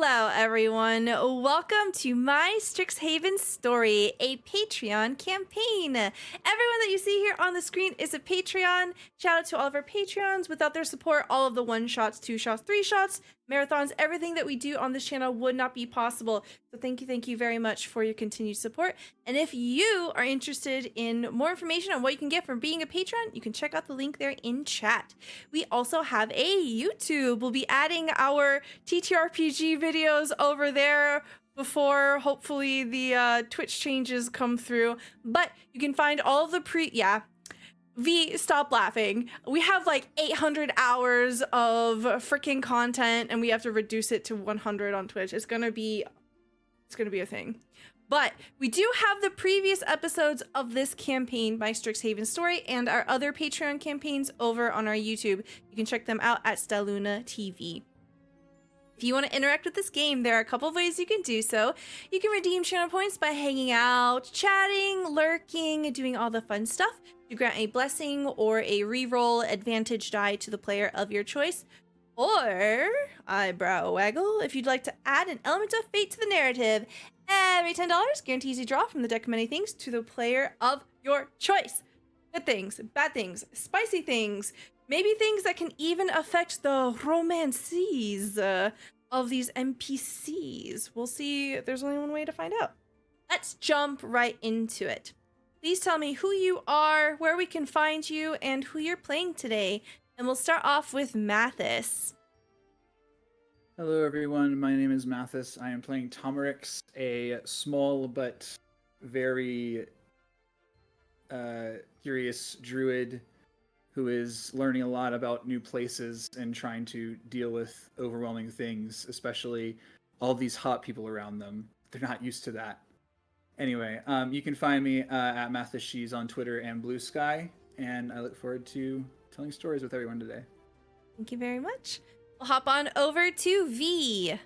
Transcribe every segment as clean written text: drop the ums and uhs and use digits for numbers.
Hello, everyone. Welcome to my Strixhaven story, a Patreon campaign. Everyone that you see here on the screen is a Patreon. Shout out to all of our Patreons. Without their support, all of the one-shots, two-shots, three-shots, marathons, everything that we do on this channel would not be possible. So thank you very much for your continued support. And if you are interested in more information on what you can get from being a patron, you can check out the link there in chat. We also have a YouTube. We'll be adding our TTRPG videos over there before hopefully the Twitch changes come through. But you can find all of the V, stop laughing. We have like 800 hours of freaking content and we have to reduce it to 100 on Twitch. It's gonna be a thing. But we do have the previous episodes of this campaign by Strixhaven Story and our other Patreon campaigns over on our YouTube. You can check them out at Stelluna TV. If you want to interact with this game, there are a couple of ways you can do so. You can redeem channel points by hanging out, chatting, lurking, doing all the fun stuff. You grant a blessing or a reroll advantage die to the player of your choice. Or, eyebrow waggle, if you'd like to add an element of fate to the narrative. Every $10 guarantees you draw from the deck of many things to the player of your choice. Good things, bad things, spicy things, maybe things that can even affect the romances of these NPCs. We'll see. There's only one way to find out. Let's jump right into it. Please tell me who you are, where we can find you, and who you're playing today. And we'll start off with Mathis. Hello everyone, my name is Mathis. I am playing Tomerix, a small but very curious druid who is learning a lot about new places and trying to deal with overwhelming things, especially all these hot people around them. They're not used to that. Anyway, you can find me at Mathis Shees on Twitter and Blue Sky, and I look forward to telling stories with everyone today. Thank you very much. We'll hop on over to V.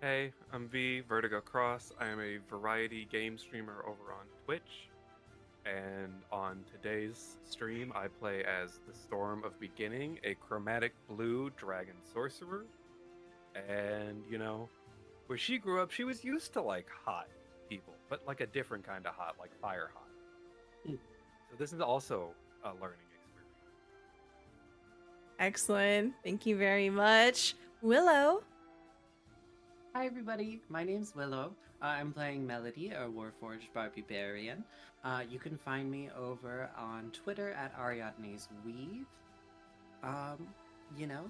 Hey, I'm V, Vertigo Cross. I am a variety game streamer over on Twitch. And on today's stream, I play as the Storm of Beginning, a chromatic blue dragon sorcerer. And, you know, where she grew up, she was used to, like, hot people, but, like, a different kind of hot, like fire hot. So this is also a learning experience. Excellent. Thank you very much. Willow. Hi everybody, my name's Willow. I'm playing Melody, a Warforged Barbarian. You can find me over on Twitter at Ariadne's Weave. You know,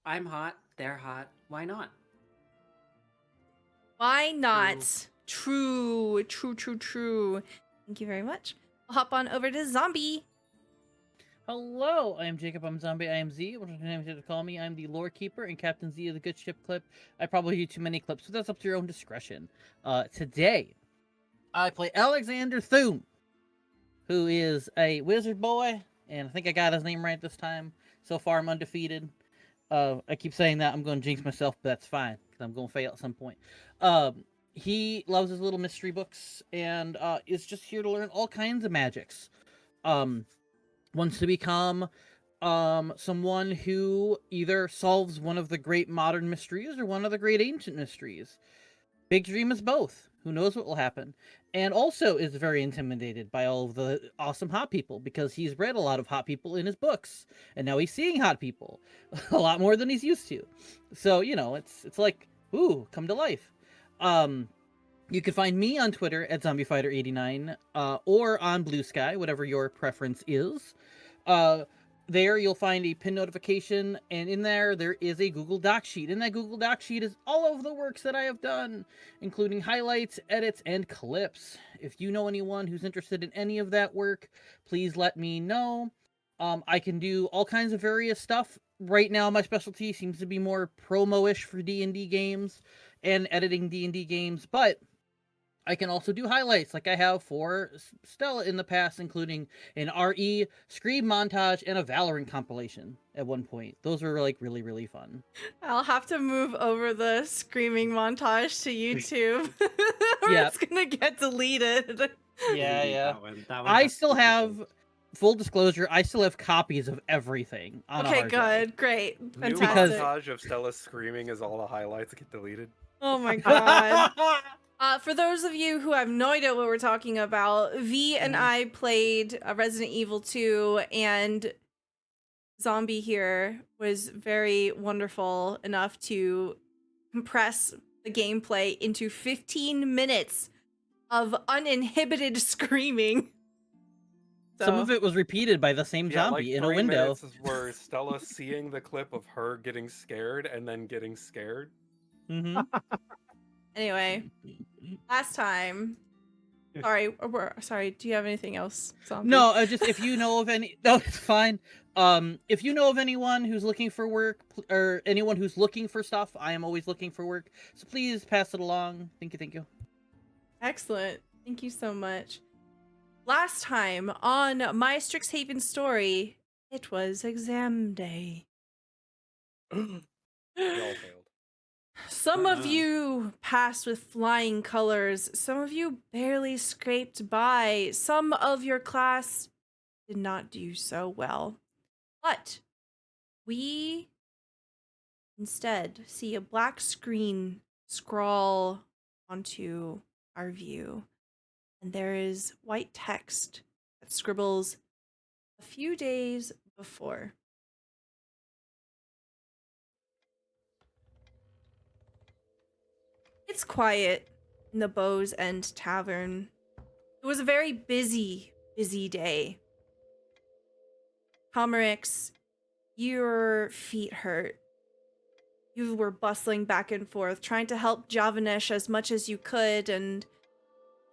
I'm hot, they're hot, why not? Why not? True. Thank you very much. We'll hop on over to Zombie. Hello, I am Jacob. I'm Zombie. I am Z. What name to call me? I'm the lore keeper and Captain Z of the Good Ship clip. I probably do too many clips, so that's up to your own discretion. Today, I play Alexander Thune, who is a wizard boy, and I think I got his name right this time. So far, I'm undefeated. I keep saying that I'm going to jinx myself, but that's fine because I'm going to fail at some point. He loves his little mystery books and is just here to learn all kinds of magics. Wants to become someone who either solves one of the great modern mysteries or one of the great ancient mysteries. Big dream is both. Who knows what will happen? And also is very intimidated by all of the awesome hot people because he's read a lot of hot people in his books. And now he's seeing hot people a lot more than he's used to. So, you know, it's like, ooh, come to life. You can find me on Twitter at ZombieFighter89 or on Blue Sky, whatever your preference is. There you'll find a pin notification, and in there is a Google Doc sheet. In that Google Doc sheet is all of the works that I have done, including highlights, edits, and clips. If you know anyone who's interested in any of that work, please let me know. I can do all kinds of various stuff. Right now, my specialty seems to be more promo-ish for D&D games and editing D&D games, but I can also do highlights like I have for Stella in the past, including an RE Scream montage and a Valorant compilation at one point. Those were like really fun. I'll have to move over the screaming montage to YouTube. Or Yeah. it's gonna get deleted. Yeah. That one I still have full disclosure, I still have copies of everything on a Okay, hard drive. good, great, New fantastic. montage of Stella screaming as all the highlights get deleted. Oh my god. For those of you who have no idea what we're talking about, V and I played Resident Evil 2, and Zombie here was very wonderful enough to compress the gameplay into 15 minutes of uninhibited screaming. Some of it was repeated by the same Yeah, zombie like in a 3 window. minutes were Stella seeing the clip of her getting scared and then getting scared. Mm-hmm. Anyway, last time. Sorry, do you have anything else, Zombie? No, just if you know of any, no, it's fine. If you know of anyone who's looking for work or anyone who's looking for stuff, I am always looking for work. So please pass it along. Thank you. Excellent. Thank you so much. Last time on my Strixhaven story, it was exam day. We all failed. Some of you passed with flying colors. Some of you barely scraped by. Some of your class did not do so well. But we instead see a black screen scroll onto our view. And there is white text that scribbles a few days before. It's quiet in the Bow's End Tavern. It was a very busy day. Comerix, your feet hurt. You were bustling back and forth, trying to help Javanesh as much as you could, and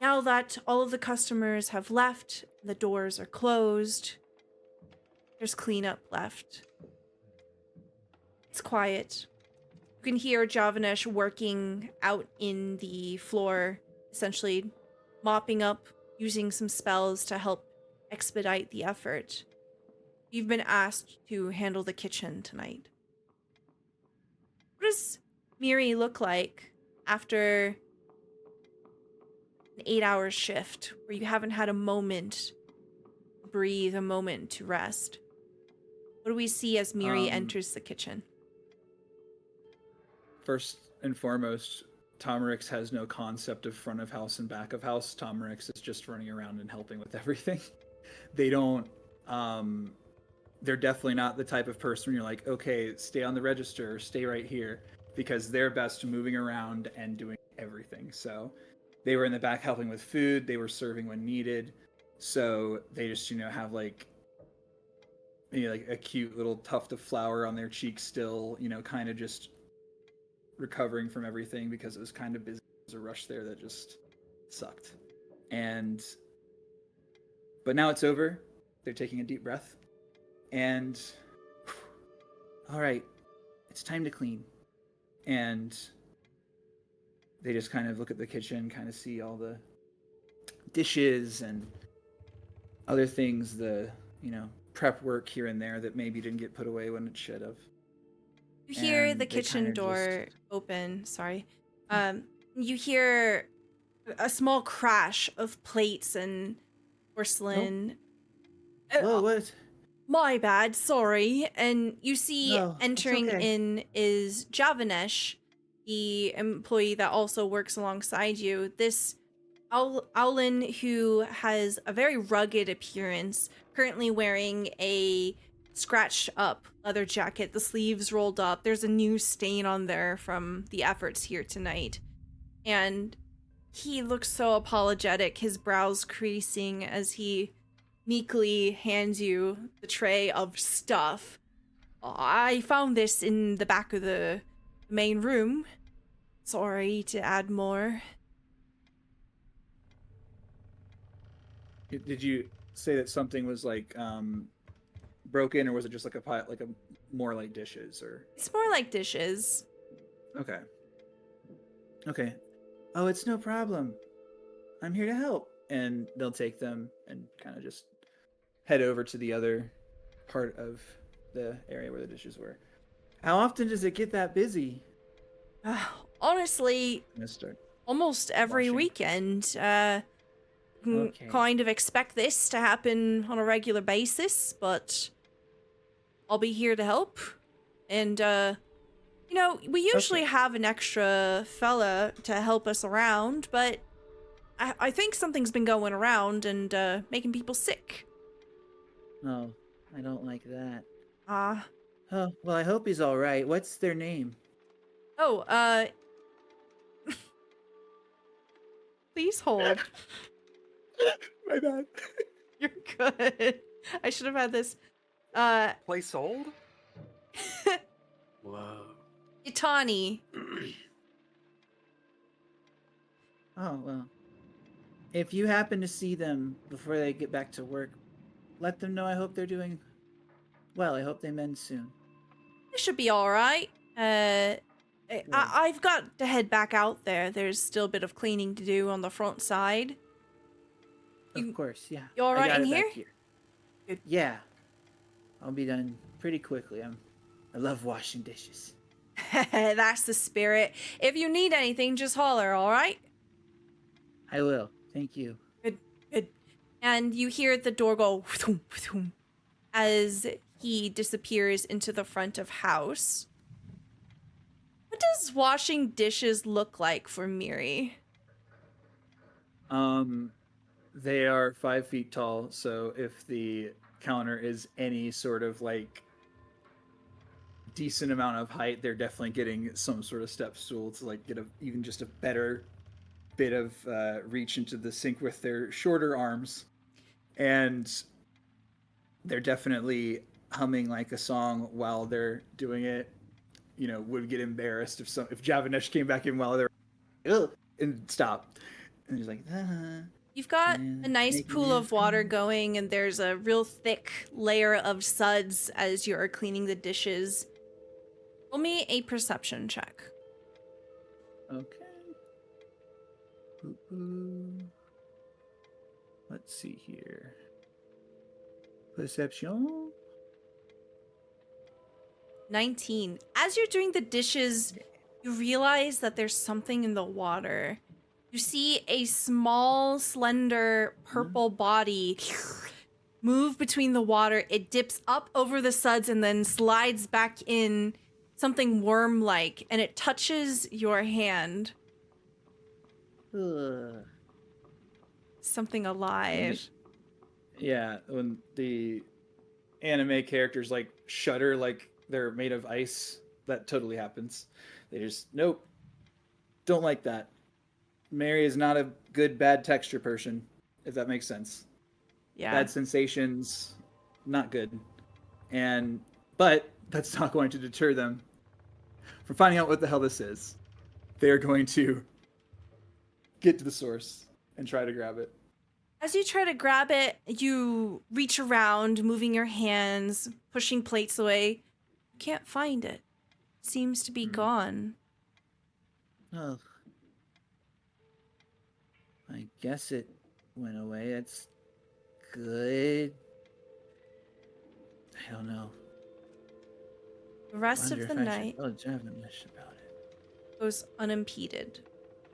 now that all of the customers have left, the doors are closed, there's cleanup left. It's quiet. You can hear Javanesh working out in the floor, essentially mopping up, using some spells to help expedite the effort. You've been asked to handle the kitchen tonight. What does Miri look like after an 8-hour shift where you haven't had a moment to breathe, a moment to rest? What do we see as Miri enters the kitchen? First and foremost, Tomerix has no concept of front of house and back of house. Tomerix is just running around and helping with everything. They don't, they're definitely not the type of person where you're like, okay, stay on the register, stay right here, because they're best moving around and doing everything. So they were in the back helping with food, they were serving when needed. So they just, have like, maybe like a cute little tuft of flour on their cheek still, kind of just recovering from everything because it was kind of busy. There was a rush there that just sucked. But now it's over. They're taking a deep breath. And all right, it's time to clean. And they just kind of look at the kitchen, kind of see all the dishes and other things, the, prep work here and there that maybe didn't get put away when it should have. You hear And the they kitchen kind of door open, you hear a small crash of plates and porcelain. Whoa, what? My bad, sorry. And you see No, it's entering okay. in is Javanesh, the employee that also works alongside you. This Owlin who has a very rugged appearance, currently wearing a scratched up leather jacket, the sleeves rolled up. There's a new stain on there from the efforts here tonight. And he looks so apologetic, his brows creasing as he meekly hands you the tray of stuff. I found this in the back of the main room. Sorry to add more. Did you say that something was like broken, or was it just like a pot, like a more like dishes, or? It's more like dishes. Okay. Oh, it's no problem. I'm here to help. And they'll take them and kind of just head over to the other part of the area where the dishes were. How often does it get that busy? Honestly, Mister? almost every Washing. weekend. Okay. kind of expect this to happen on a regular basis, but I'll be here to help. And, we usually Okay. have an extra fella to help us around, but I think something's been going around and making people sick. Oh, I don't like that. Ah. Oh, well, I hope he's all right. What's their name? Oh, please hold. My bad. You're good. I should have had this. Play sold? Whoa. Itani. Oh, well. If you happen to see them before they get back to work, let them know I hope they're doing well. I hope they mend soon. It should be all right. I've got to head back out there. There's still a bit of cleaning to do on the front side. Of course, yeah. You all I right got in it here? back here? Yeah. I'll be done pretty quickly. I love washing dishes. That's the spirit. If you need anything, just holler, all right? I will. Thank you. Good, good. And you hear the door go as he disappears into the front of house. What does washing dishes look like for Miri? They are 5 feet tall, so if the counter is any sort of like decent amount of height, they're definitely getting some sort of step stool to like get even just a better bit of reach into the sink with their shorter arms, and they're definitely humming like a song while they're doing it. Would get embarrassed if Javanesh came back in while they're and stopped, and he's like, You've got Yeah, a nice making pool of water noise. going, and there's a real thick layer of suds as you're cleaning the dishes. Roll me a perception check. okay. Ooh. Let's see here. Perception. 19. As you're doing the dishes, you realize that there's something in the water. You see a small, slender, purple body move between the water. It dips up over the suds and then slides back in, something worm-like, and it touches your hand. Ugh. Something alive. Yeah, when the anime characters like shudder like they're made of ice, that totally happens. They just nope. Don't like that. Mary is not a good bad texture person, if that makes sense. Yeah. Bad sensations, not good. But that's not going to deter them from finding out what the hell this is. They are going to get to the source and try to grab it. As you try to grab it, you reach around, moving your hands, pushing plates away. You can't find it. It seems to be gone. Oh. I guess it went away. That's good. I don't know. The rest Wonder of the if I night should tell Javanish about it. goes unimpeded.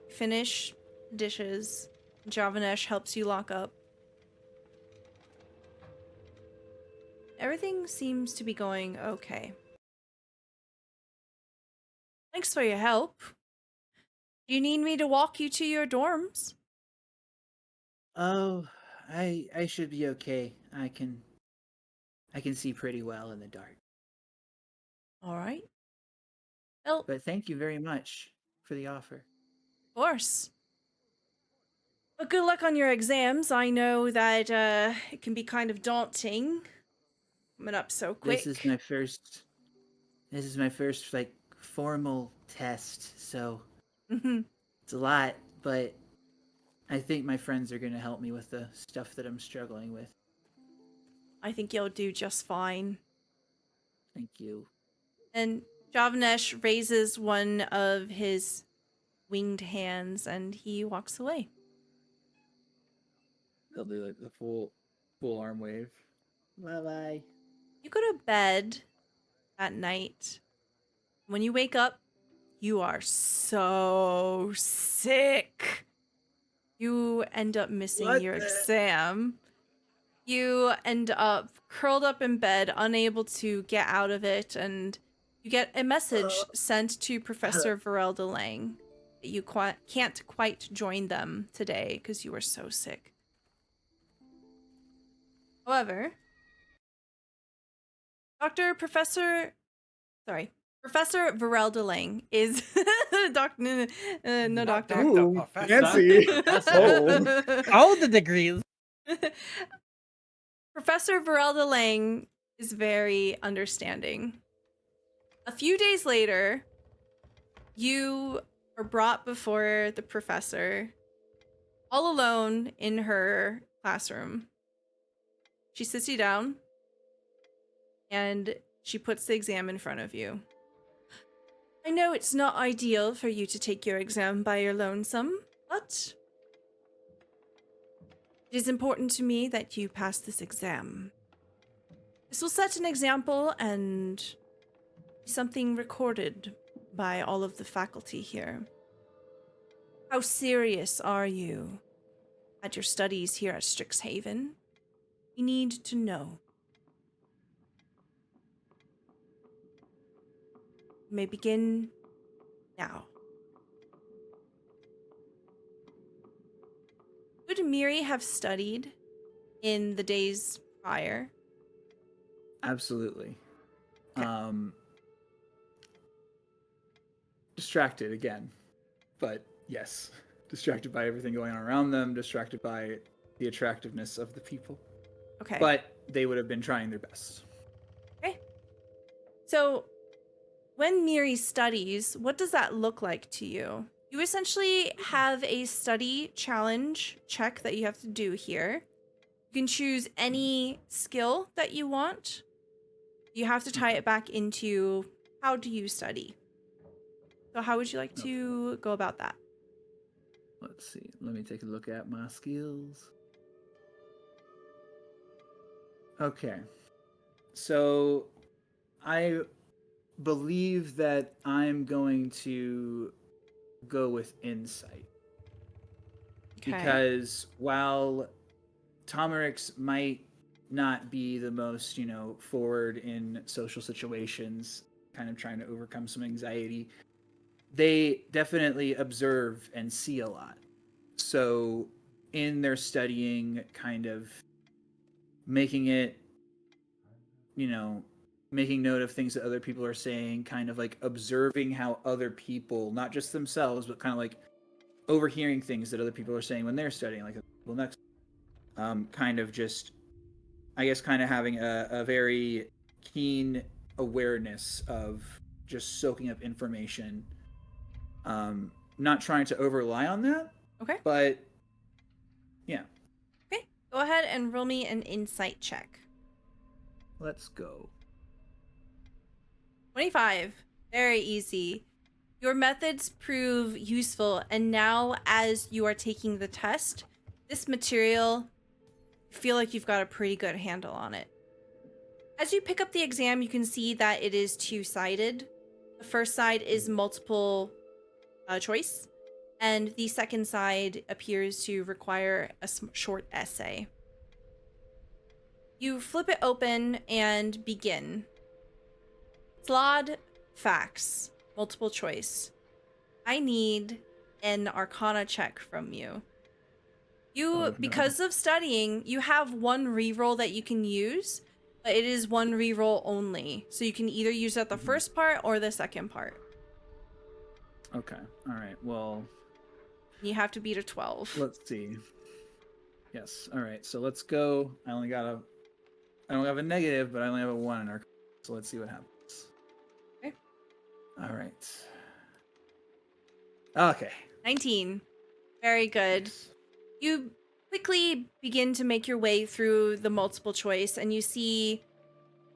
Finish dishes. Javanesh helps you lock up. Everything seems to be going okay. Thanks for your help. Do you need me to walk you to your dorms? Oh, I should be okay. I can see pretty well in the dark. All right. Well, But thank you very much for the offer. of course. But good luck on your exams. I know that it can be kind of daunting. Coming up so quick. This is my first like formal test, so Mhm. it's a lot, but I think my friends are going to help me with the stuff that I'm struggling with. I think you'll do just fine. Thank you. And Javanesh raises one of his winged hands and he walks away. They'll do like the full arm wave. Bye-bye. You go to bed at night. When you wake up, you are so sick. You end up missing What your the- exam. You end up curled up in bed, unable to get out of it, and you get a message sent to Professor Varel DeLang that you can't quite join them today because you were so sick. However, Professor Varel DeLang is doctor. No, Not doctor. Dr. Ooh, Professor. fancy. Oh. All the degrees. Professor Varel DeLang is very understanding. A few days later, you are brought before the professor, all alone in her classroom. She sits you down, and she puts the exam in front of you. I know it's not ideal for you to take your exam by your lonesome, but it is important to me that you pass this exam. This will set an example and be something recorded by all of the faculty here. How serious are you at your studies here at Strixhaven? We need to know. You may begin now. Would Miri have studied in the days prior? Absolutely. Okay. Distracted again, but yes, distracted by everything going on around them, distracted by the attractiveness of the people. Okay. But they would have been trying their best. Okay. So, when Miri studies, what does that look like to you? You essentially have a study challenge check that you have to do here. You can choose any skill that you want. You have to tie it back into how do you study. So how would you like to go about that? Let's see. Let me take a look at my skills. Okay. So I believe that I'm going to go with insight. Okay. Because while Tomerix might not be the most, forward in social situations, kind of trying to overcome some anxiety, they definitely observe and see a lot. So in their studying, kind of making it, making note of things that other people are saying, kind of like observing how other people, not just themselves, but kind of like overhearing things that other people are saying when they're studying, like the people next, kind of just, I guess, kind of having a very keen awareness of just soaking up information. Not trying to over rely on that. Okay. But yeah. Okay. Go ahead and roll me an insight check. Let's go. 25. Very easy. Your methods prove useful, and now as you are taking the test, this material, you feel like you've got a pretty good handle on it. As you pick up the exam, you can see that it is two-sided. The first side is multiple choice, and the second side appears to require a short essay. You flip it open and begin. Slod facts, multiple choice. I need an Arcana check from you. No. Because of studying, you have one reroll that you can use, but it is one reroll only. So you can either use that the first part or the second part. Okay. All right. Well, You have to beat a 12. let's see. Yes. All right. So let's go. I don't have a negative, but I only have a 1 in our. So let's see what happens. Okay. All right. Okay. 19. Very good. You quickly begin to make your way through the multiple choice, and you see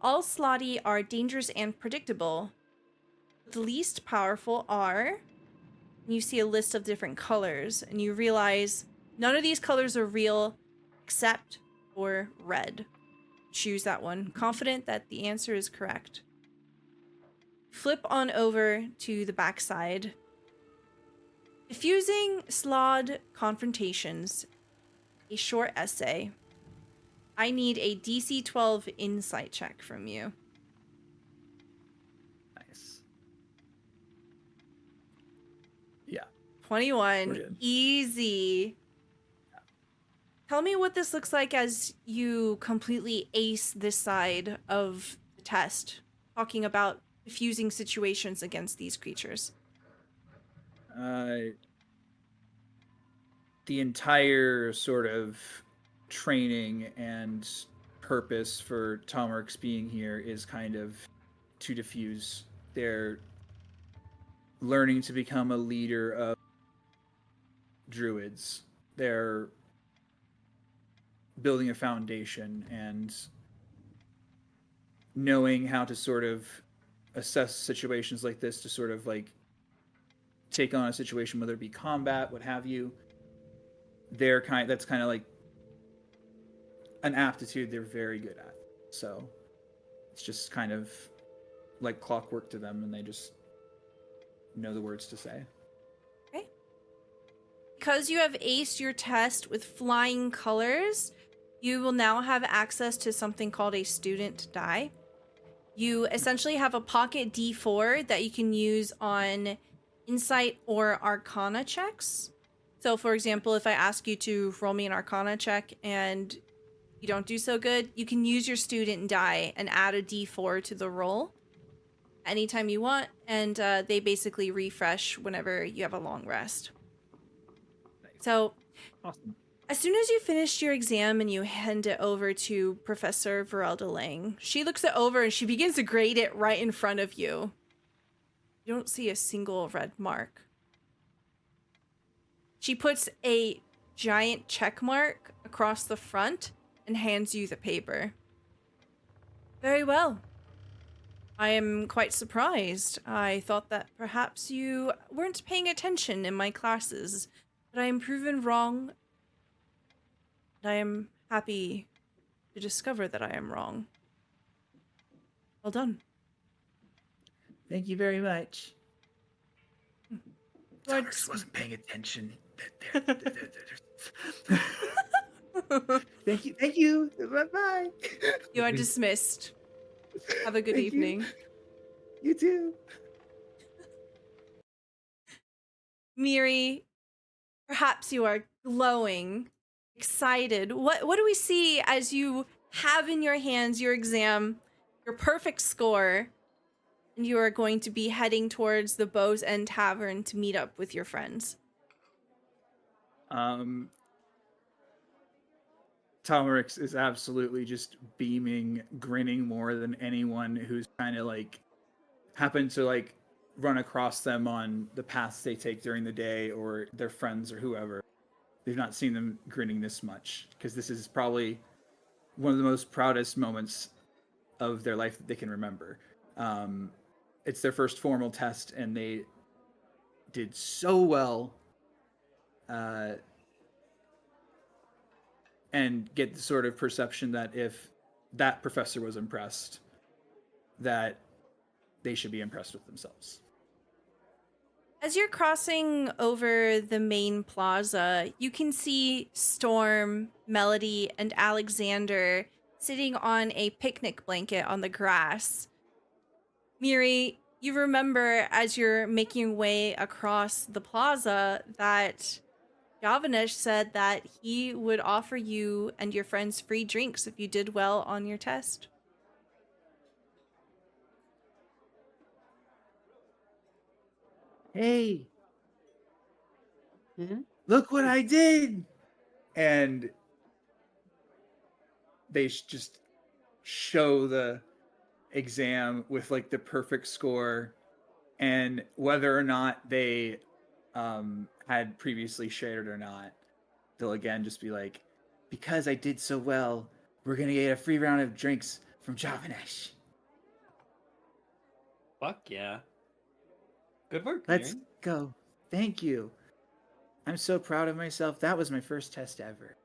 all slotty are dangerous and predictable. The least powerful are, you see a list of different colors, and you realize none of these colors are real except for red. Choose that one, confident that the answer is correct. Flip on over to the backside. Diffusing slod confrontations, a short essay. I need a DC 12 insight check from you. Nice. Yeah. 21. We're good. Easy. Tell me what this looks like as you completely ace this side of the test, talking about diffusing situations against these creatures. The entire sort of training and purpose for Tomworks being here is kind of to diffuse. They're learning to become a leader of druids. They're building a foundation and knowing how to sort of assess situations like this to sort of like take on a situation, whether it be combat, what have you. That's kind of like an aptitude they're very good at. So it's just kind of like clockwork to them, and they just know the words to say. Okay. Because you have aced your test with flying colors, you will now have access to something called a student die. You essentially have a pocket D4 that you can use on insight or arcana checks. So for example, if I ask you to roll me an arcana check and you don't do so good, you can use your student die and add a D4 to the roll anytime you want, and they basically refresh whenever you have a long rest. Nice. So Awesome. as soon as you finished your exam and you hand it over to Professor Verelda Lang, she looks it over and she begins to grade it right in front of you. You don't see a single red mark. She puts a giant check mark across the front and hands you the paper. Very well. I am quite surprised. I thought that perhaps you weren't paying attention in my classes, but I am proven wrong. I am happy to discover that I am wrong. Well done. Thank you very much. Tomworks wasn't paying attention. Thank you. Thank you. Bye bye. You are dismissed. Have a good Thank you. evening. You too. Miri, perhaps you are glowing, excited. What do we see as you have in your hands your exam, your perfect score, and you are going to be heading towards the Bow's End Tavern to meet up with your friends? Tomworks is absolutely just beaming, grinning more than anyone who's kind of like happened to like run across them on the paths they take during the day, or their friends or whoever. They've not seen them grinning this much, because this is probably one of the most proudest moments of their life that they can remember. It's their first formal test, and they did so well. And get the sort of perception that if that professor was impressed, that they should be impressed with themselves. As you're crossing over the main plaza, you can see Storm, Melody, and Alexander sitting on a picnic blanket on the grass. Miri, you remember as you're making your way across the plaza that Javanesh said that he would offer you and your friends free drinks if you did well on your test. Hey, Mhm. look what I did. And they just show the exam with like the perfect score, and whether or not they had previously shared or not, they'll again just be like, because I did so well, we're gonna get a free round of drinks from Javanesh. Fuck yeah. Good work, Let's Miri. go. Thank you. I'm so proud of myself. That was my first test ever.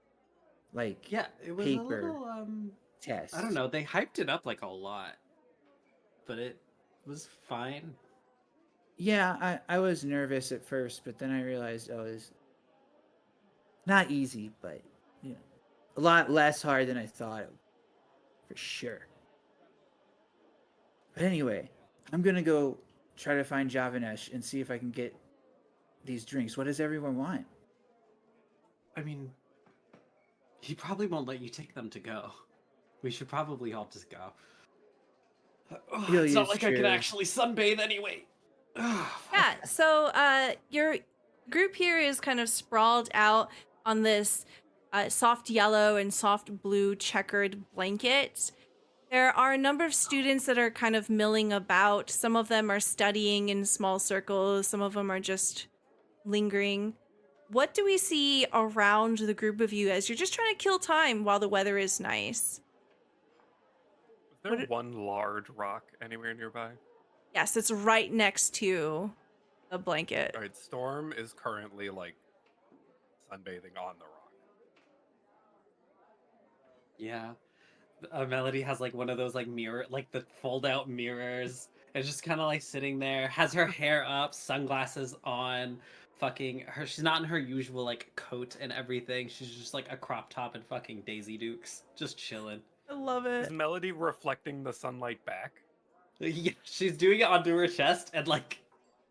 Like, Yeah, it was paper a little test. I don't know, they hyped it up like a lot. But it was fine. Yeah, I was nervous at first, but then I realized it was not easy, but you know, a lot less hard than I thought it would, for sure. But anyway, I'm gonna go try to find Javanesh and see if I can get these drinks. What does everyone want? I mean, he probably won't let you take them to go. We should probably all just go. He'll It's not use like I can true. actually sunbathe anyway. Yeah, so your group here is kind of sprawled out on this soft yellow and soft blue checkered blanket. There are a number of students that are kind of milling about. Some of them are studying in small circles, some of them are just lingering. What do we see around the group of you as you're just trying to kill time while the weather is nice? Is there What- one large rock anywhere nearby? Yes, it's right next to the blanket. All right, Storm is currently like sunbathing on the rock. Yeah. Melody has like one of those like mirror, like the fold out mirrors. And just kind of like sitting there, has her hair up, sunglasses on, fucking her. She's not in her usual like coat and everything. She's just like a crop top and fucking Daisy Dukes, just chilling. I love Is it. Melody reflecting the sunlight back? Yeah, she's doing it onto her chest, and like,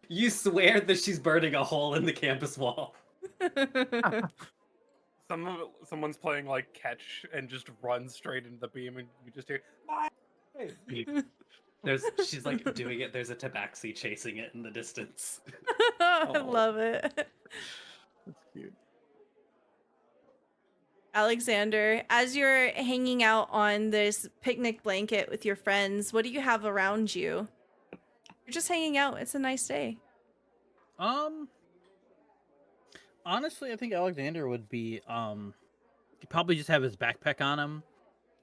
you swear that she's burning a hole in the campus wall. Someone's playing like catch and just runs straight into the beam, and you just hear. She's like doing it. There's a tabaxi chasing it in the distance. I love it. That's cute. Alexander, as you're hanging out on this picnic blanket with your friends, what do you have around you? You're just hanging out. It's a nice day. Honestly, I think Alexander would be he'd probably just have his backpack on him.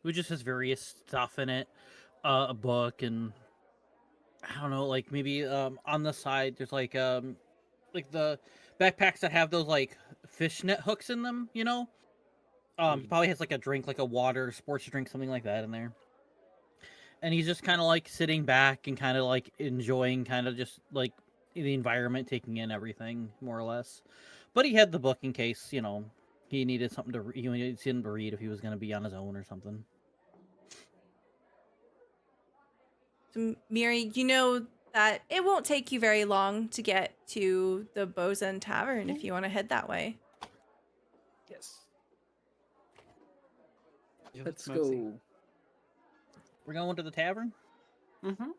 It just has various stuff in it, a book, and I don't know, like maybe on the side there's like the backpacks that have those like fishnet hooks in them, you know. He probably has like a drink, like a water, sports drink, something like that in there. And he's just kind of like sitting back and kind of like enjoying, kind of just like the environment, taking in everything more or less. But he had the book in case, you know, he needed something to he needed something to read if he was going to be on his own or something. So, Miri, you know that it won't take you very long to get to the Bosun Tavern if you want to head that way. Yes. Yeah, Let's mosey. go. We're going to the tavern. Mm-hmm.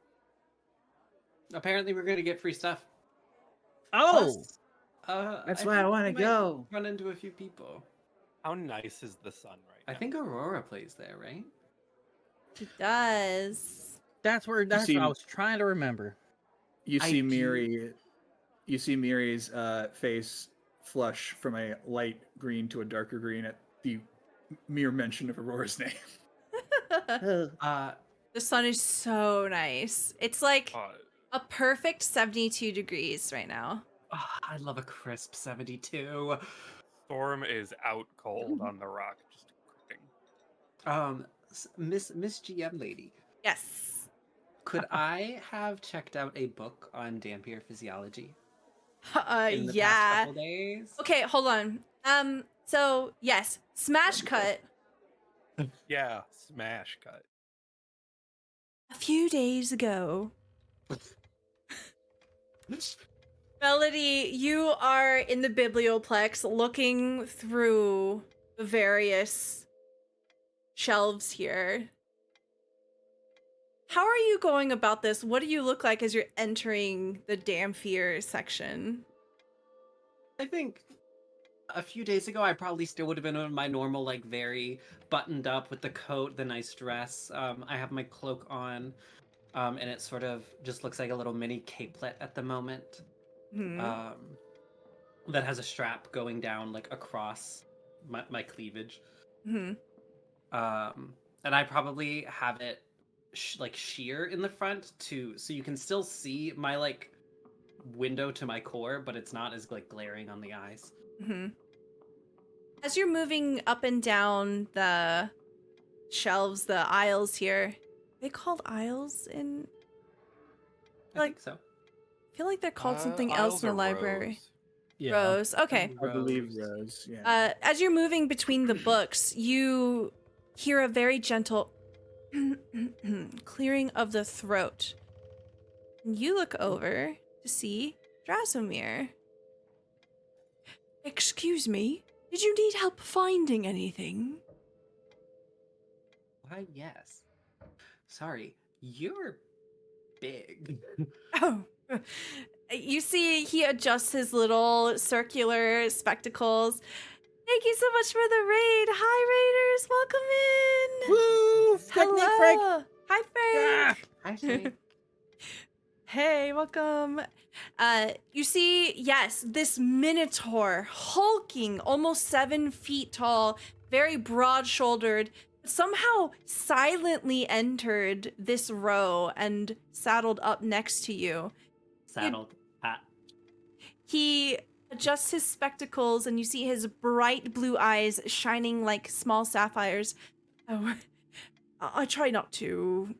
Apparently, we're gonna get free stuff. Oh, Plus, That's I why I think wanna we might go. Run into a few people. How nice is the sun right now? I think Aurora plays there, right? It does. that's what I see- was trying to remember. You I see do- Miri. You see Miri's face flush from a light green to a darker green at the mere mention of Aurora's name. Ugh. The sun is so nice. It's like Uh, a perfect 72 degrees right now. I love a crisp 72. Storm is out cold on the rock, just cooking. Miss GM lady, Yes. could I have checked out a book on Dampier physiology in the past Yeah. couple days? Okay, hold on. So yes, smash cut. Yeah, smash cut. A few days ago, Melody, you are in the biblioplex looking through the various shelves here. How are you going about this? What do you look like as you're entering the Dampier section? I think a few days ago, I probably still would have been in my normal, like, very buttoned up with the coat, the nice dress. I have my cloak on, and it sort of just looks like a little mini capelet at the moment. Hmm. That has a strap going down, like, across my cleavage. Hmm. And I probably have it like sheer in the front so you can still see my like window to my core, but it's not as like glaring on the eyes. Hmm. As you're moving up and down the shelves, the aisles here, are they called aisles in? I Like- think so. feel like they're called something else Aisles in the are library. rows. Rose. Okay. I believe Rose. Rose. Yeah. As you're moving between the books, you hear a very gentle clearing of the throat. You look over to see Drasomir. Excuse me, did you need help finding anything? Why, yes. Sorry, you're big. Oh. You see, he adjusts his little circular spectacles. Thank you so much for the raid. Hi, raiders. Welcome in. Woo! Technique, Frank. Hello. Hi, Frank. Hi, Frank. Hey, welcome. You see, yes, this minotaur, hulking, almost 7 feet tall, very broad-shouldered, somehow silently entered this row and saddled up next to you. Saddled. He adjusts his spectacles and you see his bright blue eyes shining like small sapphires. Oh, I try not to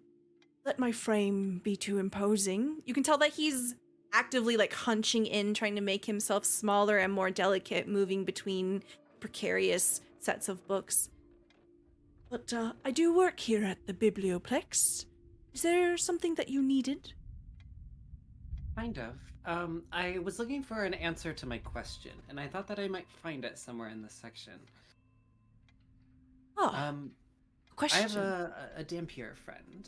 let my frame be too imposing. You can tell that he's actively like hunching in, trying to make himself smaller and more delicate, moving between precarious sets of books. But I do work here at the Biblioplex. Is there something that you needed? Kind of. I was looking for an answer to my question, and I thought that I might find it somewhere in this section. Oh, question. I have a Dampier friend,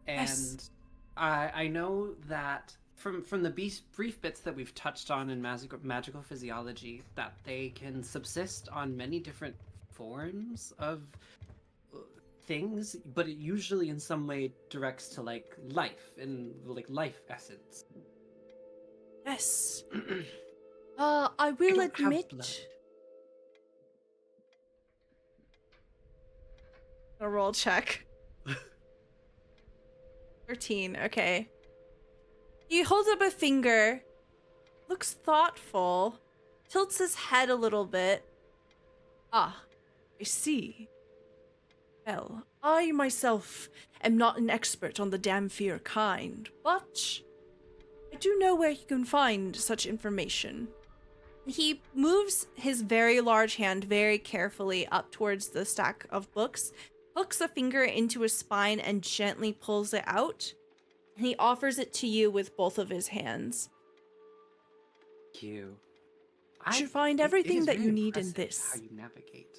and Yes. I know that from the brief bits that we've touched on in magical physiology, that they can subsist on many different forms of things, but it usually in some way directs to like life and like life essence. Yes. I will don't have admit. blood. A roll check. 13, okay. He holds up a finger, looks thoughtful, tilts his head a little bit. Ah, I see. Well, I myself am not an expert on the Damphir kind, but I do know where you can find such information. He moves his very large hand very carefully up towards the stack of books, hooks a finger into his spine and gently pulls it out. And he offers it to you with both of his hands. Thank you. You should find everything is that you very need in impressive this. How you navigate.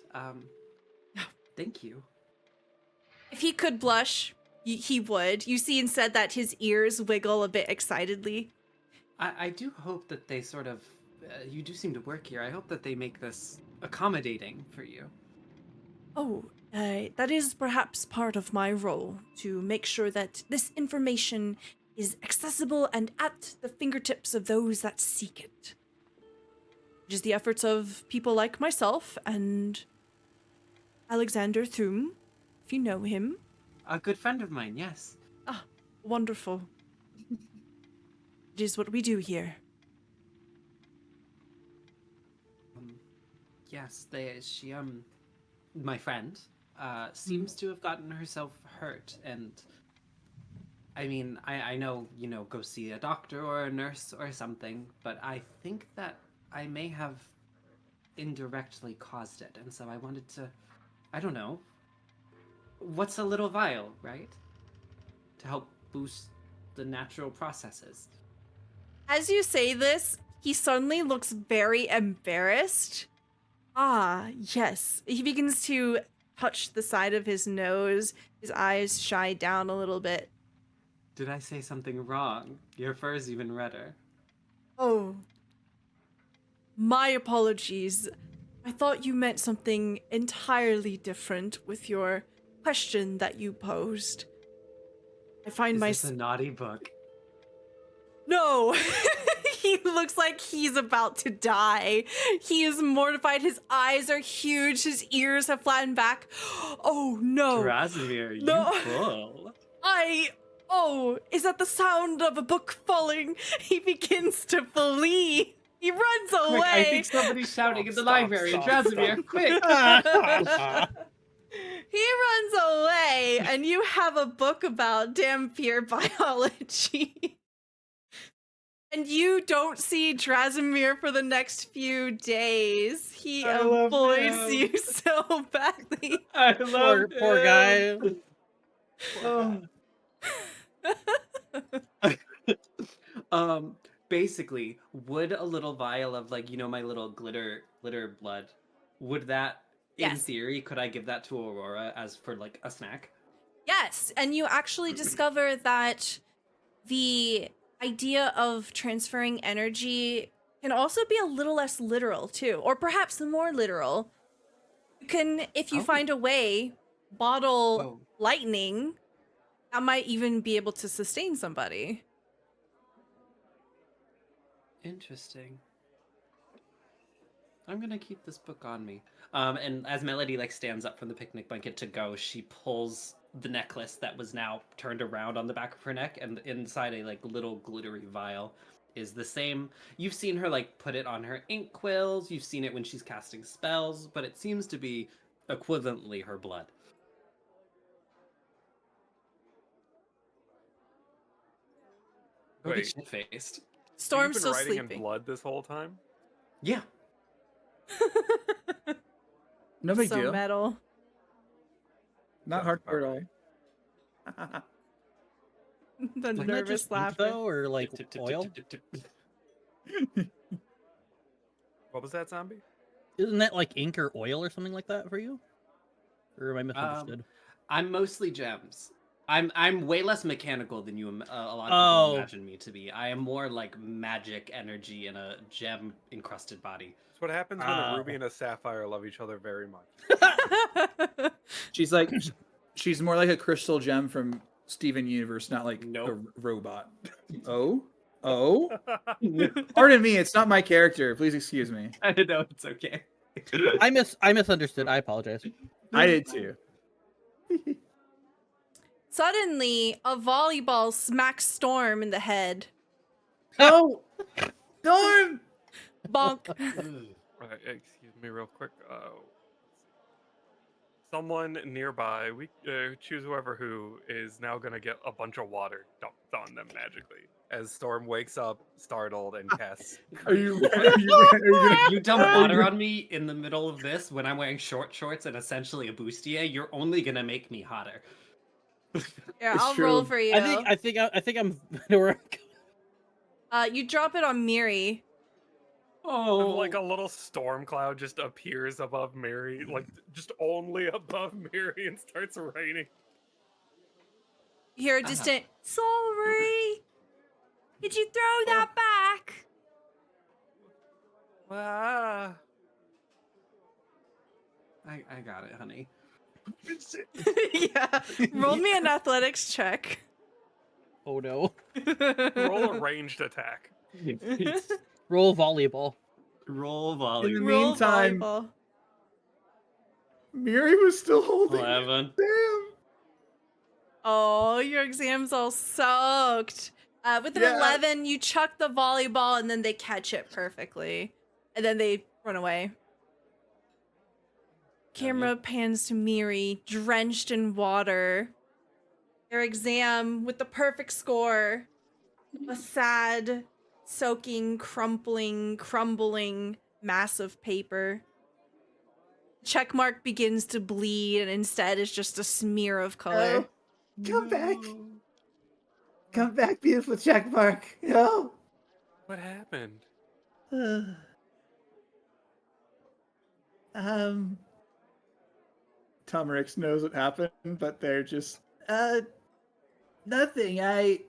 Thank you. If he could blush, he would. You see instead that his ears wiggle a bit excitedly. I do hope that they sort of. You do seem to work here. I hope that they make this accommodating for you. Oh, that is perhaps part of my role, to make sure that this information is accessible and at the fingertips of those that seek it. Which is the efforts of people like myself and Alexander Thum, if you know him. A good friend of mine, yes. Ah, wonderful. It is what we do here. Yes, she my friend, seems to have gotten herself hurt, and I mean, I know, go see a doctor or a nurse or something, but I think that I may have indirectly caused it, and so I wanted to, I don't know, what's a little vial, right? To help boost the natural processes. As you say this, he suddenly looks very embarrassed. Ah, yes. He begins to touch the side of his nose. His eyes shy down a little bit. Did I say something wrong? Your fur's even redder. Oh. My apologies. I thought you meant something entirely different with your question that you posed. I find Is this a naughty book? No! He looks like he's about to die. He is mortified. His eyes are huge. His ears have flattened back. Oh, no. Drasomir, No. you fool. Oh, is that the sound of a book falling? He begins to flee. He runs away. Quick, I think somebody's shouting in the library. Drasomir, quick! He runs away, and you have a book about Dampier biology. And you don't see Drasimir for the next few days. He I love avoids him. you so badly. I love Poor guy. Oh. Basically, would a little vial of like, my little glitter blood, would that in Yes. theory, could I give that to Aurora as for like a snack? Yes, and you actually discover that the idea of transferring energy can also be a little less literal too, or perhaps more literal. You can, if you Oh. find a way, bottle Oh. lightning. That might even be able to sustain somebody. Interesting. I'm gonna keep this book on me. And as Melody like stands up from the picnic blanket to go, she pulls the necklace that was now turned around on the back of her neck, and inside a like little glittery vial is the same. You've seen her like put it on her ink quills. You've seen it when she's casting spells, but it seems to be equivalently her blood. Wait, Shit faced. Storm's you've still been writing sleeping. in blood this whole time? Yeah. No big so deal. metal. Not Sounds hardcore at about all. right. The Isn't that nervous just ink, laughter. though, or like Tip, tip, tip, oil? tip, tip, tip. What was that, zombie? Isn't that like ink or oil or something like that for you? Or am I misunderstood? I'm mostly gems. I'm way less mechanical than you a lot of people Oh. imagine me to be. I am more like magic energy in a gem encrusted body. That's what happens when Oh. a ruby and a sapphire love each other very much. She's more like a crystal gem from Steven Universe, not like Nope. a robot. Oh? Pardon me, it's not my character. Please excuse me. I know it's okay. I misunderstood. I apologize. I did too. Suddenly, a volleyball smacks Storm in the head. Oh! Storm! Bonk. Right, excuse me real quick. Someone nearby, we choose whoever who is now gonna get a bunch of water dumped on them magically. As Storm wakes up, startled, and casts. Are you You dump water on me in the middle of this when I'm wearing short shorts and essentially a bustier, you're only gonna make me hotter. Here, It's I'll roll true. for you. I think I'm where I'm You drop it on Miri. Oh, Like a little storm cloud just appears above Mary, like just only above Mary, and starts raining. You hear a distant, sorry. Did you throw that back? Ah. I got it, honey. Yeah. Roll me an athletics check. Oh no. Roll a ranged attack. Roll volleyball. Roll In volley. the Roll meantime, volleyball. Miri was still holding. 11. Damn. Oh, your exam's all soaked. With an Yeah. 11, you chuck the volleyball and then they catch it perfectly. And then they run away. Camera pans to Miri, drenched in water. Their exam with the perfect score. A sad, soaking, crumbling mass of paper. Checkmark begins to bleed and instead is just a smear of color. Come back. Come back, beautiful checkmark. No. What happened? Tomerix knows what happened, but they're just Nothing. I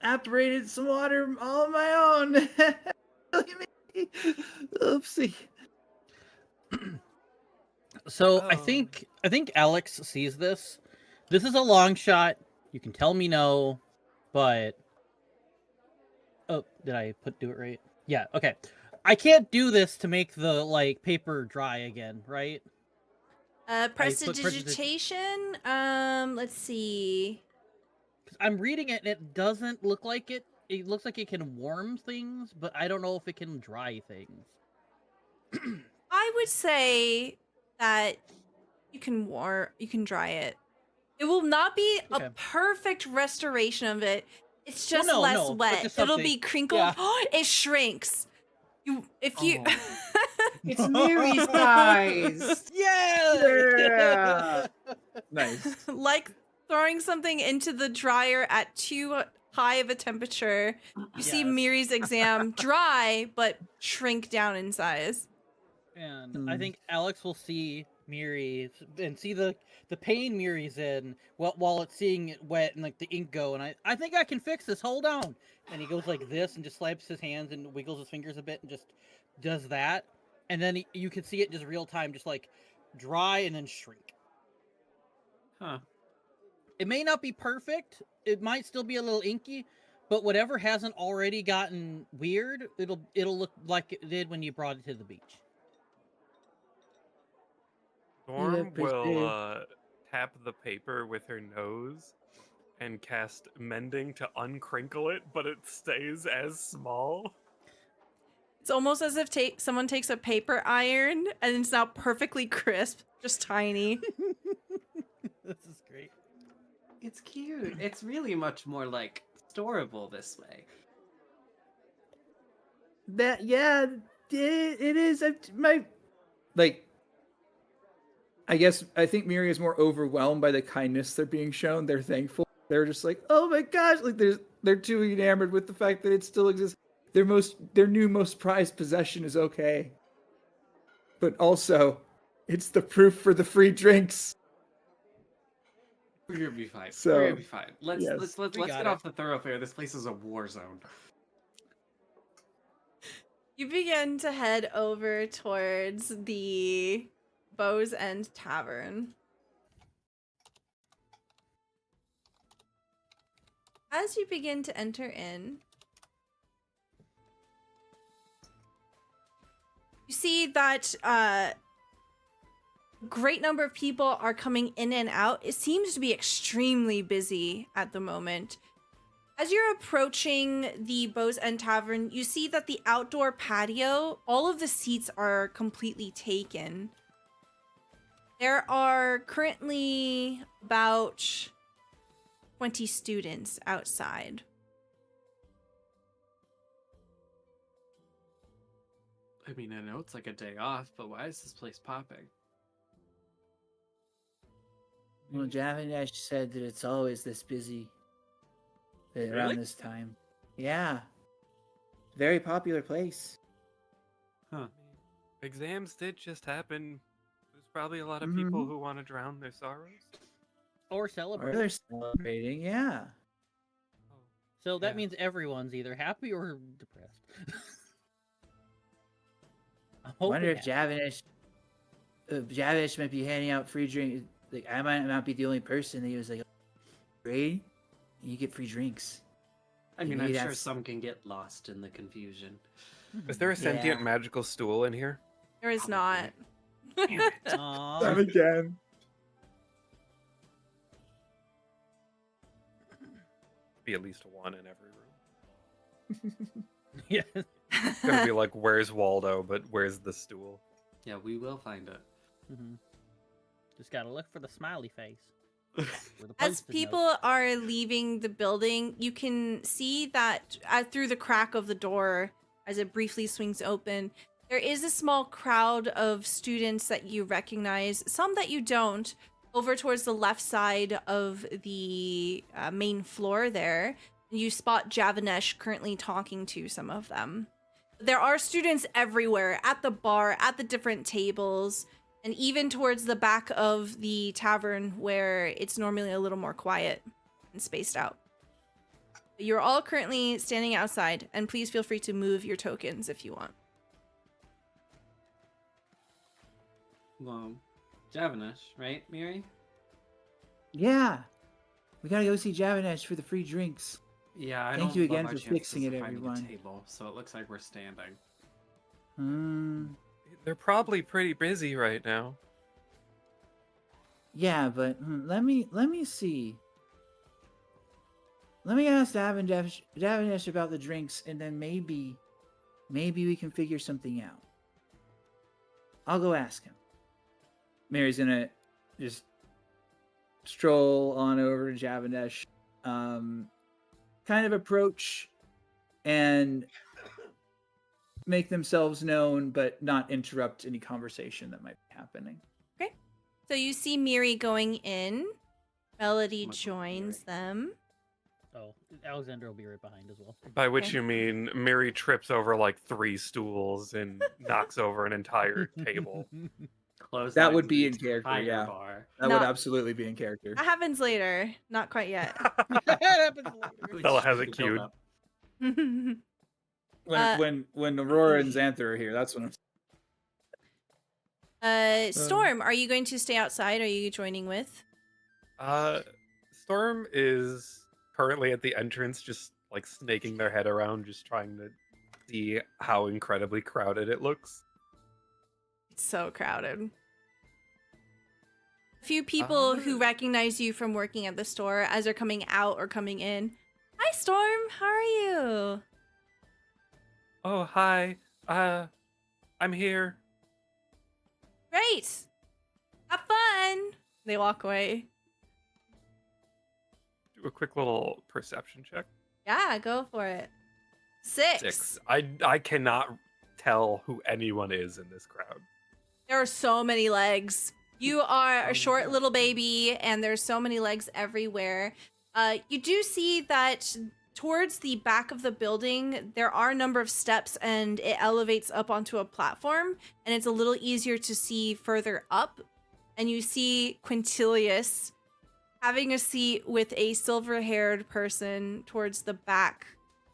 apparated some water all on my own. Oopsie. So I Oh. think Alex sees this. This is a long shot. You can tell me no, but oh, did I do it right? Yeah, okay. I can't do this to make the like paper dry again, right? Prestidigitation. Let's see. 'Cause I'm reading it and it doesn't look like it. It looks like it can warm things, but I don't know if it can dry things. I would say that you can dry it. It will not be Okay. a perfect restoration of it. It's just no, less no, but wet. just It'll something. be crinkled. Yeah. It shrinks. If you Oh. It's Miri size. Yeah. Nice. like throwing something into the dryer at too high of a temperature, you see Yes. Miri's exam dry but shrink down in size. And I think Alex will see Miri and see the pain Miri's in while it's seeing it wet and like the ink go. And I think I can fix this. Hold on. And he goes like this and just slaps his hands and wiggles his fingers a bit and just does that. And then you can see it just real time, just like dry and then shrink. Huh. It may not be perfect. It might still be a little inky, but whatever hasn't already gotten weird, it'll look like it did when you brought it to the beach. Storm per will se. tap the paper with her nose and cast mending to uncrinkle it, but it stays as small. It's almost as if someone takes a paper iron and it's now perfectly crisp, just tiny. This is great. It's cute. It's really much more like storable this way. That it is. I think Miri is more overwhelmed by the kindness they're being shown. They're thankful. They're just like, oh my gosh, like they're too enamored with the fact that it still exists. Their new most prized possession is okay. But also, it's the proof for the free drinks. We're gonna be fine. So, We're gonna be fine. Let's yes. let's We got get it. off the thoroughfare. This place is a war zone. You begin to head over towards the Bow's End Tavern. As you begin to enter in, you see that a great number of people are coming in and out. It seems to be extremely busy at the moment. As you're approaching the Bow's End Tavern, you see that the outdoor patio, all of the seats are completely taken. There are currently about 20 students outside. I mean, I know it's like a day off, but why is this place popping? Well, Javanesh said that it's always this busy around Really? this time. Yeah. Very popular place. Huh. Exams did just happen. There's probably a lot of people Mhm. who want to drown their sorrows. Or Or celebrate. they're celebrating, yeah. So that Yeah. means everyone's either happy or depressed. I'm hoping Wonder if happy. Javanesh might be handing out free drink. Like, I might not be the only person that he was like, "Great, you get free drinks." I mean, Maybe I'm sure that's- some can get lost in the confusion. Is there a sentient Yeah. magical stool in here? There is not. Damn it. Aw. again. Be at least one in every room. Yeah. It's gonna be like, where's Waldo, but where's the stool? Yeah, we will find it. Mhm. Just gotta look for the smiley face. Or the As Post-it note. people are leaving the building, you can see that through the crack of the door, as it briefly swings open, there is a small crowd of students that you recognize, some that you don't, over towards the left side of the main floor there. You spot Javanesh currently talking to some of them. There are students everywhere, at the bar, at the different tables, and even towards the back of the tavern where it's normally a little more quiet and spaced out. You're all currently standing outside, and please feel free to move your tokens if you want. Well, Javanesh, right, Miri? Yeah. We gotta go see Javanesh for the free drinks. Yeah, I Thank don't you love again our for chances fixing it, of finding everyone. A table, so it looks like we're standing. They're probably pretty busy right now. Yeah, but let me see. Let me ask Javanesh about the drinks, and then maybe we can figure something out. I'll go ask him. Mary's gonna just stroll on over to Javanesh, kind of approach and make themselves known, but not interrupt any conversation that might be happening. Okay. So you see Miri going in. Melody Much joins Miri. them. Oh, Alexander will be right behind as well. By which Okay. you mean Miri trips over like 3 stools and knocks over an entire table. That would Clotheslines be an in character, entire yeah. bar. That Not- would absolutely be in character. That happens later. Not quite yet. That happens later. Stella has it Build queued. up. When Aurora and Xanther are here, that's when I'm Storm, are you going to stay outside? Or are you joining with? Storm is currently at the entrance, just like snaking their head around, just trying to see how incredibly crowded it looks. It's so crowded. A few people who recognize you from working at the store as they're coming out or coming in. Hi, Storm. How are you? Oh, hi. I'm here. Great. Have fun. They walk away. Do a quick little perception check. Yeah, go for it. 6. 6. I cannot tell who anyone is in this crowd. There are so many legs. You are Oh, a short no. little baby, and there's so many legs everywhere. You do see that towards the back of the building, there are a number of steps, and it elevates up onto a platform, and it's a little easier to see further up. And you see Quintilius having a seat with a silver-haired person towards the back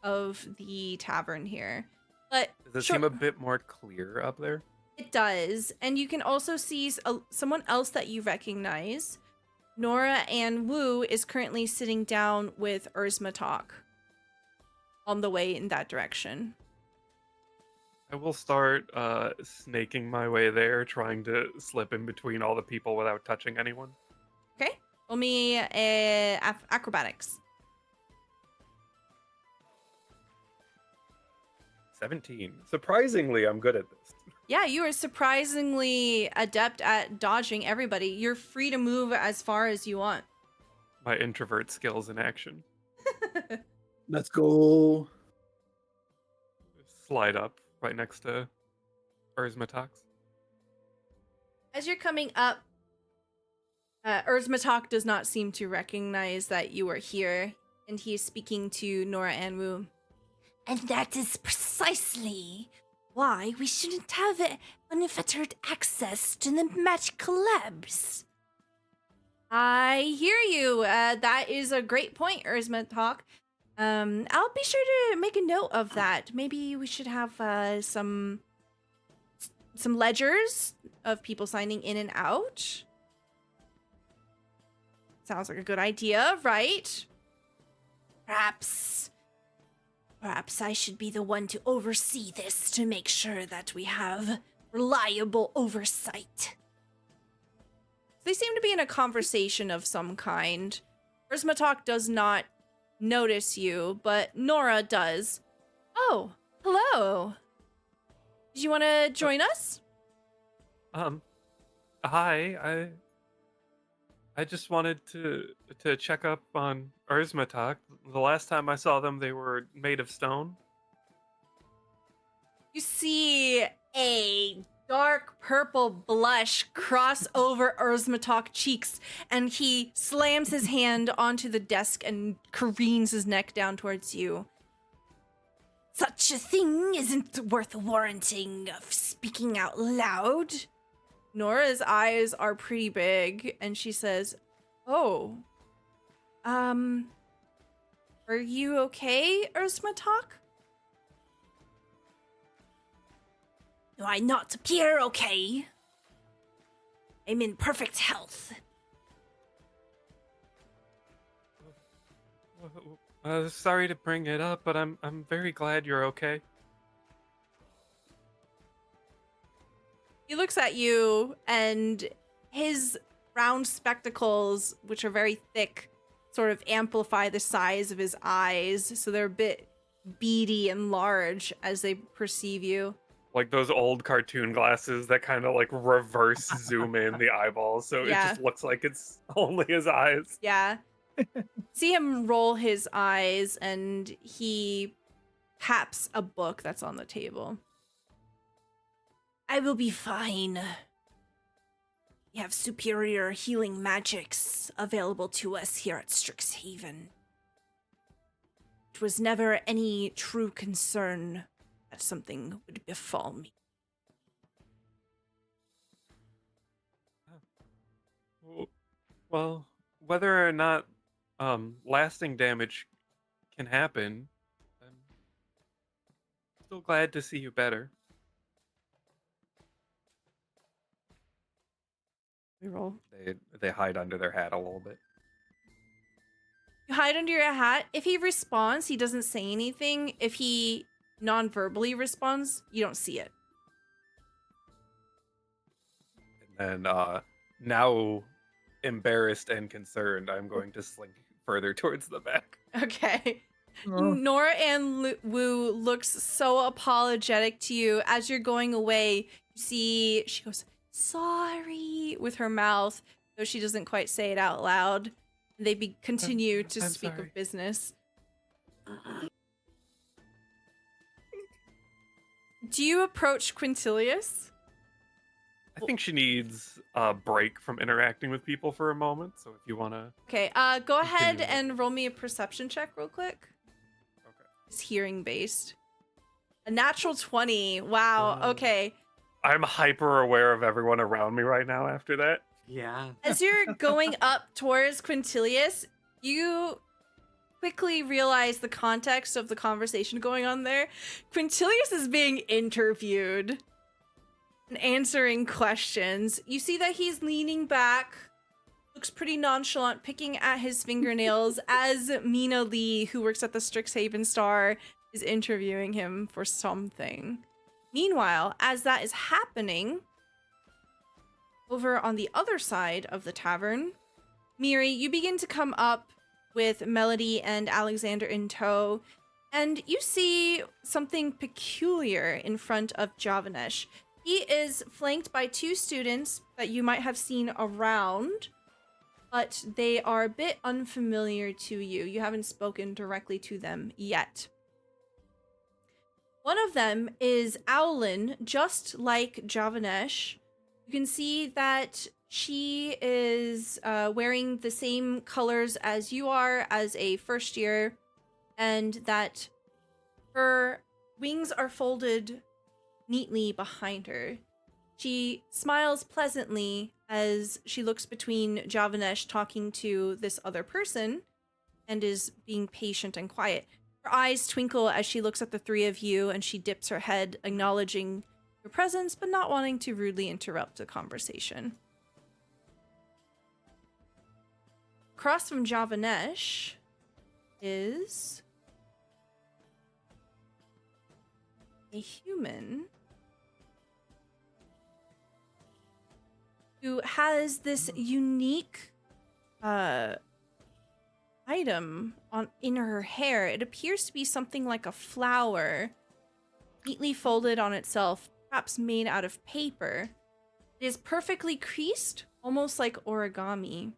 of the tavern here. But Does it sure- seem a bit more clear up there? It does. And you can also see someone else that you recognize. Nora Ann Wu is currently sitting down with Urzmatok on the way in that direction. I will start snaking my way there, trying to slip in between all the people without touching anyone. Okay? Roll me acrobatics. 17. Surprisingly, I'm good at this. Yeah, you are surprisingly adept at dodging everybody. You're free to move as far as you want. My introvert skills in action. Let's go. Slide up right next to Urzmatox. As you're coming up, Urzmatok does not seem to recognize that you are here, and he is speaking to Nora Ann Wu. And that is precisely why we shouldn't have unfettered access to the magical labs. I hear you. That is a great point, Urzmatok. I'll be sure to make a note of that. Maybe we should have some ledgers of people signing in and out. Sounds like a good idea, right? Perhaps I should be the one to oversee this to make sure that we have reliable oversight. They seem to be in a conversation of some kind. Urzmatok does not notice you, but Nora does. Oh, hello. Did you want to join us? Hi. I just wanted to check up on Urzmatok. The last time I saw them, they were made of stone. You see a dark purple blush cross over Urzmatok's cheeks, and he slams his hand onto the desk and careens his neck down towards you. Such a thing isn't worth warranting of speaking out loud. Nora's eyes are pretty big, and she says, "Oh, are you okay, Urzmatok?" Do I not appear okay? I'm in perfect health. Sorry to bring it up, but I'm very glad you're okay. He looks at you, and his round spectacles, which are very thick, sort of amplify the size of his eyes, so they're a bit beady and large as they perceive you. Like those old cartoon glasses that kind of like reverse zoom in the eyeballs, so Yeah. it just looks like it's only his eyes. Yeah. See him roll his eyes and he taps a book that's on the table. I will be fine. We have superior healing magics available to us here at Strixhaven. It was never any true concern that something would befall me. Well, whether or not lasting damage can happen, I'm still glad to see you better. We roll. They hide under their hat a little bit. You hide under your hat. If he responds, he doesn't say anything. If he non-verbally responds, you don't see it. And then now embarrassed and concerned, I'm going to slink further towards the back. Okay. Oh. Nora Ann Wu looks so apologetic to you. As you're going away, you see she goes, sorry, with her mouth, though she doesn't quite say it out loud. They continue to I'm speak sorry. of business. Do you approach Quintilius? I think she needs a break from interacting with people for a moment. So if you want to... Okay, go ahead Continue. and roll me a perception check real quick. Okay. It's hearing based. A natural 20. Wow, Wow. okay. I'm hyper aware of everyone around me right now after that. Yeah. As you're going up towards Quintilius, you quickly realize the context of the conversation going on there. Quintilius is being interviewed and answering questions. You see that he's leaning back, looks pretty nonchalant, picking at his fingernails as Mina Lee, who works at the Strixhaven Star, is interviewing him for something. Meanwhile, as that is happening, over on the other side of the tavern, Miri, you begin to come up with Melody and Alexander in tow, and you see something peculiar in front of Javanesh. He is flanked by two students that you might have seen around, but they are a bit unfamiliar to you. You haven't spoken directly to them yet. One of them is Owlin, just like Javanesh. You can see that she is wearing the same colors as you are as a first year, and that her wings are folded neatly behind her. She smiles pleasantly as she looks between Javanesh talking to this other person and is being patient and quiet. Her eyes twinkle as she looks at the three of you, and she dips her head, acknowledging your presence, but not wanting to rudely interrupt the conversation. Across from Javanesh is a human who has this unique item in her hair. It appears to be something like a flower, neatly folded on itself, perhaps made out of paper. It is perfectly creased, almost like origami.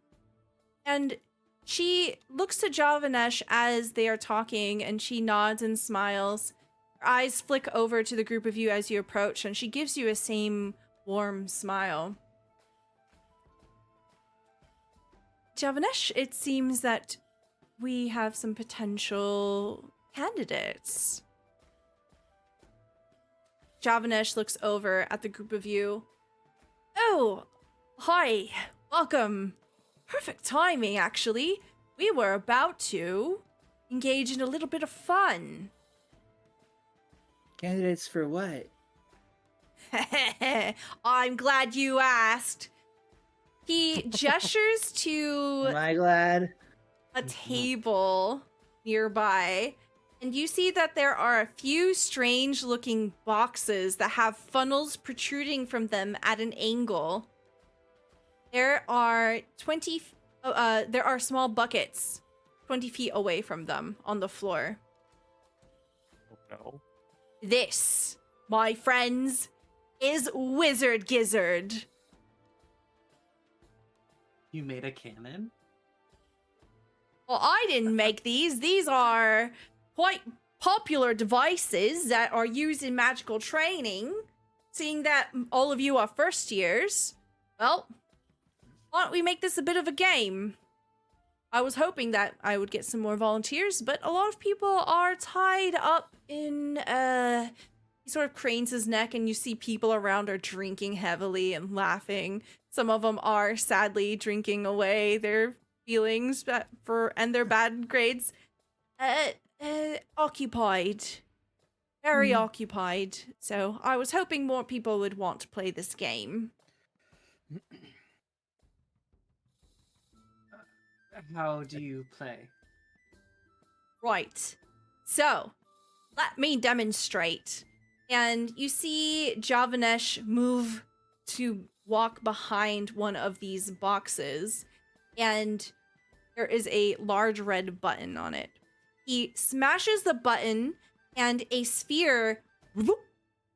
And she looks to Javanesh as they are talking, and she nods and smiles. Her eyes flick over to the group of you as you approach, and she gives you a same warm smile. Javanesh, it seems that we have some potential candidates. Javanesh looks over at the group of you. Oh, hi, welcome. Perfect timing, actually. We were about to engage in a little bit of fun. Candidates for what? I'm glad you asked. He gestures to Am I glad? a table nearby, and you see that there are a few strange looking boxes that have funnels protruding from them at an angle. There are there are small buckets 20 feet away from them on the floor. Oh, no. This, my friends, is Wizard Gizzard. You made a cannon? Well, I didn't make these. These are quite popular devices that are used in magical training. Seeing that all of you are first years, well, why don't we make this a bit of a game? I was hoping that I would get some more volunteers, but a lot of people are tied up in, he sort of cranes his neck and you see people around are drinking heavily and laughing. Some of them are sadly drinking away their feelings and their bad grades. Occupied. Very occupied. So I was hoping more people would want to play this game. How do you play? Right. So, let me demonstrate. And you see Javanesh move to walk behind one of these boxes, and there is a large red button on it. He smashes the button, and a sphere whoop,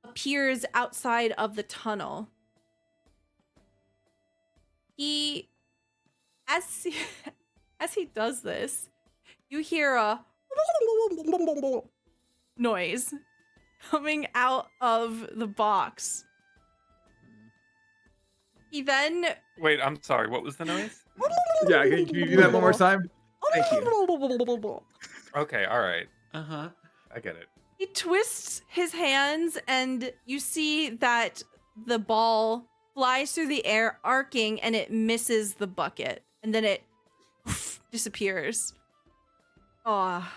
appears outside of the tunnel. As he does this, you hear a noise coming out of the box. He then... Wait, I'm sorry. What was the noise? Yeah, can you do that one more time? Thank you. Okay, all right. Uh-huh. I get it. He twists his hands, and you see that the ball flies through the air, arcing, and it misses the bucket. And then it disappears. Aw.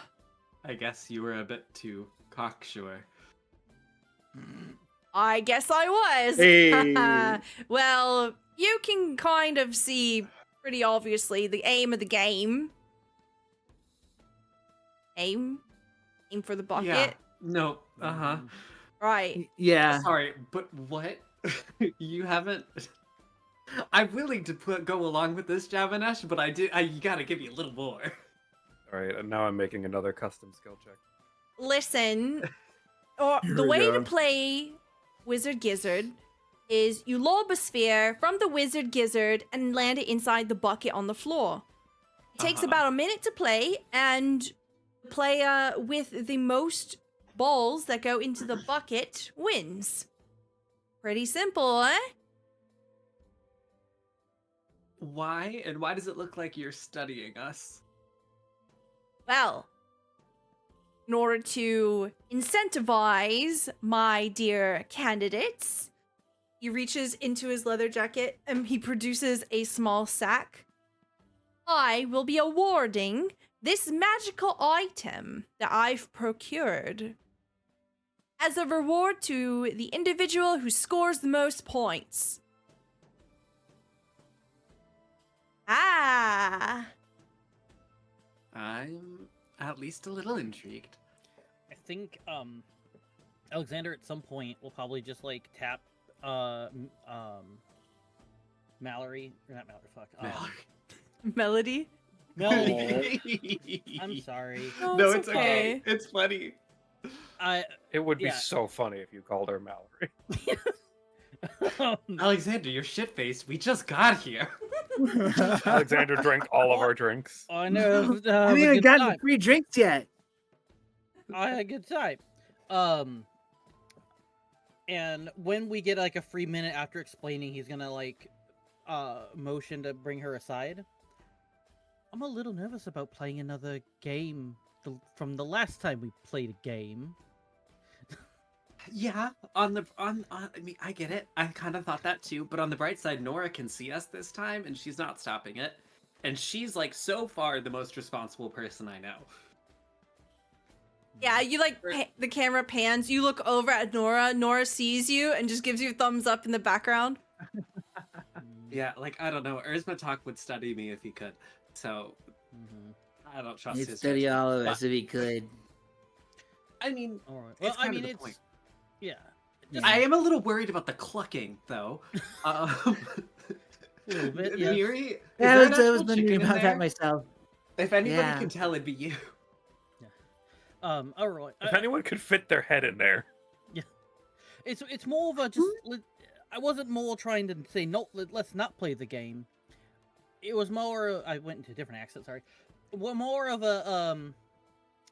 I guess you were a bit too cocksure. I guess I was. Hey. Well, you can kind of see pretty obviously the aim of the game. Aim for the bucket. Yeah. No. Uh-huh. Right. Yeah. Sorry, but what? You haven't... I'm willing to go along with this, Javanesh, but you gotta give me a little more. All right, and now I'm making another custom skill check. Listen, or Here the we way go. to play Wizard Gizzard is you lob a sphere from the Wizard Gizzard and land it inside the bucket on the floor. It takes about a minute to play, and the player with the most balls that go into the bucket wins. Pretty simple, eh? Why? And why does it look like you're studying us? Well, in order to incentivize my dear candidates, he reaches into his leather jacket and he produces a small sack. I will be awarding this magical item that I've procured as a reward to the individual who scores the most points. Ah! I'm at least a little intrigued. I think Alexander at some point will probably just like tap Mallory, or not Mallory, fuck. Melody? Melody. I'm sorry. No, it's okay. It's funny. It would be Yeah. so funny if you called her Mallory. Alexander, you're shit-faced. We just got here. Alexander drank all of our drinks. I know. I haven't even gotten the free drinks yet. I had a good time. And when we get like a free minute after explaining, he's gonna like motion to bring her aside. I'm a little nervous about playing another game from the last time we played a game. Yeah, I mean, I get it. I kind of thought that too, but on the bright side, Nora can see us this time, and she's not stopping it. And she's, like, so far the most responsible person I know. Yeah, you like the camera pans. You look over at Nora. Nora sees you and just gives you a thumbs up in the background. Yeah, like, I don't know. Erzmatok would study me if he could. So, I don't trust He'd his study judgment. all of But, us if he could. I mean, All right. Well, it's I kind mean, of the it's point. yeah. I am a little worried about the clucking, though. A little bit. Yes. Miri, is Yeah, there I an was actual wondering chicken in about there? that myself. If anybody Yeah. can tell, it'd be you. All right. If anyone could fit their head in there. It's more of a just. I wasn't more trying to say no. Let's not play the game. It was more. I went into a different accent. Sorry. more of a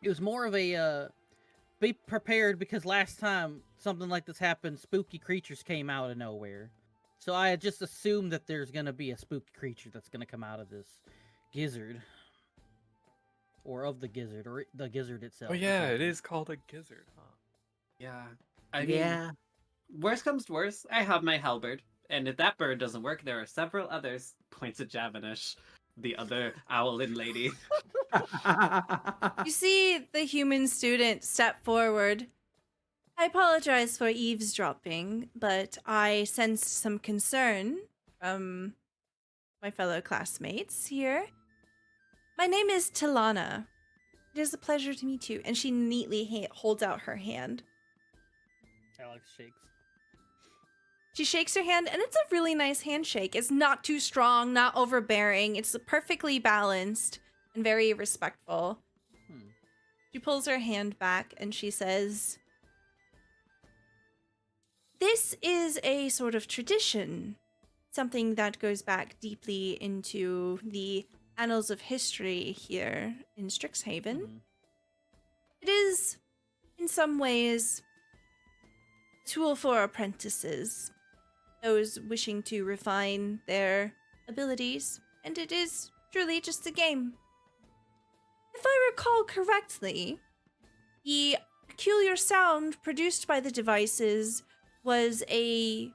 it was more of a be prepared because last time something like this happened, spooky creatures came out of nowhere. So I had just assumed that there's gonna be a spooky creature that's gonna come out of this gizzard. Or of the gizzard, or the gizzard itself. Oh yeah, it is called a gizzard, huh? Yeah. I mean, worst comes to worst, I have my halberd. And if that bird doesn't work, there are several others. Points at Javanish, the other owlin lady. You see the human student step forward. I apologize for eavesdropping, but I sensed some concern from my fellow classmates here. My name is Tilana. It is a pleasure to meet you. And she neatly holds out her hand. Alex shakes. She shakes her hand, and it's a really nice handshake. It's not too strong, not overbearing. It's perfectly balanced and very respectful. She pulls her hand back, and she says, "This is a sort of tradition, something that goes back deeply into the annals of history here in Strixhaven. It is, in some ways, a tool for apprentices, those wishing to refine their abilities, and it is truly just a game. If I recall correctly, the peculiar sound produced by the devices was a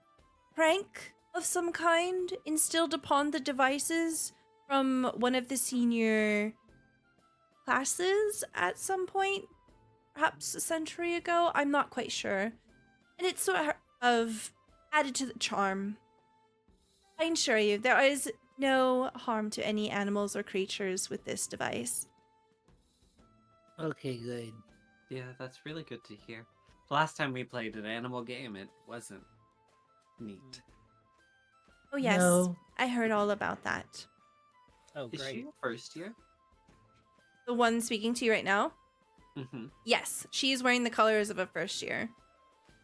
prank of some kind instilled upon the devices from one of the senior classes at some point, perhaps a century ago. I'm not quite sure. And it's sort of added to the charm. I assure you, there is no harm to any animals or creatures with this device." Okay, good. Yeah, that's really good to hear. Last time we played an animal game, it wasn't neat. Oh yes, No. I heard all about that. Oh, Is she great. a first year? The one speaking to you right now? Mm-hmm. Yes, she's wearing the colors of a first year.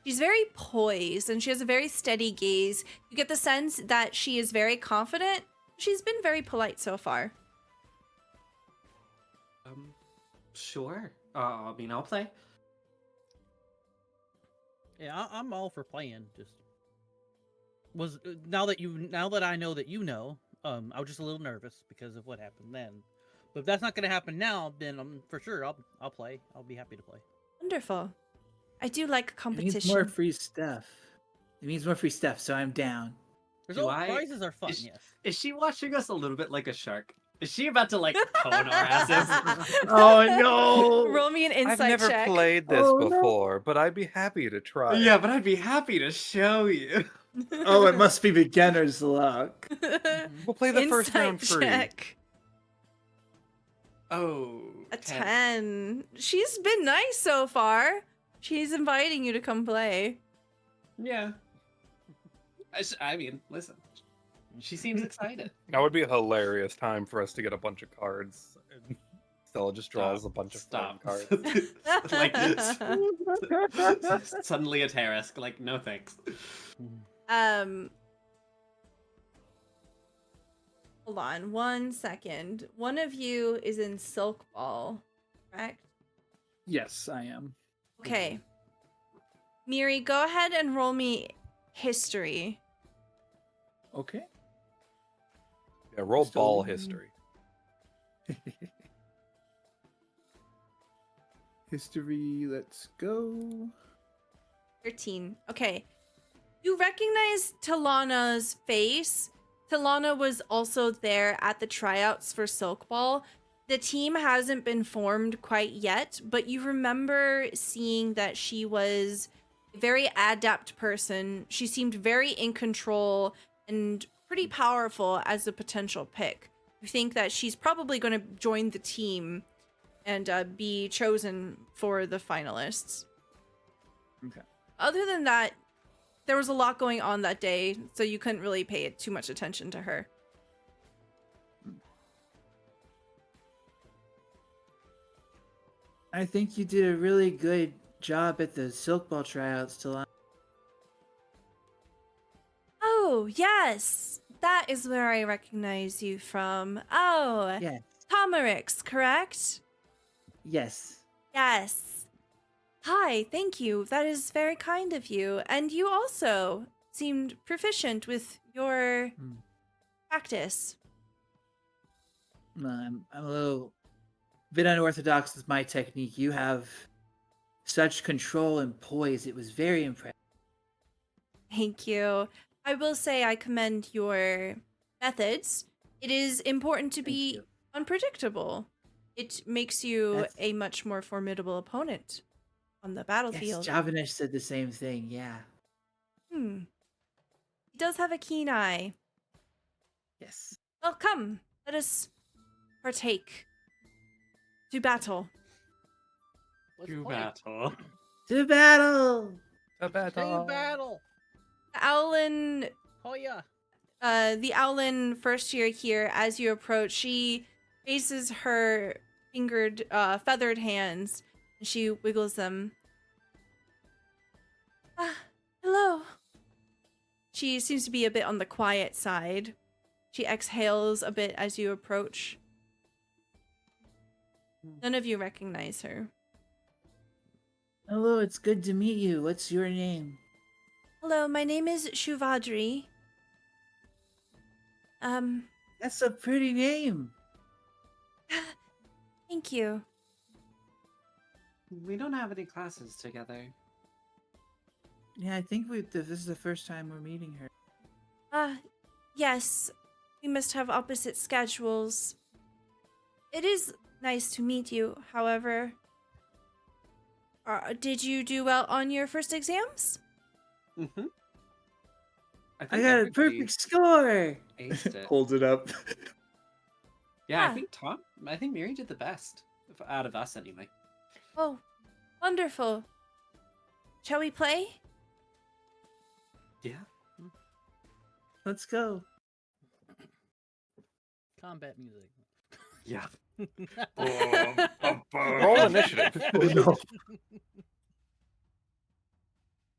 She's very poised and she has a very steady gaze. You get the sense that she is very confident. She's been very polite so far. Sure. I mean, I'll play. Yeah, I'm all for playing. Just now that I know that you know, I was just a little nervous because of what happened then. But if that's not gonna happen now, then for sure I'll play. I'll be happy to play. Wonderful. I do like It competition. means more free stuff. It means more free stuff, so I'm down. Prizes are fun, is, yes. Is she watching us a little bit like a shark? Is she about to like cone our asses? Oh no! Roll me an insight I've never check. played this Oh, no. before, but I'd be happy to try. Yeah, but I'd be happy to show you. Oh, it must be beginner's luck. We'll play the first round Insight free. check. Oh, A 10. She's been nice so far. She's inviting you to come play. Yeah. I mean, listen. She seems excited. That would be a hilarious time for us to get a bunch of cards. And Stella just draws a bunch of fun cards. Like suddenly a Tarask. Like, no thanks. Hold on 1 second. One of you is in Silk Ball, correct? Yes, I am. Okay. Miri, go ahead and roll me history. Okay. Yeah, roll Still- ball history. History, let's go. 13. Okay. You recognize Talana's face. Talana was also there at the tryouts for Silk Ball. The team hasn't been formed quite yet, but you remember seeing that she was a very adept person. She seemed very in control and pretty powerful as a potential pick. You think that she's probably going to join the team and be chosen for the finalists. Okay. Other than that, there was a lot going on that day, so you couldn't really pay too much attention to her. I think you did a really good job at the Silk Ball tryouts, Talana. Oh, yes! That is where I recognize you from. Oh, Yes. Tomerix, correct? Yes. Yes. Hi, thank you. That is very kind of you. And you also seemed proficient with your practice. I'm a little bit unorthodox with my technique. You have such control and poise. It was very impressive. Thank you. I will say I commend your methods. It is important to be you. unpredictable. It makes you That's- a much more formidable opponent on the Yes, battlefield. Javanesh said the same thing. Yeah. He does have a keen eye. Yes. Well, come, let us partake. To battle. Let's To play. battle. To battle. A To battle. battle. Owlin, Oh yeah. the Owlin first year here, as you approach, she faces her fingered, feathered hands, and she wiggles them. Ah, hello. She seems to be a bit on the quiet side. She exhales a bit as you approach. None of you recognize her. Hello, it's good to meet you. What's your name? Hello, my name is Shuvadri. That's a pretty name. Thank you. We don't have any classes together. Yeah, I think this is the first time we're meeting her. Yes, we must have opposite schedules. It is nice to meet you, however. Did you do well on your first exams? Mm-hmm. I got a perfect score. Aced it. Holds it up. Yeah, Ah. I think Miri did the best out of us anyway. Oh, wonderful. Shall we play? Yeah. Let's go. Combat music. Yeah. Roll initiative.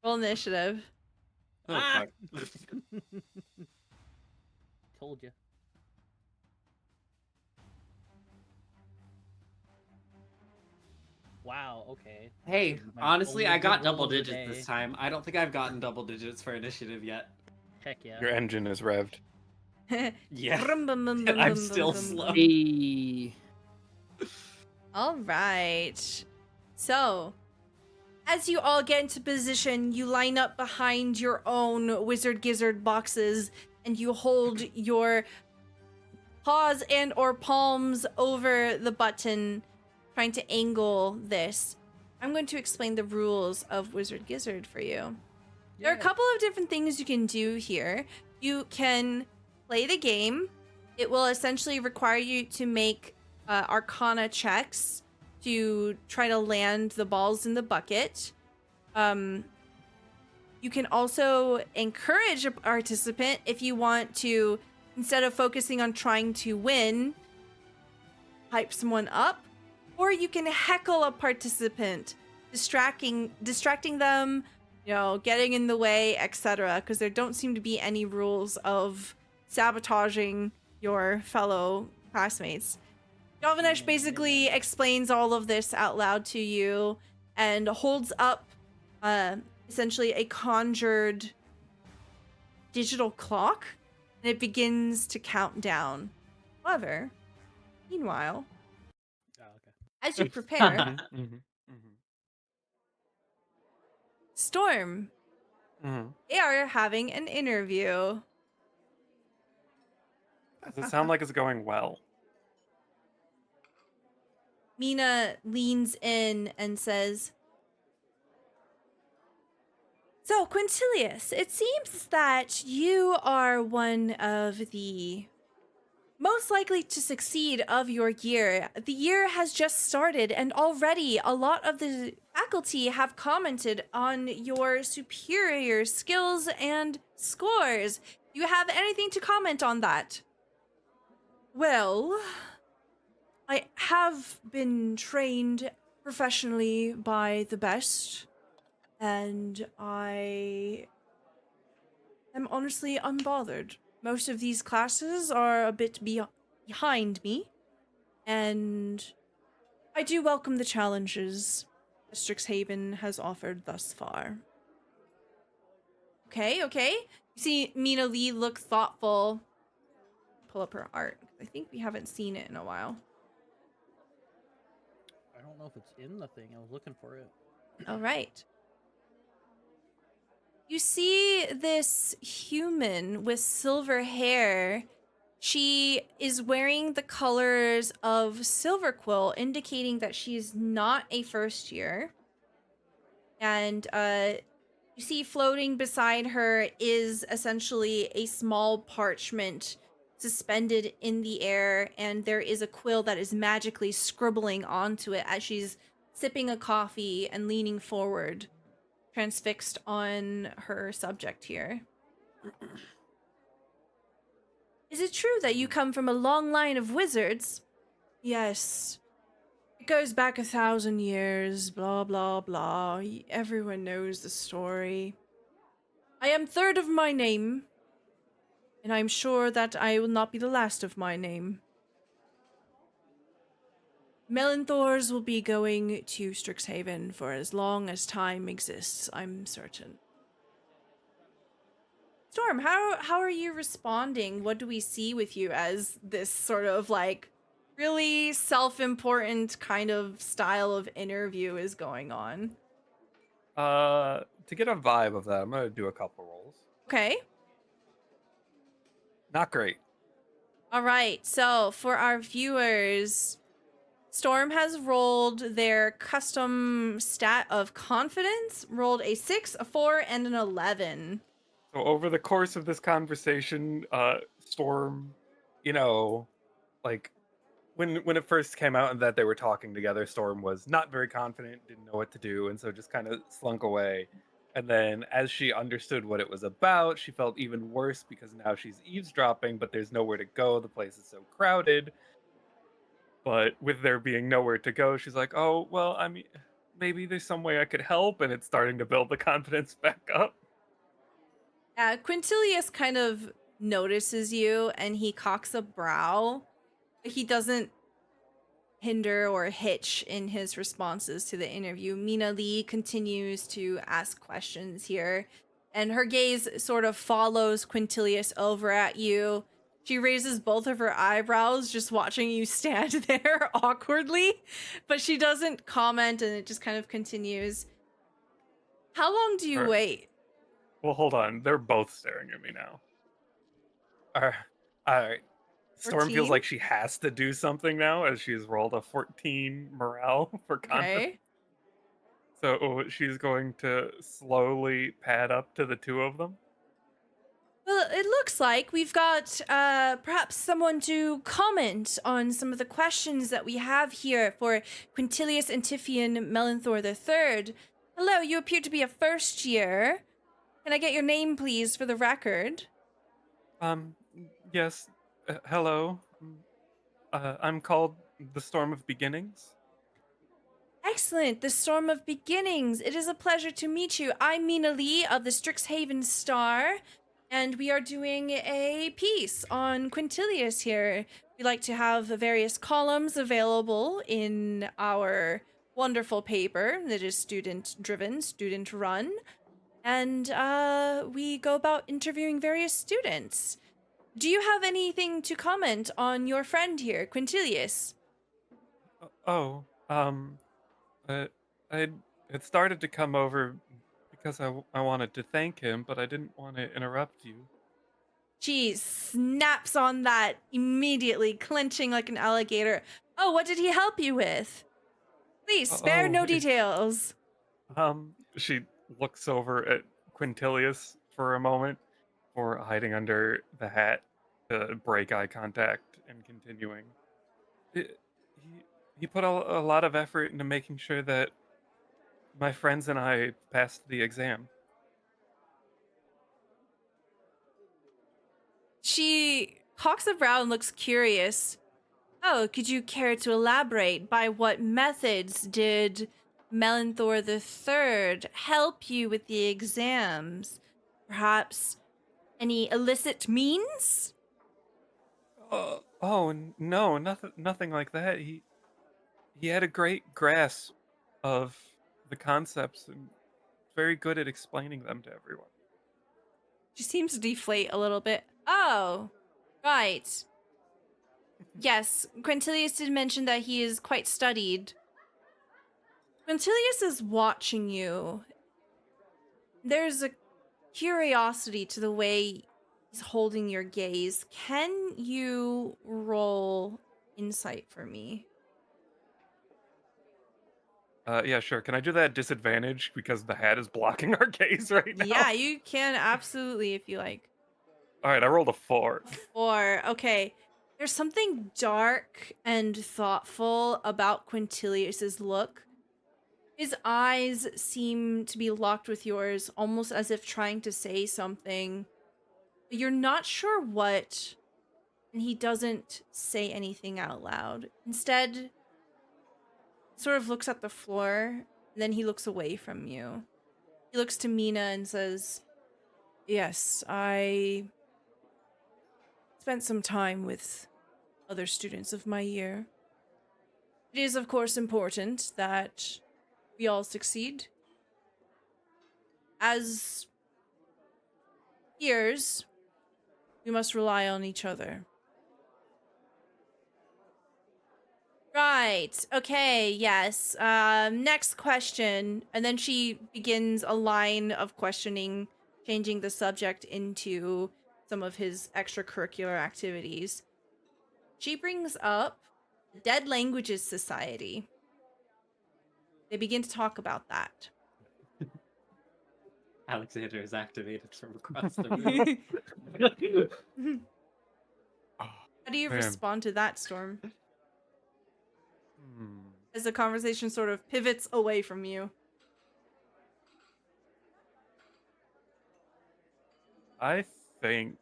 Roll initiative. Oh, Ah! fuck. Told you. Wow. Okay. Hey, My honestly, only I got good roll double of the digits day. this time. I don't think I've gotten double digits for initiative yet. Heck yeah. Your engine is revved. Yeah. Brum, bum, bum, bum, I'm bum, still bum, slow. bum. Hey. All right. So, as you all get into position, you line up behind your own Wizard Gizzard boxes and you hold your paws and or palms over the button, trying to angle this. I'm going to explain the rules of Wizard Gizzard for you. There are a Yeah. couple of different things you can do here. You can play the game. It will essentially require you to make Arcana checks to try to land the balls in the bucket. You can also encourage a participant if you want to, instead of focusing on trying to win, hype someone up. Or you can heckle a participant, distracting them, getting in the way, etc. Because there don't seem to be any rules of sabotaging your fellow classmates. Javanesh basically explains all of this out loud to you and holds up essentially a conjured digital clock, and it begins to count down. However, meanwhile, Oh, okay. as you prepare, Mm-hmm. Storm, Mm-hmm. they are having an interview. Does it sound like it's going well? Mina leans in and says, "So, Quintilius, it seems that you are one of the most likely to succeed of your year. The year has just started, and already a lot of the faculty have commented on your superior skills and scores. Do you have anything to comment on that?" "Well, I have been trained professionally by the best, and I am honestly unbothered. Most of these classes are a bit behind me, and I do welcome the challenges that Strixhaven has offered thus far. Okay, okay. You see Mina Lee look thoughtful. Pull up her art. I think we haven't seen it in a while. I don't know if it's in the thing. I was looking for it. All right. You see this human with silver hair. She is wearing the colors of Silver Quill, indicating that she is not a first year. And you see floating beside her is essentially a small parchment suspended in the air, and there is a quill that is magically scribbling onto it as she's sipping a coffee and leaning forward, transfixed on her subject here. Is it true that you come from a long line of wizards? Yes. It goes back 1,000 years, blah, blah, blah. Everyone knows the story. I am third of my name, and I'm sure that I will not be the last of my name. Melanthors will be going to Strixhaven for as long as time exists, I'm certain. Storm, how are you responding? What do we see with you as this sort of like really self-important kind of style of interview is going on? To get a vibe of that, I'm gonna do a couple rolls. Okay. Not great. All right. So for our viewers, Storm has rolled their custom stat of confidence, rolled a 6, a 4, and an 11. So over the course of this conversation, Storm, like when it first came out and that they were talking together, Storm was not very confident, didn't know what to do, and so just kind of slunk away. And then as she understood what it was about, she felt even worse because now she's eavesdropping, but there's nowhere to go. The place is so crowded. But with there being nowhere to go, she's like, oh, well, I mean, maybe there's some way I could help, and it's starting to build the confidence back up. Quintilius kind of notices you and he cocks a brow. He doesn't hinder or hitch in his responses to the interview. Mina Lee continues to ask questions here, and her gaze sort of follows Quintilius over at you. She raises both of her eyebrows, just watching you stand there awkwardly, but she doesn't comment, and it just kind of continues. How long do you Sure. wait? Well, hold on. They're both staring at me now. All right. Storm 14? feels like she has to do something now as she's rolled a 14 morale for confidence. Okay. So she's going to slowly pad up to the two of them. Well, it looks like we've got perhaps someone to comment on some of the questions that we have here for Quintilius Antiphon Melanthor III. Hello, you appear to be a first year. Can I get your name, please, for the record? Yes. Hello. I'm called the Storm of Beginnings. Excellent, the Storm of Beginnings. It is a pleasure to meet you. I'm Mina Lee of the Strixhaven Star, and we are doing a piece on Quintilius here. We like to have various columns available in our wonderful paper that is student-driven, student-run, and we go about interviewing various students. Do you have anything to comment on your friend here, Quintilius? I had started to come over because I wanted to thank him, but I didn't want to interrupt you. She snaps on that immediately, clenching like an alligator. Oh, what did he help you with? Please, spare no details. She looks over at Quintilius for a moment before hiding under the hat to break eye contact and continuing. He put a lot of effort into making sure that my friends and I passed the exam. She cocks a brow and looks curious. Oh, could you care to elaborate? By what methods did Melanthor III help you with the exams? Perhaps any illicit means? No, nothing like that. He had a great grasp of the concepts and very good at explaining them to everyone. She seems to deflate a little bit. Oh, right. Yes, Quintilius did mention that he is quite studied. Quintilius is watching you. There's a curiosity to the way he's holding your gaze. Can you roll insight for me? Yeah, sure. Can I do that at disadvantage because the hat is blocking our gaze right now? Yeah, you can absolutely if you like. All right, I rolled a 4. 4. Okay. There's something dark and thoughtful about Quintilius's look. His eyes seem to be locked with yours, almost as if trying to say something. But you're not sure what, and he doesn't say anything out loud. Instead, sort of looks at the floor, and then he looks away from you. He looks to Mina and says, "Yes, I spent some time with other students of my year. It is, of course, important that we all succeed. As peers, we must rely on each other." Right. Okay. Yes. Next question. And then she begins a line of questioning, changing the subject into some of his extracurricular activities. She brings up the Dead Languages Society. They begin to talk about that. Alexander is activated from across the room. How do you Man. respond to that, Storm? Hmm. As the conversation sort of pivots away from you. I think.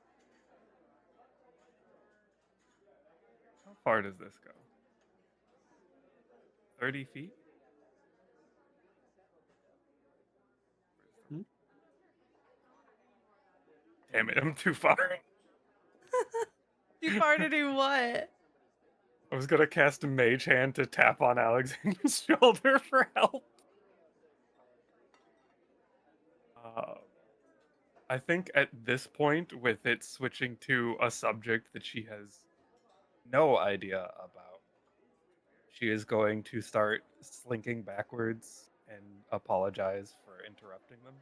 How far does this go? 30 feet? Hmm? Damn it, I'm too far. Too far to do what? I was gonna cast a mage hand to tap on Alexander's shoulder for help. I think at this point, with it switching to a subject that she has no idea about, she is going to start slinking backwards and apologize for interrupting them.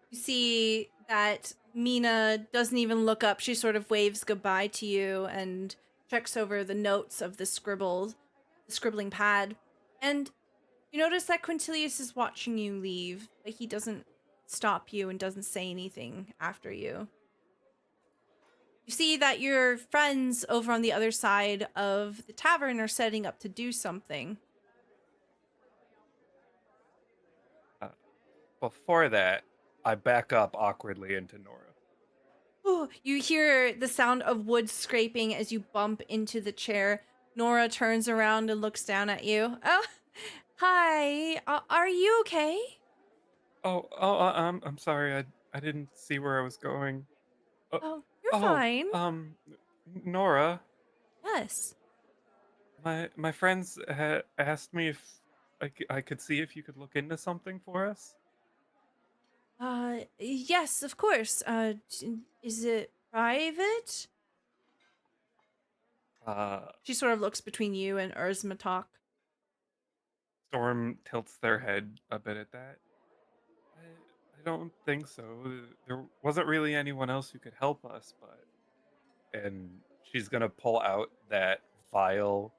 You see that Mina doesn't even look up. She sort of waves goodbye to you and checks over the notes of the scribbling pad. And you notice that Quintilius is watching you leave, but he doesn't stop you and doesn't say anything after you. You see that your friends over on the other side of the tavern are setting up to do something. Before that, I back up awkwardly into Nora. Oh, you hear the sound of wood scraping as you bump into the chair. Nora turns around and looks down at you. Oh, hi. Are you okay? I'm sorry. I didn't see where I was going. Oh, you're Oh, fine. Nora, Yes. my friends asked me if I could see if you could look into something for us. Yes, of course. Is it private? She sort of looks between you and Urzmatok. Storm tilts their head a bit at that. I don't think so. There wasn't really anyone else who could help us, but... And she's gonna pull out that vial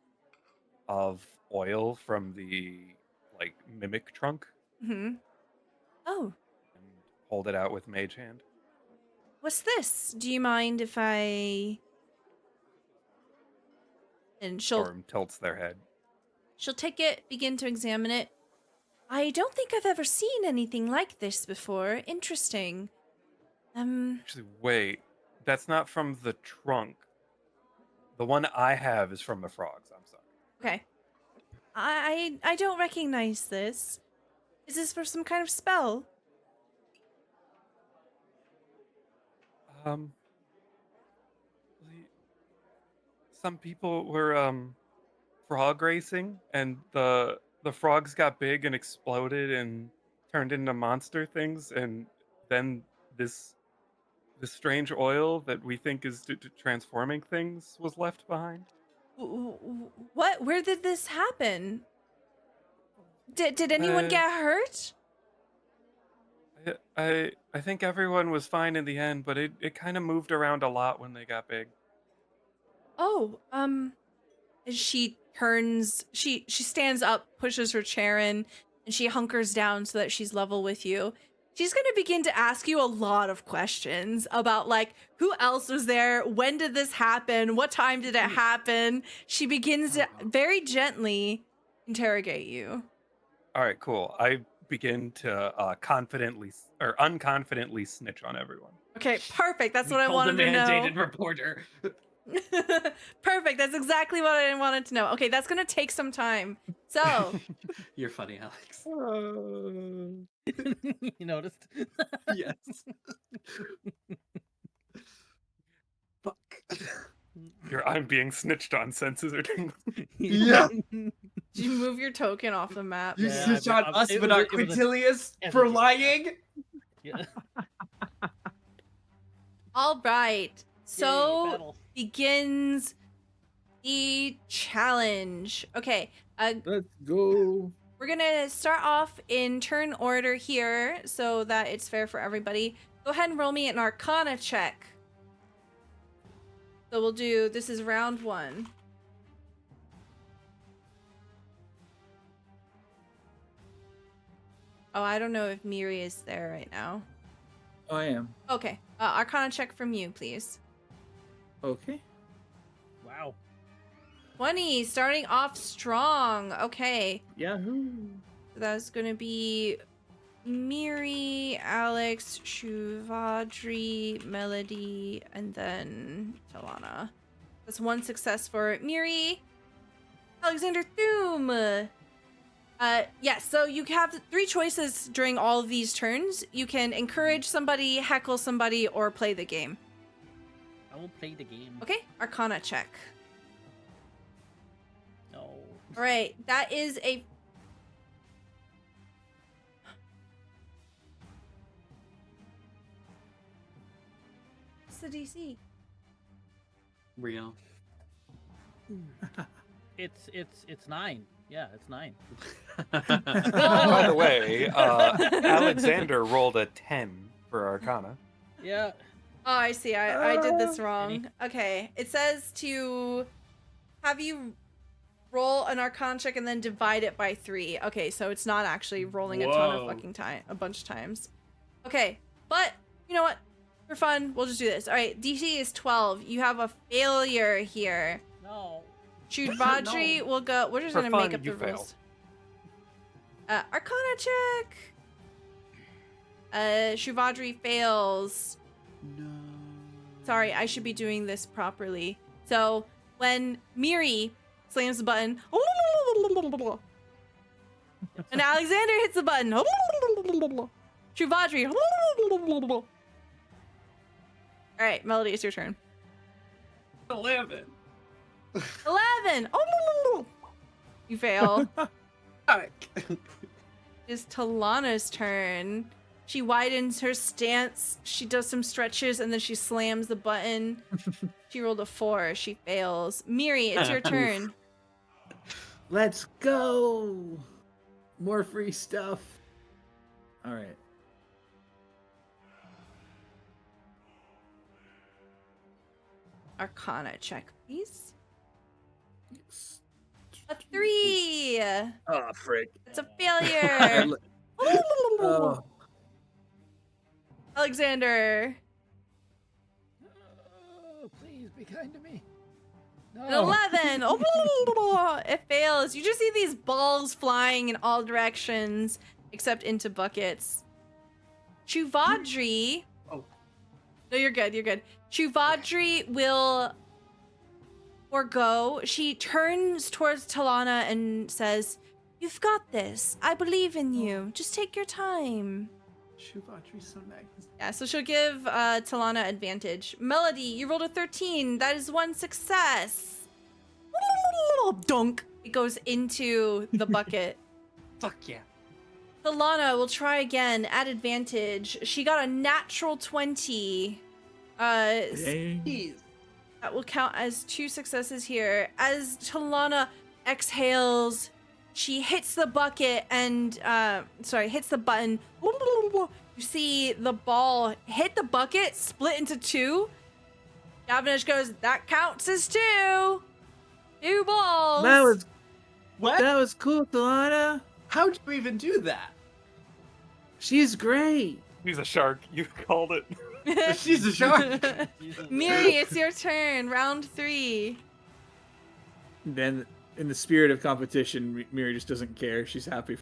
of oil from the, like, mimic trunk Mm-hmm. Oh, and hold it out with mage hand. what's this? Do you mind if I... And Storm tilts their head. she'll take it, begin to examine it. I don't think I've ever seen anything like this before. Interesting. Actually, wait. That's not from the trunk. The one I have is from the frogs. I'm sorry. Okay. I don't recognize this. Is this for some kind of spell? Um, some people were frog racing, and the frogs got big and exploded and turned into monster things, and then this strange oil that we think is transforming things was left behind. What? Where did this happen? Did anyone Uh, get hurt? I think everyone was fine in the end, but it kind of moved around a lot when they got big. Oh, she turns, she stands up, pushes her chair in, and she hunkers down so that she's level with you. She's going to begin to ask you a lot of questions about, like, who else was there? When did this happen? What time did it happen? She begins to very gently interrogate you. All right, cool. I begin to unconfidently snitch on everyone. Okay, perfect. That's what I Call wanted the to know. mandated reporter. Perfect. That's exactly what I wanted to know. Okay, that's going to take some time. So, You're funny, Alex. You noticed? Yes. Fuck. I'm being snitched on senses are tingling. Yeah. did you move your token off the map? You Yeah, snitch on us, it but was not a- it was a- Quintilius it was for a- lying? Yeah. All right. Yay, So battle. begins the challenge. Okay. Let's go. We're going to start off in turn order here so that it's fair for everybody. Go ahead and roll me an Arcana check. So we'll do, this is round 1. Oh, I don't know if Miri is there right now. I am. Okay. Arcana check from you, please. Okay. Wow. 20, starting off strong. Okay. Yahoo. That's going to be Miri, Alex, Shuvadri, Melody, and then Talana. That's 1 success for Miri. Alexander Doom. Yeah, so you have 3 choices during all of these turns. You can encourage somebody, heckle somebody, or play the game. I will play the game. Okay, Arcana check. No. All right, that is a... What's the DC? Real. It's 9. Yeah, it's 9. By the way, Alexander rolled a 10 for Arcana. Yeah. Oh, I see. I did this wrong. Okay. It says to have you roll an Arcana check and then divide it by 3. Okay, so it's not actually rolling a ton of Whoa. fucking time, a bunch of times. Okay, but you know what? For fun, we'll just do this. All right, DC is 12. You have a failure here. No. Shudvadri will go. We're just For gonna fun, make up you the fail. rules. Arcana check. Shuvadri fails. No. Sorry, I should be doing this properly. So when Miri slams the button, and Alexander hits the button, Shuvadri. All right, Melody, it's your turn. 11. 11. You fail. Fuck. It's Talana's turn. She widens her stance. She does some stretches and then she slams the button. She rolled a 4. She fails. Miri, it's your turn. Let's go. More free stuff. All right. Arcana check, please. A 3. Oh, frick. It's a failure. Oh. Alexander. Oh, please be kind to me. An 11. It fails. You just see these balls flying in all directions except into buckets. Shuvadri. Oh. No, you're good. You're good. Shuvadri will forgo. She turns towards Talana and says, "You've got this. I believe in you. Just take your time." Shuvadri's so nice. Yeah, so she'll give Talana advantage. Melody, you rolled a 13. That is 1 success. dunk. It goes into the bucket. Fuck yeah. Solana will try again at advantage. She got a natural 20. Dang. Jeez. That will count as 2 successes here. As Talana exhales, she hits the bucket and, hits the button. You see the ball hit the bucket, split into 2. Gavinish goes, that counts as 2. 2 balls. What? That was cool, Solana. How'd you even do that? She's great. He's a shark. You called it. She's a shark. Miri, it's your turn. Round 3. Then, in the spirit of competition, Miri just doesn't care. She's happy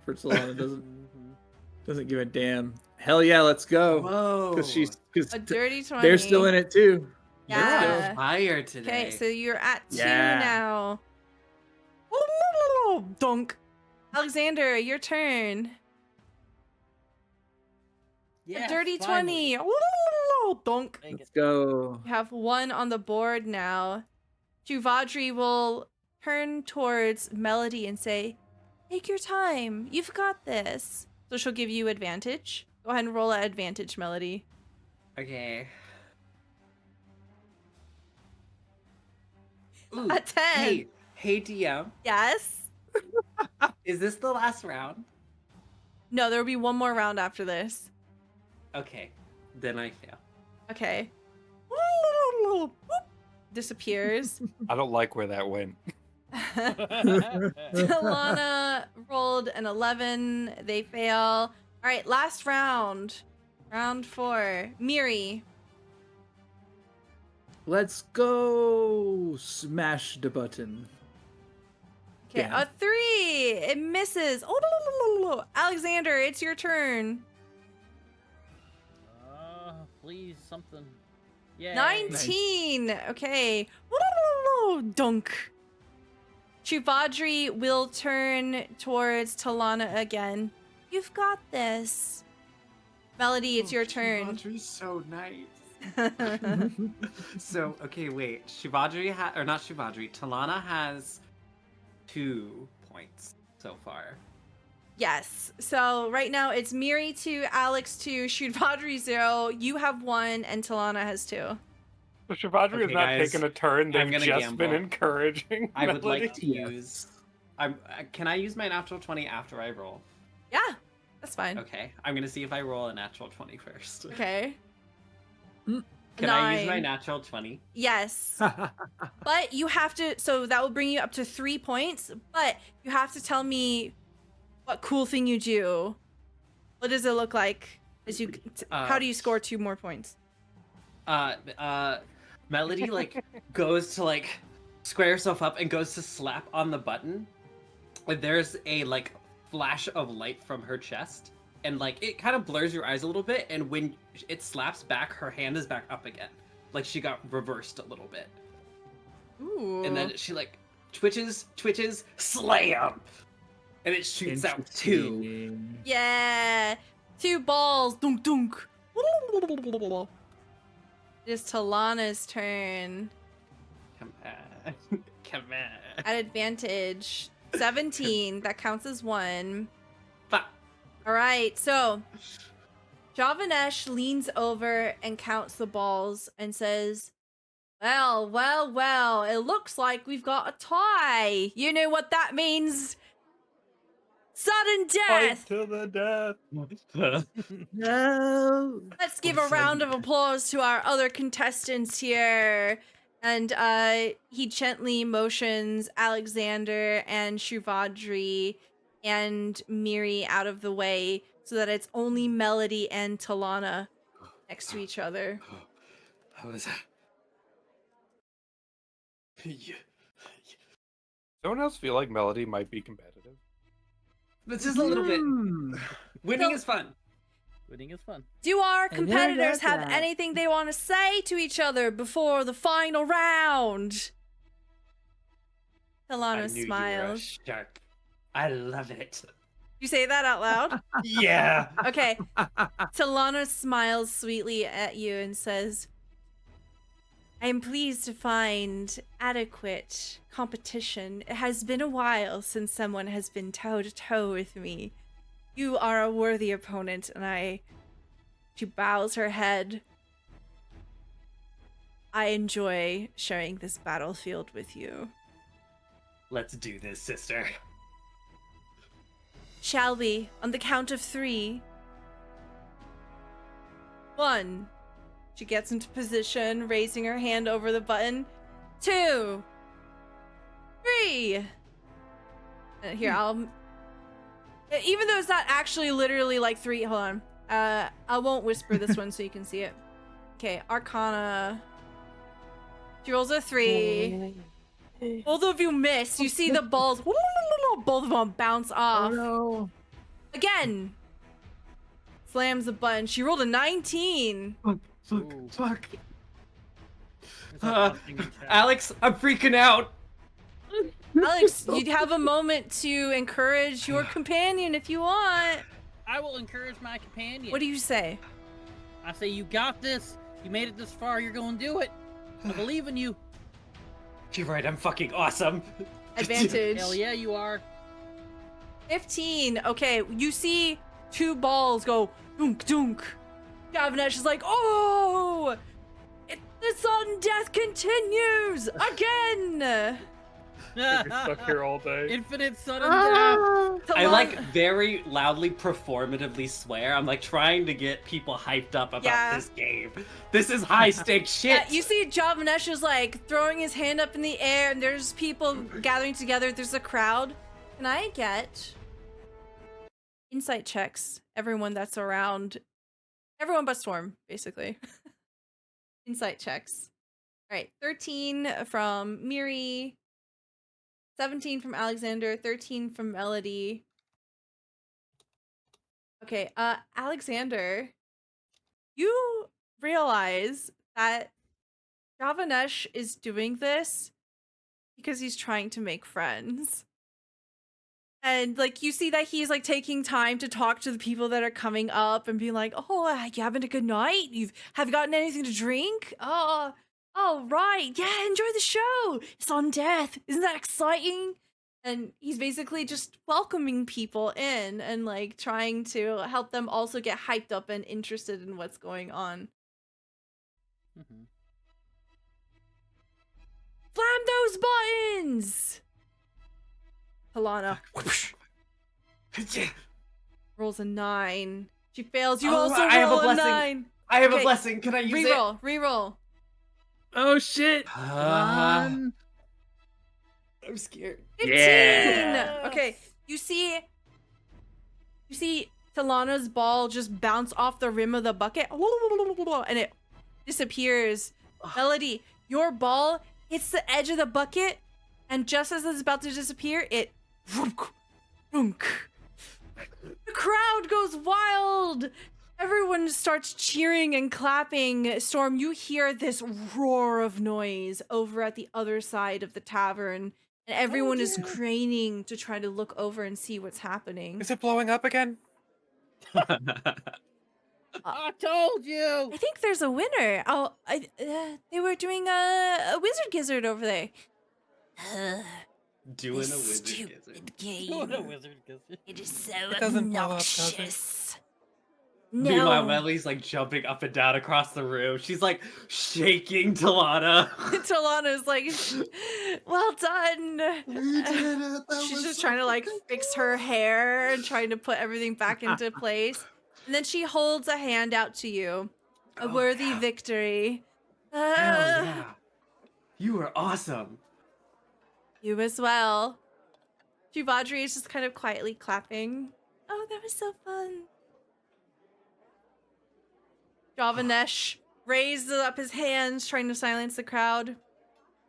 for Solana. Doesn't give a damn. Hell yeah, let's go. Whoa. Because A dirty 20. they're still in it too. You're Yeah. on fire today. Okay, so you're at 2 Yeah. now. Dunk. Alexander, your turn. Yeah, A dirty finally. 20. Dunk. Make Let's it. go. You have 1 on the board now. Juvadri will turn towards Melody and say, take your time. You've got this. So she'll give you advantage. Go ahead and roll at advantage, Melody. Okay. Ooh, A 10. Hey DM, Yes. is this the last round? No, there will be one more round after this. Okay, then I fail. Okay. Disappears. I don't like where that went. Talana rolled an 11. They fail. All right, last round. Round 4. Miri. Let's go. Smash the button. Okay, Damn. a 3. It misses. Oh, Alexander, it's your turn. Please, something. Yeah. 19. Okay. Dunk. Shuvadri will turn towards Talana again. You've got this. Melody, it's your turn. Shivadri's so nice. So, okay, wait. Not Shivadri. Talana has 2 points so far. Yes. So right now it's Miri 2, Alex 2, Shuvadri 0. You have 1, and Talana has 2. So Shivadri Okay, has not guys, taken a turn. I'm They've gonna just been gamble. encouraging. I would Melody. like to use. Can I use my natural 20 after I roll? Yeah, that's fine. Okay, I'm gonna see if I roll a natural 20 first. Okay. Can I use my 9. natural 20? Yes. But you have to, so that will bring you up to 3 points, but you have to tell me what cool thing you do. What does it look like as you, how do you score 2 more points? Melody like goes to like square herself up and goes to slap on the button. And there's a like flash of light from her chest, and like it kind of blurs your eyes a little bit. And when it slaps back, her hand is back up again, like she got reversed a little bit. Ooh. And then she like twitches, slam, and it shoots out 2. Interesting. Yeah. 2 balls. Dunk, dunk. It is Talana's turn. Come on, come on. At advantage. 17. That counts as 1. Fuck. All right. So Javanesh leans over and counts the balls and says, well, it looks like we've got a tie. You know what that means? Sudden Fight death. to the death. No. Let's give a round of applause to our other contestants here. And he gently motions Alexander and Shuvadri and Miri out of the way so that it's only Melody and Talana next to each other. How was that? Someone else feel like Melody might be competitive? It's just a little bit. Winning So- is fun. Winning is fun. Do our I never competitors got have that. anything they want to say to each other before the final round? I Talana knew smiles. you were a shark. I love it. You say that out loud? Yeah. Okay. Talana smiles sweetly at you and says, I am pleased to find adequate competition. It has been a while since someone has been toe-to-toe with me. You are a worthy opponent, and she bows her head. I enjoy sharing this battlefield with you. Let's do this, sister. Shall we? On the count of 3. 1. She gets into position, raising her hand over the button. 2. 3. Here, even though it's not actually literally like 3, hold on. I won't whisper this one so you can see it. Okay, Arcana. She rolls a 3. Both of you miss. You see the balls, both of them bounce off. Oh no. Again. Slams the button. She rolled a 19. Ooh. Fuck. Is that something in chat? Alex, I'm freaking out. Alex, you'd have a moment to encourage your companion if you want. I will encourage my companion. What do you say? I say, you got this. You made it this far. You're going to do it. I believe in you. You're right, I'm fucking awesome. Advantage. Hell yeah, you are. 15. Okay, you see 2 balls go dunk dunk. Gavanesh is like, oh! The sudden death continues again! We're stuck here all day. Infinite sudden death. I like very loudly performatively swear. I'm like trying to get people hyped up about this game. This is high stakes shit. Yeah, you see Javanesh is like throwing his hand up in the air and there's people gathering together. There's a crowd. Can I get insight checks? Everyone that's around. Everyone but Storm, basically. Insight checks. All right, 13 from Miri. 17 from Alexander, 13 from Melody. Okay, Alexander, you realize that Javanesh is doing this because he's trying to make friends. And, like, you see that he's, like, taking time to talk to the people that are coming up and being like, oh, you having a good night? Have you gotten anything to drink? Oh, right. Yeah, enjoy the show. It's on death. Isn't that exciting? And he's basically just welcoming people in and, like, trying to help them also get hyped up and interested in what's going on. Mhm. Slam those buttons! Talana rolls a 9. She fails. You also I have a roll a blessing. 9. I have a Okay, blessing. Can I use Reroll. Oh shit. it? Come I'm scared. 15. Yeah. Okay, you see Talana's ball just bounce off the rim of the bucket and it disappears. Melody, your ball hits the edge of the bucket and just as it's about to disappear, it the crowd goes wild. Everyone starts cheering and clapping. Storm, you hear this roar of noise over at the other side of the tavern. And everyone is craning to try to look over and see what's happening. Is it blowing up again? I told you. I think there's a winner. They were doing a wizard gizzard over there. Doing a This wizard gizzard. stupid What a game. wizard gizzard. It is so It doesn't blow up, does it? obnoxious. Meanwhile, No. Melly's like jumping up and down across the room. She's like shaking Talana. Talana's like, well done. We did it. That She's was just so trying to like fucking fix her hair and trying to put everything back into place. And then she holds a hand out to you. A Oh, worthy yeah. victory. Hell yeah. You are awesome. You as well. Juvadri is just kind of quietly clapping. Oh, that was so fun. Javanesh raises up his hands, trying to silence the crowd.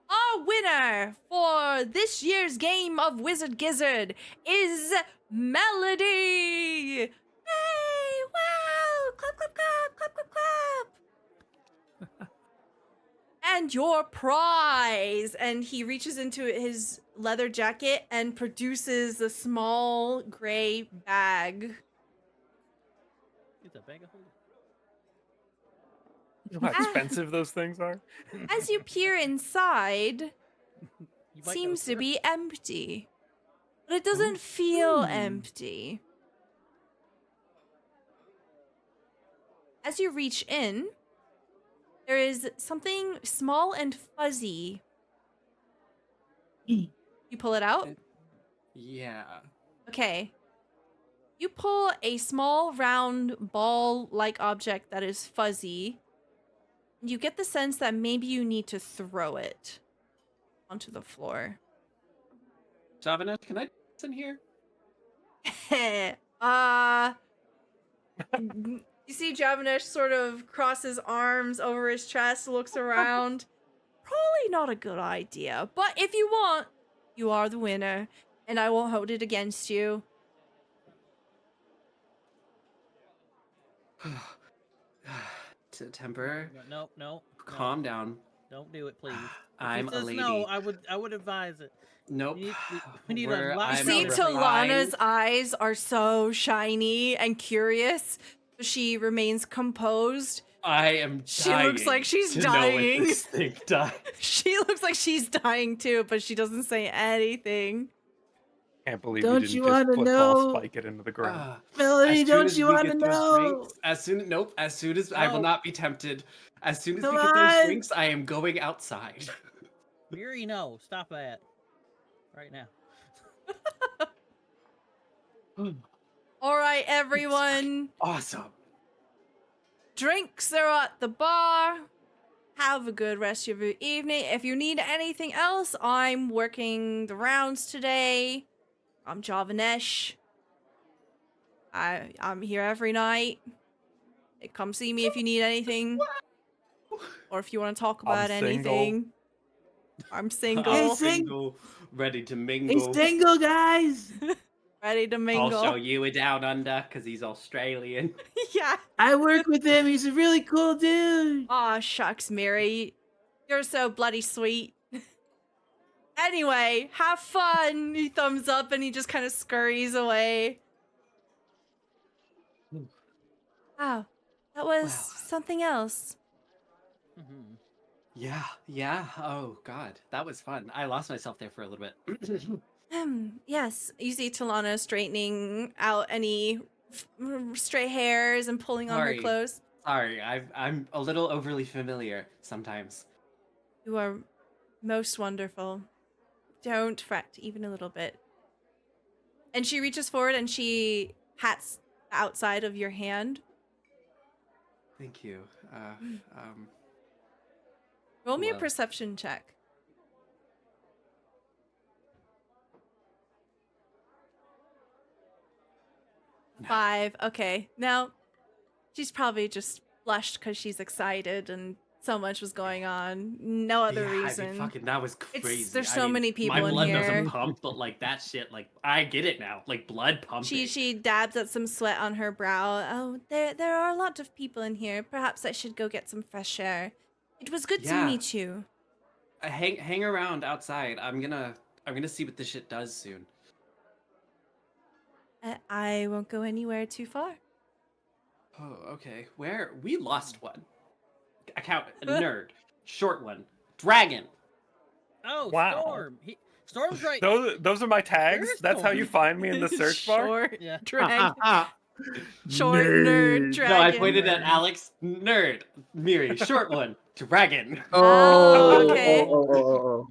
Our winner for this year's game of Wizard Gizzard is Melody! Hey! Wow! Clap, clap, clap, clap, clap, clap! And your prize! And he reaches into his leather jacket and produces a small gray bag. It's a bag of holding. You know how expensive those things are? As you peer inside, You might know, seems to sir. be empty. But it doesn't feel empty. As you reach in, there is something small and fuzzy. You pull it out? Yeah. Okay. You pull a small, round, ball-like object that is fuzzy. You get the sense that maybe you need to throw it onto the floor. Javanesh, can I in here? You see Javanesh sort of cross his arms over his chest, looks around. Probably not a good idea, but if you want, you are the winner, and I won't hold it against you. Temper, No. calm down. Don't do it, please. If I'm he a says lady. no, I would advise it. Nope. We need We're- a lot. You I'm see a Talana's refined- eyes are so shiny and curious. She remains composed. I am She looks like she's to know what dying. this thing does. She looks like she's dying too, but she doesn't say anything. Can't believe Don't you you didn't just wanna football know? spike it into the ground. Melody, As soon don't as you we want to get those know? drinks, as soon as I will No. not be tempted. As soon as Come we get those on. drinks, I am going outside. Miri, no, stop that. Right now. All right, everyone. Awesome. Drinks are at the bar. Have a good rest of your evening. If you need anything else, I'm working the rounds today. I'm Javanesh. I'm here every night. Come see me if you need anything. Or if you want to talk I'm about single. anything. I'm single. Hey, I'm single, ready to mingle. He's single, guys. Ready to mingle. I'll show you a down under because he's Australian. Yeah. I work with him. He's a really cool dude. Aw, shucks, Mary. You're so bloody sweet. Anyway, have fun. He thumbs up and he just kind of scurries away. Wow. That was Wow. something else. Mhm. Yeah. Oh God, that was fun. I lost myself there for a little bit. Yes. You see Talana straightening out any stray hairs and pulling on her Sorry. clothes. Sorry, I'm a little overly familiar sometimes. You are most wonderful. Don't fret even a little bit. And she reaches forward and she pats the outside of your hand. Thank you. Roll me a Well. perception check. No. 5. Okay. Now, she's probably just blushed because she's excited and so much was going on. No other Yeah, I mean, reason. fucking, that was crazy. there's I so mean, many people my in blood here. doesn't pump, but like that shit, like I get it now. Like blood pumping. She dabs at some sweat on her brow. Oh, there are a lot of people in here. Perhaps I should go get some fresh air. It was good to Yeah. meet you. Hang around outside. I'm gonna see what this shit does soon. I won't go anywhere too far. Oh, okay. Where we lost one. Account a nerd. Short one. Dragon. Oh, Wow. Storm. Storm's right. Those are my tags. Where's That's how Storm? you find me in the search bar. Short Yeah. drag. Short nerd Nerd. dragon. No, I pointed at Alex. Nerd. Miri. Short one. Dragon. Oh, okay. Oh.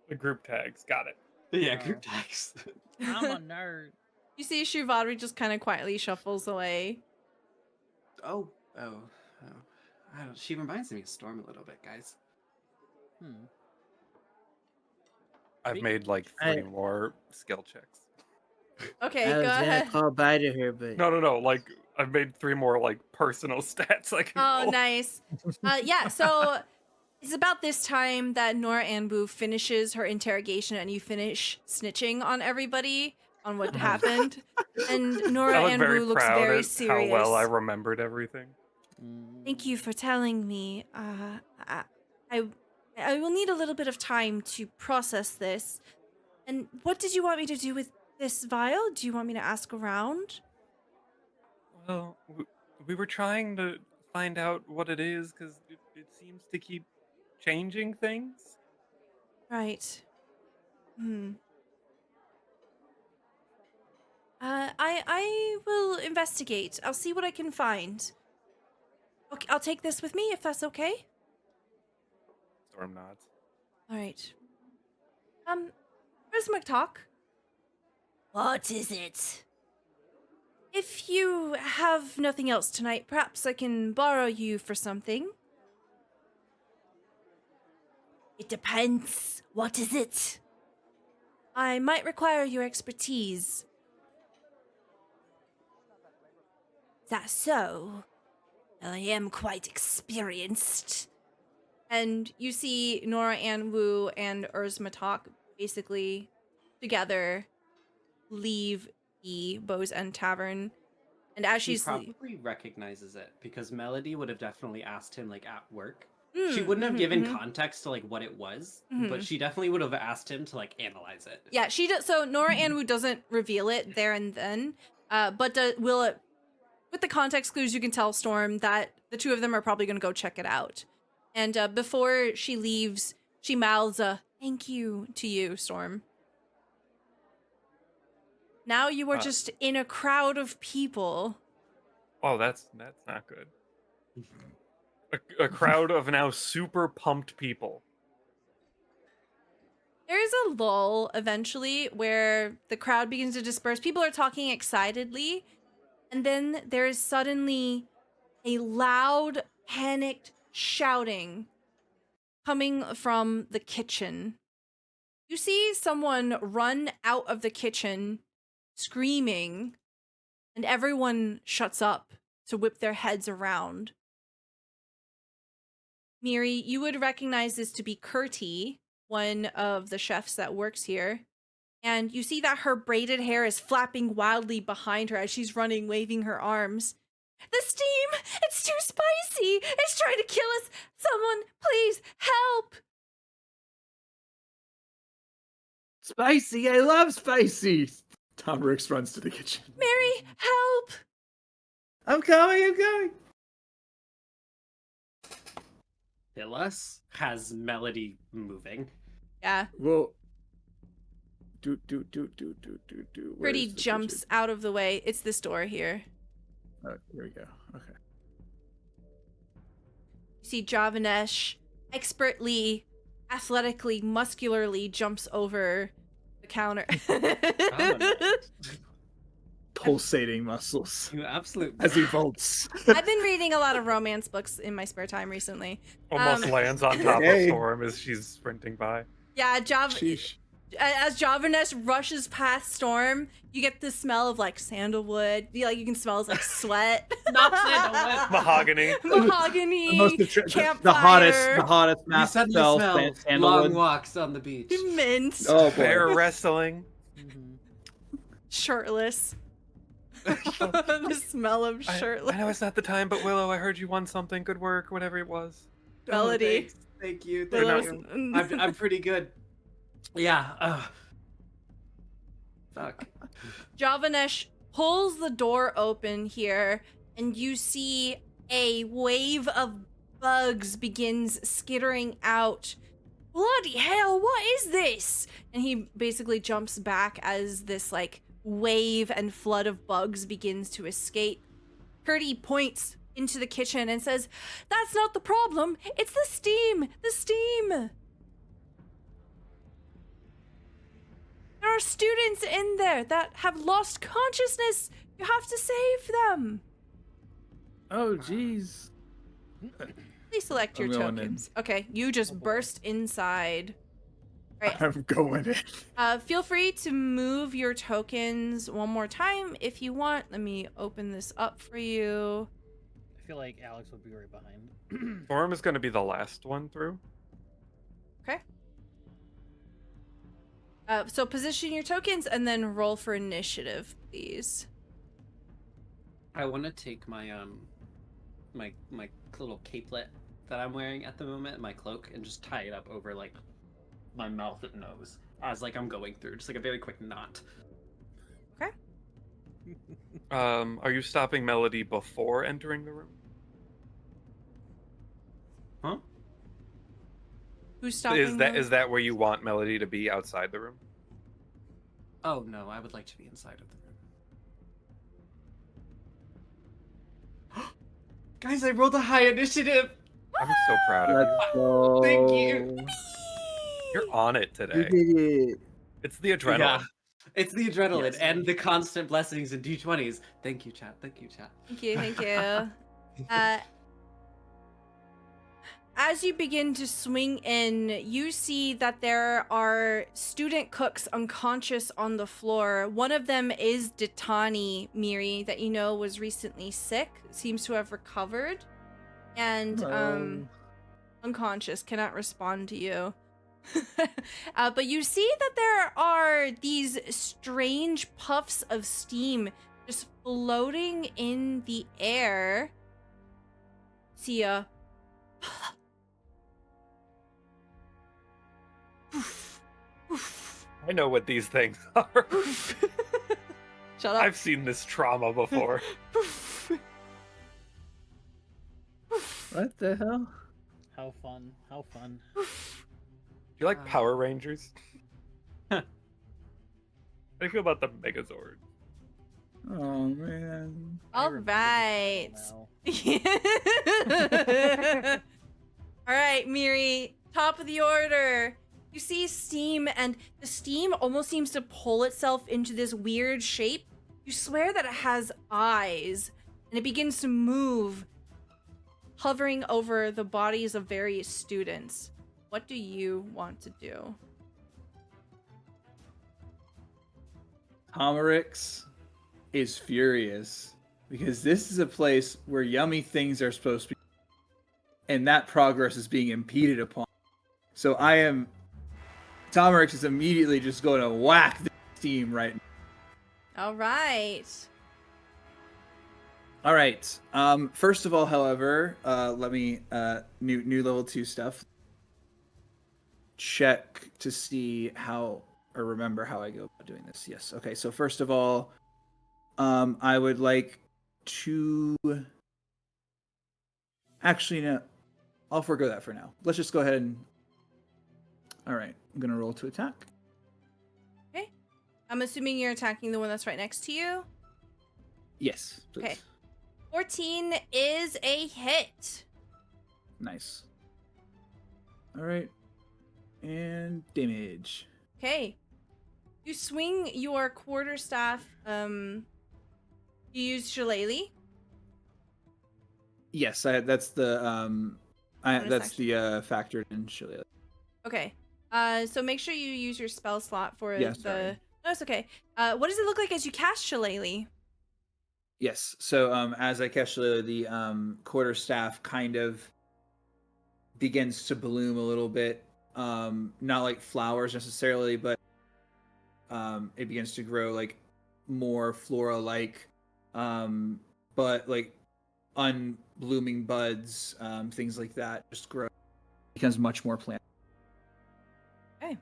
The group tags. Got it. Yeah, group tags. I'm a nerd. You see Shivadri just kind of quietly shuffles away. Oh. I don't. She reminds me of Storm a little bit, guys. I've made like 3 more skill checks. Okay, I go was gonna ahead. call bye to her, but No. Like I've made 3 more like personal stats I can Oh, roll. nice. Yeah, so it's about this time that Nora Anbu finishes her interrogation and you finish snitching on everybody on what happened. And Nora I look very Anbu looks proud very at serious. how well I remembered everything. Thank you for telling me. I will need a little bit of time to process this. And what did you want me to do with this vial? Do you want me to ask around? Well, we were trying to find out what it is because seems to keep changing things. Right. Hmm. I will investigate. I'll see what I can find. Okay, I'll take this with me if that's okay. Storm nods. All right. Where's McTalk? What is it? If you have nothing else tonight, perhaps I can borrow you for something. It depends. What is it? I might require your expertise. Is that so? Well, I am quite experienced. And you see Nora Ann Wu and Urzmatok basically together leave the Bow's End Tavern. And as She she's probably recognizes it because Melody would have definitely asked him like at work. She Mm, wouldn't have mhm, given mhm. context to like what it was, Mhm. but she definitely would have asked him to like analyze it. Yeah, she does. So Nora Ann Wu doesn't reveal it there and then, but will it? With the context clues, you can tell Storm that the two of them are probably going to go check it out. And before she leaves, she mouths a "thank you" to you, Storm. Now you are just in a crowd of people. Oh, that's not good. A crowd of now super pumped people. There's a lull eventually where the crowd begins to disperse. People are talking excitedly. And then there is suddenly a loud, panicked shouting coming from the kitchen. You see someone run out of the kitchen screaming, and everyone shuts up to whip their heads around. Miri, you would recognize this to be Curti, one of the chefs that works here. And you see that her braided hair is flapping wildly behind her as she's running, waving her arms. The steam! It's too spicy! It's trying to kill us! Someone, please, help! Spicy, I love spicy. Tom Ricks runs to the kitchen. Mary, help! I'm coming. Phyllis has Melody moving. Yeah. Well, do. Pretty jumps out of the way. It's this door here. Oh, here we go. Okay. You see Javanesh expertly, athletically, muscularly jumps over the counter. Pulsating muscles You absolute. as he vaults. I've been reading a lot of romance books in my spare time recently. Almost lands on top of Hey. Storm as she's sprinting by. Yeah, Sheesh. as Javanesh rushes past Storm, you get the smell of like sandalwood. You can smell his like sweat. Not sandalwood. Mahogany. Mahogany, campfire, the hottest You mouth suddenly smell. smell long Sandalwood. walks on the beach. mint, Oh boy. Bear wrestling. shirtless. The smell of shirtless. I know it's not the time, but Willow, I heard you won something. Good work, whatever it was. Melody. Oh, thank you. Willow's- I'm pretty good. Yeah. Fuck. Javanesh pulls the door open here, and you see a wave of bugs begins skittering out. Bloody hell, what is this? And he basically jumps back as this like wave and flood of bugs begins to escape. Curti points into the kitchen and says, "That's not the problem. It's the steam. The steam. There are students in there that have lost consciousness. You have to save them." Oh jeez. Please select your I'm going in. tokens. Okay, you just burst inside. Right. I'm going in. Feel free to move your tokens one more time if you want. Let me open this up for you. I feel like Alex would be right behind. Storm is going to be the last one through. Okay. So position your tokens and then roll for initiative, please. I want to take my my little capelet that I'm wearing at the moment, my cloak, and just tie it up over like my mouth and nose as like I'm going through, just like a very quick knot. Okay. Are you stopping Melody before entering the room? Huh? Who's stopping? Is that where you want Melody to be outside the room? Oh no, I would like to be inside of the room. Guys, I rolled a high initiative. I'm so proud of Let's you. go. Thank you. You're on it You today. did it. It's the adrenaline. Yeah. It's the adrenaline Yes. and the constant blessings and D20s. Thank you, chat. Thank you, chat. Thank you, thank you. As you begin to swing in, you see that there are student cooks unconscious on the floor. One of them is Ditani Miri, that you know was recently sick, seems to have recovered, and unconscious, cannot respond to you. But you see that there are these strange puffs of steam just floating in the air. See ya. I know what these things are. Shut up. I've seen this trauma before. What the hell? How fun. How fun. Do you like Power Rangers? How do you feel about the Megazord? Oh man. All right. Wow. All right, Miri, top of the order. You see steam, and the steam almost seems to pull itself into this weird shape. You swear that it has eyes, and it begins to move, hovering over the bodies of various students. What do you want to do? Homerix is furious because this is a place where yummy things are supposed to be, and that progress is being impeded upon. So Homerix is immediately just going to whack the steam right now. All right. All right. First of all, however, let me new level 2 stuff. Check to see how or remember how I go about doing this. Yes. Okay. So first of all, I would like to actually no, I'll forego that for now. Let's just go ahead and. All right. I'm gonna roll to attack. Okay. I'm assuming you're attacking the one that's right next to you. Yes. Please. Okay. 14 is a hit. Nice. All right. And damage. Okay. You swing your quarterstaff. You use Shillelagh. Yes, that's the Bonus that's action. the factored in Shillelagh. Okay. So make sure you use your spell slot for Yeah, the. sorry. No, it's okay. What does it look like as you cast Shillelagh? Yes. So as I cast Shillelagh, the quarterstaff kind of begins to bloom a little bit. Not like flowers necessarily, but it begins to grow like more flora-like, but like unblooming buds, things like that just grow. Becomes much more plant. Okay.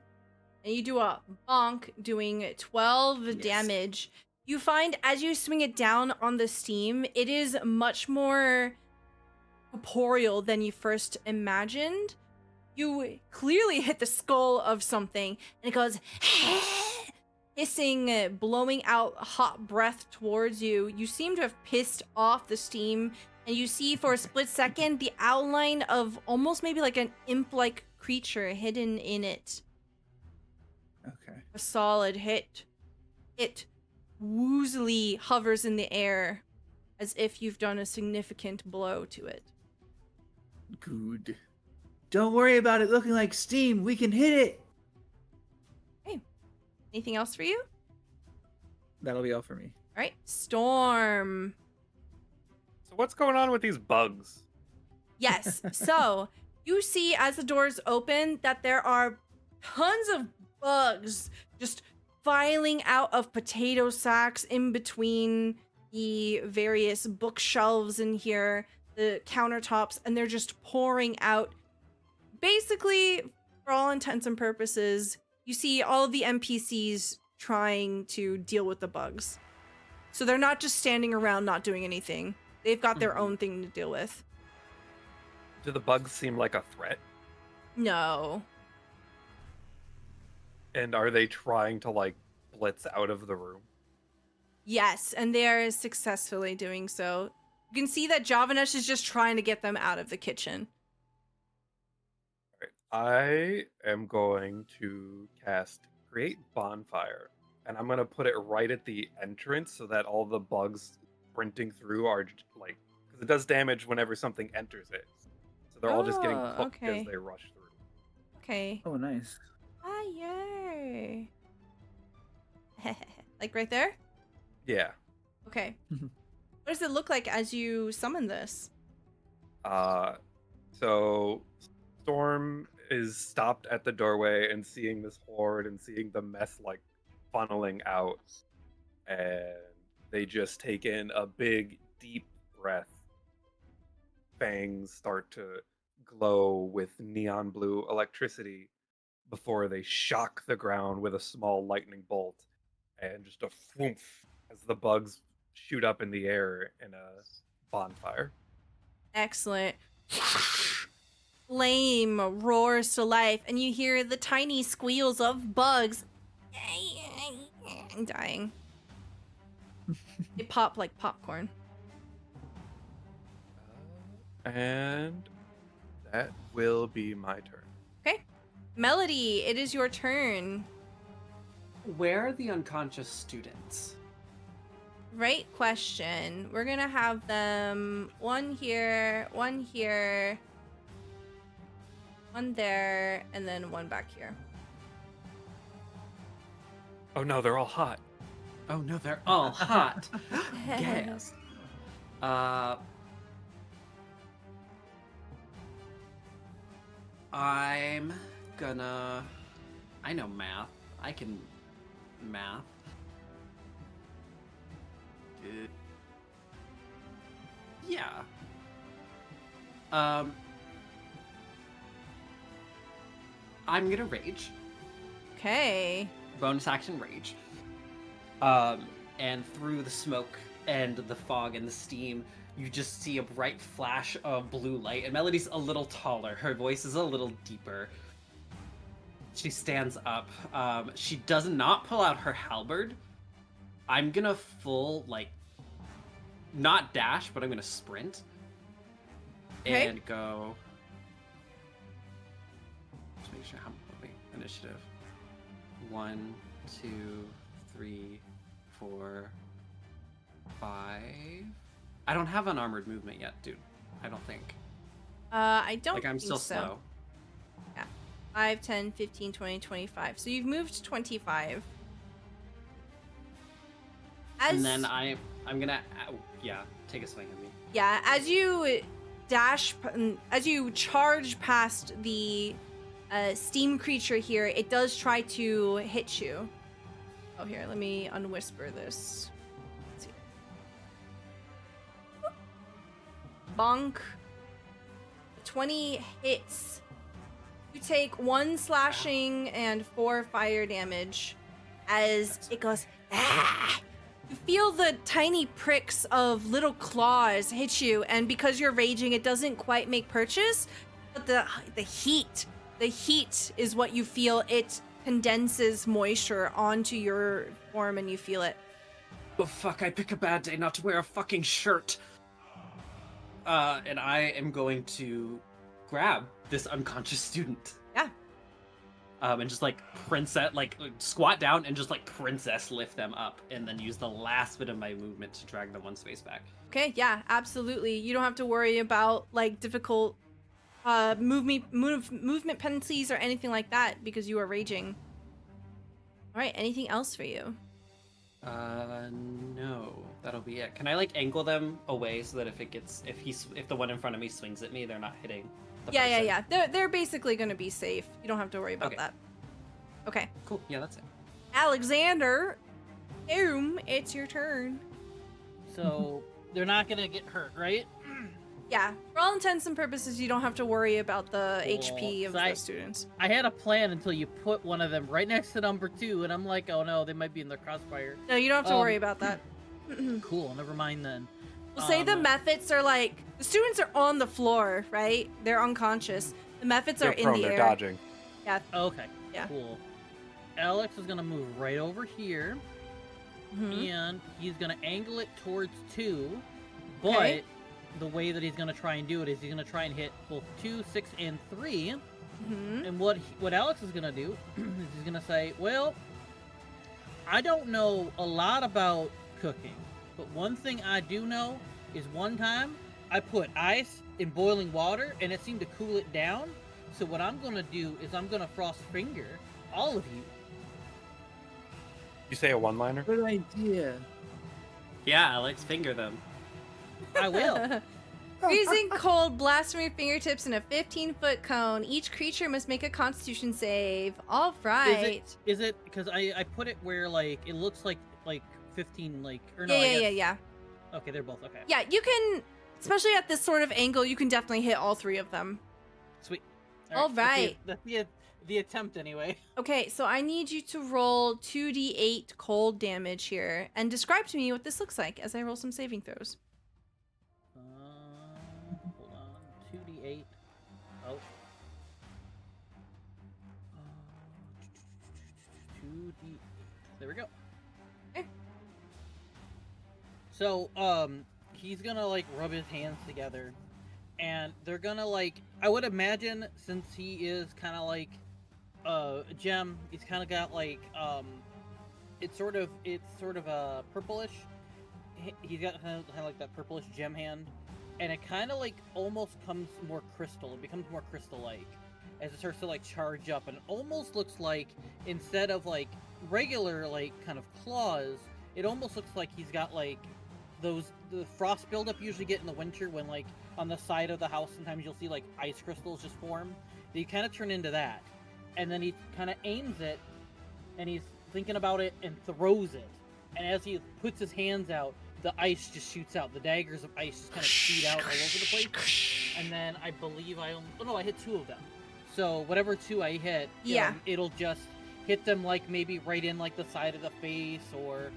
And you do a bonk, doing 12 Yes. damage. You find as you swing it down on the steam, it is much more corporeal than you first imagined. You clearly hit the skull of something, and it goes hissing, blowing out hot breath towards you. You seem to have pissed off the steam, and you see for a split second the outline of almost maybe like an imp-like creature hidden in it. Okay. A solid hit. It woozily hovers in the air as if you've done a significant blow to it. Good. Don't worry about it looking like steam. We can hit it. Anything else for you? That'll be all for me. All right, Storm. So what's going on with these bugs? Yes. So you see as the doors open that there are tons of bugs just filing out of potato sacks in between the various bookshelves in here, the countertops, and they're just pouring out. Basically, for all intents and purposes, you see all of the NPCs trying to deal with the bugs. So they're not just standing around not doing anything. They've got their own thing to deal with. Do the bugs seem like a threat? No. And are they trying to like blitz out of the room? Yes, and they are successfully doing so. You can see that Javanesh is just trying to get them out of the kitchen. I am going to cast Create Bonfire, and I'm going to put it right at the entrance so that all the bugs sprinting through are like, because it does damage whenever something enters it. So they're all just getting Oh, cooked okay. as they rush through. Okay. Oh, nice. Fire. Like right there? Yeah. Okay. What does it look like as you summon this? So Storm is stopped at the doorway and seeing this horde and seeing the mess like funneling out, and they just take in a big deep breath. Fangs start to glow with neon blue electricity before they shock the ground with a small lightning bolt, and just a whoomph as the bugs shoot up in the air in a bonfire. Excellent. Flame roars to life, and you hear the tiny squeals of bugs dying. They pop like popcorn. And that will be my turn. Okay. Melody, it is your turn. Where are the unconscious students? Right question. We're gonna have them one here, one there, and then one back here. Oh no, they're all hot. Oh no, they're all hot. Yes. I'm gonna. I know math. I can math. Yeah. I'm gonna rage. Okay. Bonus action rage. And through the smoke and the fog and the steam, you just see a bright flash of blue light. And Melody's a little taller. Her voice is a little deeper. She stands up. She does not pull out her halberd. I'm gonna full, like, not dash, but I'm gonna sprint. Okay. And go. Just make sure how. Wait, initiative. 1, 2, 3, 4, 5. I don't have unarmored movement yet, dude. I don't think. I don't Like, I'm think still so. slow. 5, 10, 15, 20, 25. So you've moved 25. And then I'm gonna, yeah, take a swing at me. Yeah, as you as you charge past the steam creature here, it does try to hit you. Oh, here, let me unwhisper this. Let's see. Bonk. 20 hits. You take 1 slashing and 4 fire damage as it goes, ah! You feel the tiny pricks of little claws hit you, and because you're raging, it doesn't quite make purchase, but the heat is what you feel. It condenses moisture onto your form, and you feel it. Oh fuck, I pick a bad day not to wear a fucking shirt. And I am going to grab this unconscious student. Yeah. And just like squat down and just like princess lift them up, and then use the last bit of my movement to drag them 1 space back. Okay, yeah, absolutely. You don't have to worry about like difficult movement penalties or anything like that because you are raging. All right, anything else for you? No, that'll be it. Can I like angle them away so that if the one in front of me swings at me, they're not hitting the person? Yeah. They're basically going to be safe. You don't have to worry about Okay. that. Okay. Cool. Yeah, that's it. Alexander, it's your turn. So they're not gonna get hurt, right? Yeah, for all intents and purposes, you don't have to worry about the Cool. HP of So the students. I had a plan until you put one of them right next to number 2, and I'm like, oh no, they might be in the crossfire. No, you don't have to worry about that. Cool, never mind then. We'll say the mephits are like, the students are on the floor, right? They're unconscious. The mephits are They're in prone, the they're air. dodging. Yeah. Okay. Yeah. Cool. Alex is gonna move right over here, Mhm. and he's gonna angle it towards 2. But Okay. the way that he's gonna try and do it is he's gonna try and hit both 2, 6, and 3. Mhm. And what Alex is gonna do is he's gonna say, well, I don't know a lot about cooking, but one thing I do know is one time I put ice in boiling water and it seemed to cool it down. So what I'm gonna do is I'm gonna frost finger all of you. You say a one-liner? Good idea. Yeah, Alex, finger them. I will. Freezing cold blasts from your fingertips in a 15-foot cone. Each creature must make a Constitution save. All right. Is it because I put it where like it looks like 15 like or no? Yeah, I yeah, guess, yeah. Okay, they're both okay. Yeah, you can, especially at this sort of angle, you can definitely hit all 3 of them. Sweet. All right. That's the attempt anyway. Okay, so I need you to roll 2d8 cold damage here and describe to me what this looks like as I roll some saving throws. Hold on. 2d8. Oh. 2d8. There we go. Okay. So, he's gonna like rub his hands together, and they're gonna like. I would imagine since he is kind of like a gem, he's kind of got like it's sort of a purplish. He's got kind of like that purplish gem hand, and it kind of like almost comes more crystal. It becomes more crystal-like as it starts to like charge up, and it almost looks like instead of like regular like kind of claws, it almost looks like he's got like the frost buildup you usually get in the winter when like on the side of the house sometimes you'll see like ice crystals just form. They kind of turn into that, and then he kind of aims it, and he's thinking about it and throws it, and as he puts his hands out, the ice just shoots out. The daggers of ice just kind of shoot out all over the place. And then I believe I hit 2 of them. So whatever 2 I hit, Yeah. It'll just hit them like maybe right in like the side of the face, or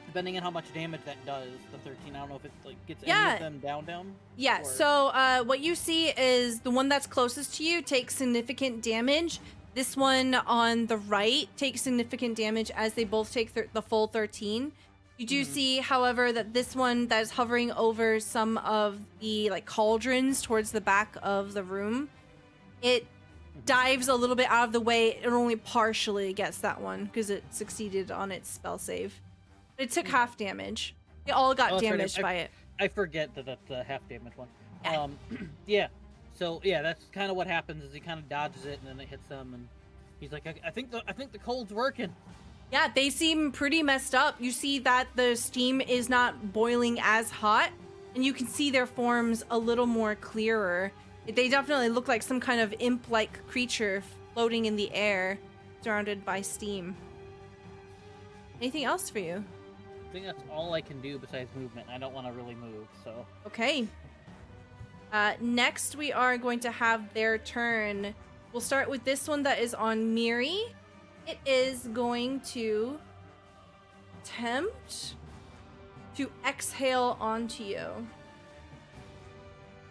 depending on how much damage that does. The 13, I don't know if it like gets any of them down. Yeah, or- so what you see is the one that's closest to you takes significant damage. This one on the right takes significant damage as they both take the full 13. You do see, however, that this one that is hovering over some of the like cauldrons towards the back of the room, it dives a little bit out of the way. It only partially gets that one because it succeeded on its spell save. It took half damage. They all got Oh, that's right, damaged by it. I forget that that's the half damage one. Yeah. Yeah. So yeah, that's kind of what happens is he kind of dodges it and then it hits them, and he's like, I think the cold's working. Yeah, they seem pretty messed up. You see that the steam is not boiling as hot, and you can see their forms a little more clearer. They definitely look like some kind of imp-like creature floating in the air, surrounded by steam. Anything else for you? I think that's all I can do besides movement. I don't want to really move, so. Okay. Next, we are going to have their turn. We'll start with this one that is on Miri. It is going to attempt to exhale onto you.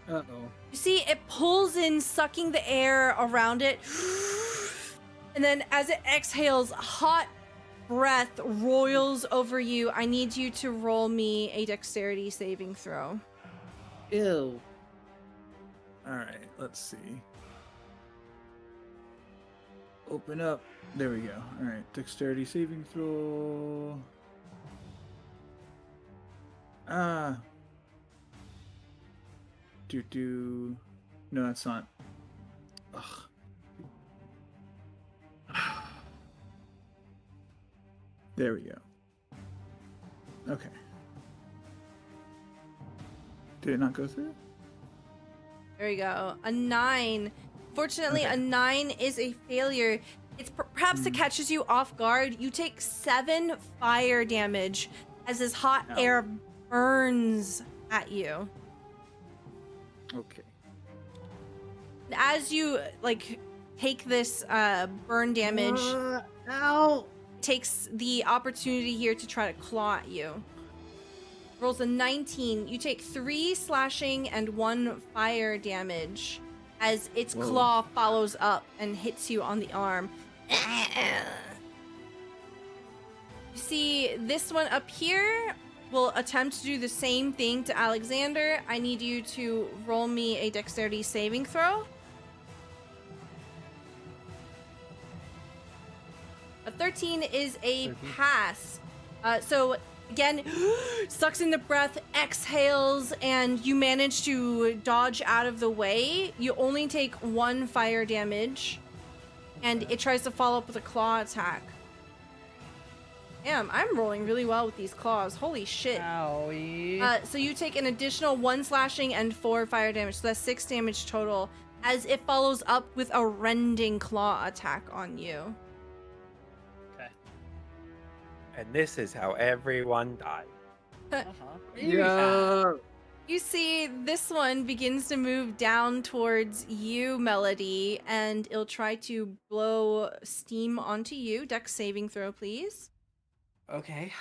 Uh-oh. You see, it pulls in, sucking the air around it. And then as it exhales, hot breath roils over you. I need you to roll me a dexterity saving throw. Ew. Alright, let's see. Open up. There we go. Alright, dexterity saving throw. No, that's not. Ugh. There we go. Okay. Did it not go through? There you go. A 9. Fortunately, Okay. a 9 is a failure. It's perhaps it catches you off guard. You take 7 fire damage as this hot Ow. air burns at you. Okay. As you like take this burn damage, Ow! takes the opportunity here to try to claw at you. rolls a 19. You take 3 slashing and 1 fire damage as its Whoa. claw follows up and hits you on the arm. You see this one up here will attempt to do the same thing to Alexander. I need you to roll me a dexterity saving throw. A 13 is a 13. pass. So again, sucks in the breath, exhales, and you manage to dodge out of the way. You only take 1 fire damage, and it tries to follow up with a claw attack. Damn, I'm rolling really well with these claws. Holy shit. Owie. So you take an additional 1 slashing and 4 fire damage, so that's 6 damage total, as it follows up with a rending claw attack on you. Okay. And this is how everyone died. Yeah. You see this one begins to move down towards you, Melody, and it'll try to blow steam onto you. Dex saving throw, please. Okay.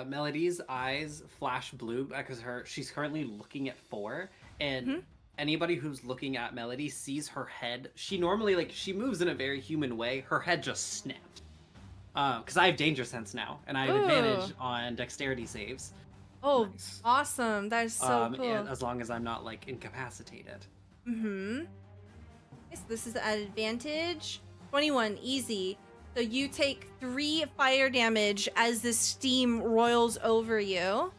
Melody's eyes flash blue because she's currently looking at 4, and anybody who's looking at Melody sees her head. She normally she moves in a very human way. Her head just snapped. Because I have danger sense now, and I have advantage on dexterity saves. Oh, Nice. awesome. That is so cool. And as long as I'm not incapacitated. Okay, so this is at advantage. 21, easy. So you take 3 fire damage as the steam roils over you.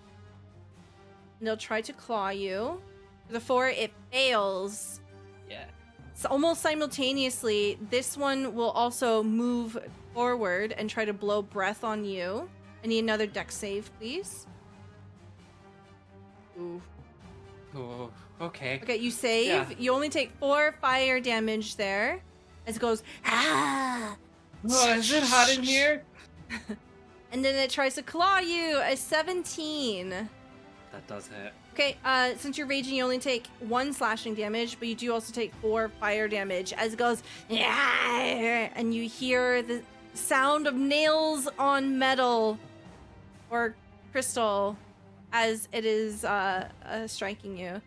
And they'll try to claw you. For the 4, it fails. Yeah. So almost simultaneously, this one will also move forward and try to blow breath on you. I need another dex save, please. Ooh. Oh, okay. Okay, you save. Yeah. You only take 4 fire damage there. As it goes, ah! Oh, is it hot in here? And then it tries to claw you. A 17. That does hit. Okay, since you're raging, you only take 1 slashing damage, but you do also take 4 fire damage as it goes, yeah! And you hear the sound of nails on metal or crystal as it is striking you.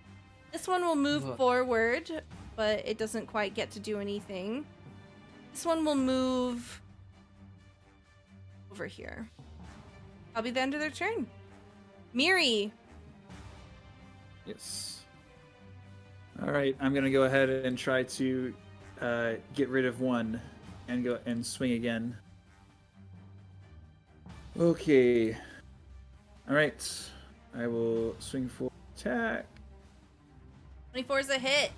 This one will move Ugh. forward, but it doesn't quite get to do anything. This one will move over here. That'll be the end of their turn. Miri. Yes. All right, I'm gonna go ahead and try to get rid of one and go and swing again. Okay. All right. I will swing for attack. 24 is a hit.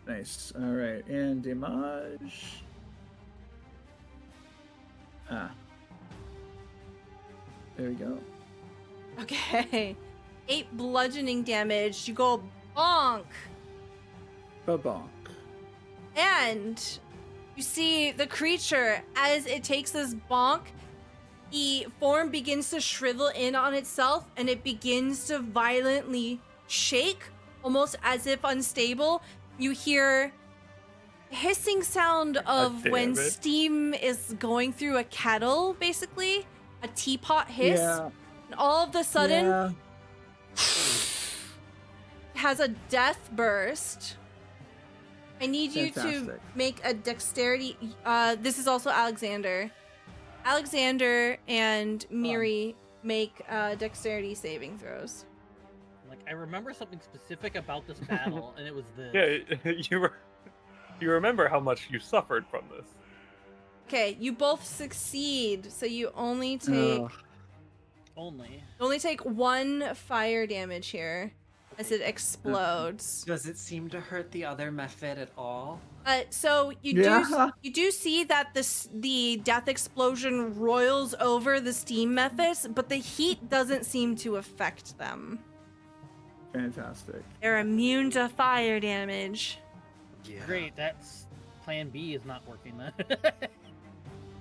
Nice. All right, and damage. There we go. Okay. 8 bludgeoning damage. You go bonk. Ba-bonk. And you see the creature, as it takes this bonk, the form begins to shrivel in on itself and it begins to violently shake, almost as if unstable. You hear hissing sound of damn when it. steam is going through a kettle, basically. A teapot hiss. Yeah. And all of a sudden, Yeah. has a death burst. I need you to Fantastic. make a dexterity. This is also Alexander. Alexander and Miri make dexterity saving throws. Like, I remember something specific about this battle, and it was this. Yeah, you remember how much you suffered from this. Okay, you both succeed, so you only take Only. 1 fire damage here as it explodes. Does it seem to hurt the other method at all? So you do see that the death explosion roils over the steam mephis, but the heat doesn't seem to affect them. Fantastic. They're immune to fire damage. Yeah. Great, that's plan B is not working then.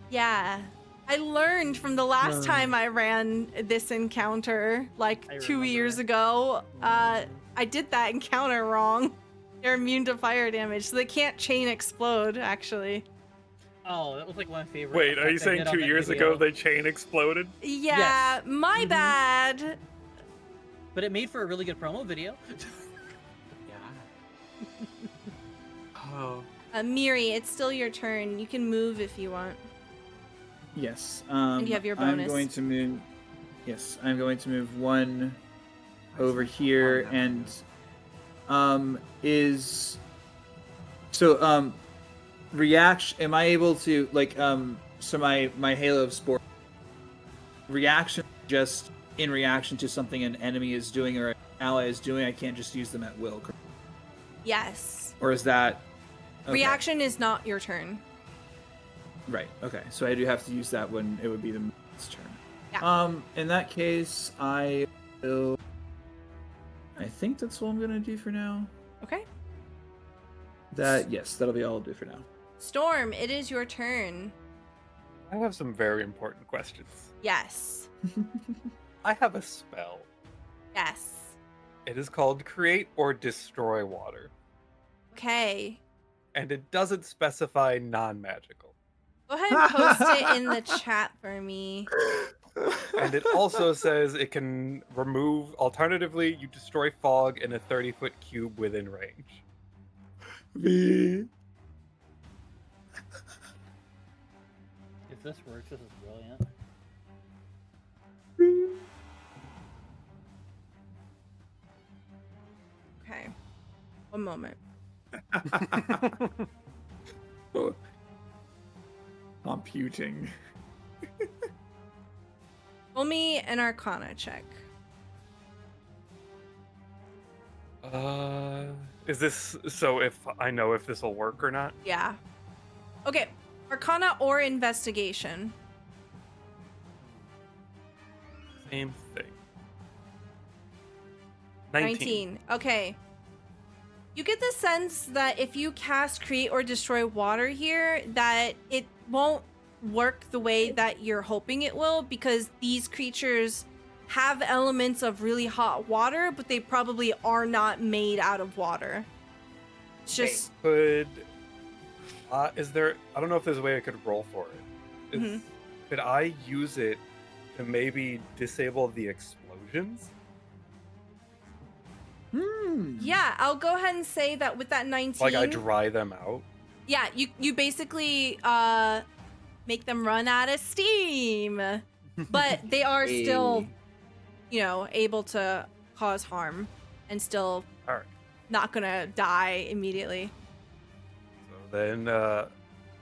Yeah. I learned from the last time I ran this encounter, like I 2 remember. years ago. I did that encounter wrong. They're immune to fire damage, so they can't chain explode, actually. Oh, that was like my favorite. Wait, are you effect I saying did on 2 that years video. ago the chain exploded? Yeah, Yes. my Mhm. bad. But it made for a really good promo video. Yeah. Oh. Miri, it's still your turn. You can move if you want. Yes. And you have your bonus. I'm going to move. Yes, I'm going to move one Where's over my here, one and number? is so reaction. Am I able to like so my Halo of Sport reaction just in reaction to something an enemy is doing or an ally is doing? I can't just use them at will, correct? Yes. Or is that okay. Reaction is not your turn. Right. Okay. So I do have to use that when it would be the next turn. Yeah. In that case, I will. I think that's all I'm gonna do for now. Okay. Yes, that'll be all I'll do for now. Storm, it is your turn. I have some very important questions. Yes. I have a spell. Yes. It is called Create or Destroy Water, Okay. and it doesn't specify non-magical. Go ahead and post it in the chat for me. And it also says it can remove, alternatively, you destroy fog in a 30-foot cube within range. Me. If this works, this is brilliant. Okay. One moment. Computing. Roll me an Arcana check. Is this so if I know if this will work or not? Yeah. Okay. Arcana or investigation. Same thing. 19. Okay. You get the sense that if you cast Create or Destroy Water here, that it won't work the way that you're hoping it will, because these creatures have elements of really hot water, but they probably are not made out of water. It's just Could is there? I don't know if there's a way I could roll for it. Mhm. Could I use it to maybe disable the explosions? yeah, I'll go ahead and say that with that 19. Like I dry them out? Yeah, you basically make them run out of steam. But they are still, able to cause harm and still All right. not gonna die immediately. So then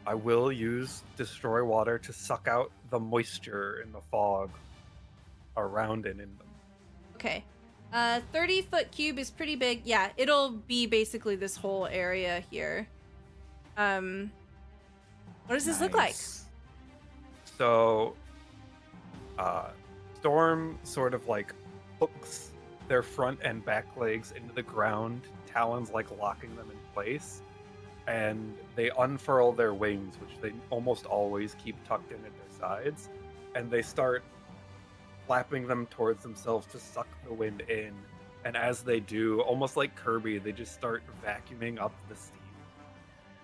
I will use Destroy Water to suck out the moisture in the fog around and in them. Okay. 30-foot cube is pretty big. Yeah, it'll be basically this whole area here. What does this look like? So, Storm sort of like hooks their front and back legs into the ground, talons like locking them in place, and they unfurl their wings, which they almost always keep tucked in at their sides, and they start flapping them towards themselves to suck the wind in. And as they do, almost like Kirby, they just start vacuuming up the steam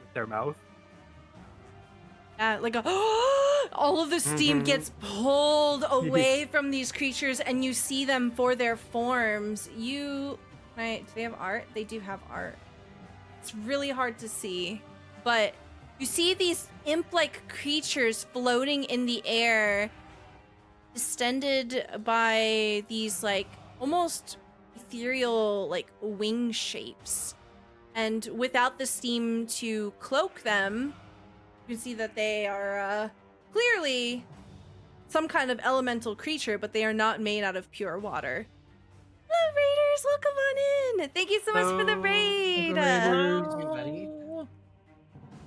with their mouth. Like all of the steam Mhm. gets pulled away from these creatures, and you see them for their forms. Right? Do they have art? They do have art. It's really hard to see, but you see these imp-like creatures floating in the air, distended by these like almost ethereal like wing shapes, and without the steam to cloak them, you can see that they are clearly some kind of elemental creature, but they are not made out of pure water. Hello, Raiders! Welcome on in! Thank you so much for the raid! Everybody.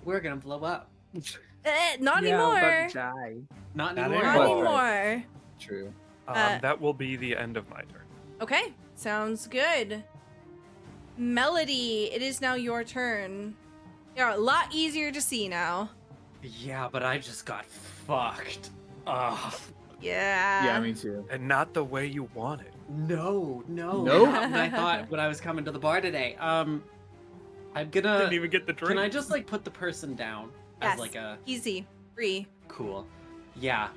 We're gonna blow up. Not Yeah, I'm about anymore! to die. Not Not anymore. Not anymore. anymore! True. That will be the end of my turn. Okay, sounds good. Melody, it is now your turn. You're a lot easier to see now. Yeah, but I just got fucked. Ugh. Yeah. Yeah, me too. And not the way you want it. No. Nope. Not what I thought when I was coming to the bar today. I'm gonna. Didn't even get the drink. Can I just like put the person down? as Yes. like a Easy. Free. cool. Yeah.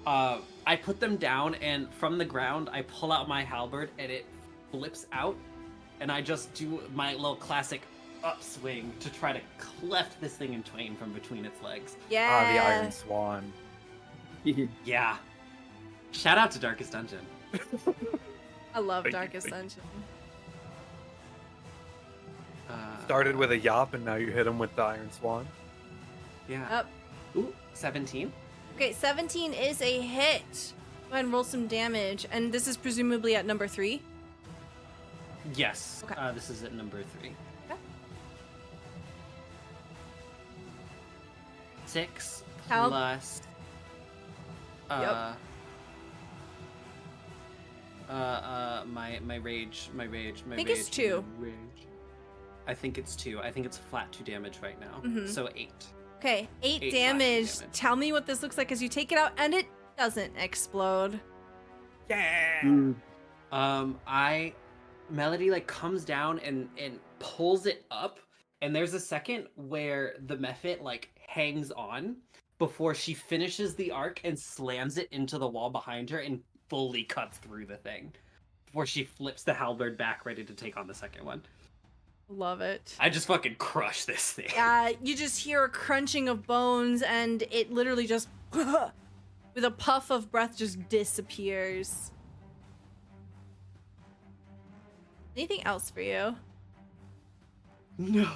I put them down, and from the ground, I pull out my halberd, and it flips out, and I just do my little classic upswing to try to cleft this thing in twain from between its legs. Yeah. Ah, the Iron Swan. Yeah. Shout out to Darkest Dungeon. I love Thank you, Darkest thank Dungeon. Started with a yop, and now you hit him with the Iron Swan. Yeah. Up. Ooh, 17. Okay, 17 is a hit. Go ahead and roll some damage. And this is presumably at number 3. Yes. Okay. This is at number 3. Okay. 6 How- plus. Yep. My rage. I think it's 2. Rage. I think it's 2. I think it's flat 2 damage right now. Mhm. So 8. Okay, 8 8 damage. slashing damage. Tell me what this looks like as you take it out, and it doesn't explode. Yeah. Melody like comes down and pulls it up, and there's a second where the mephit like hangs on before she finishes the arc and slams it into the wall behind her and fully cuts through the thing before she flips the halberd back ready to take on the second one. Love it. I just fucking crush this thing. You just hear a crunching of bones, and it literally just, with a puff of breath, just disappears. Anything else for you? No.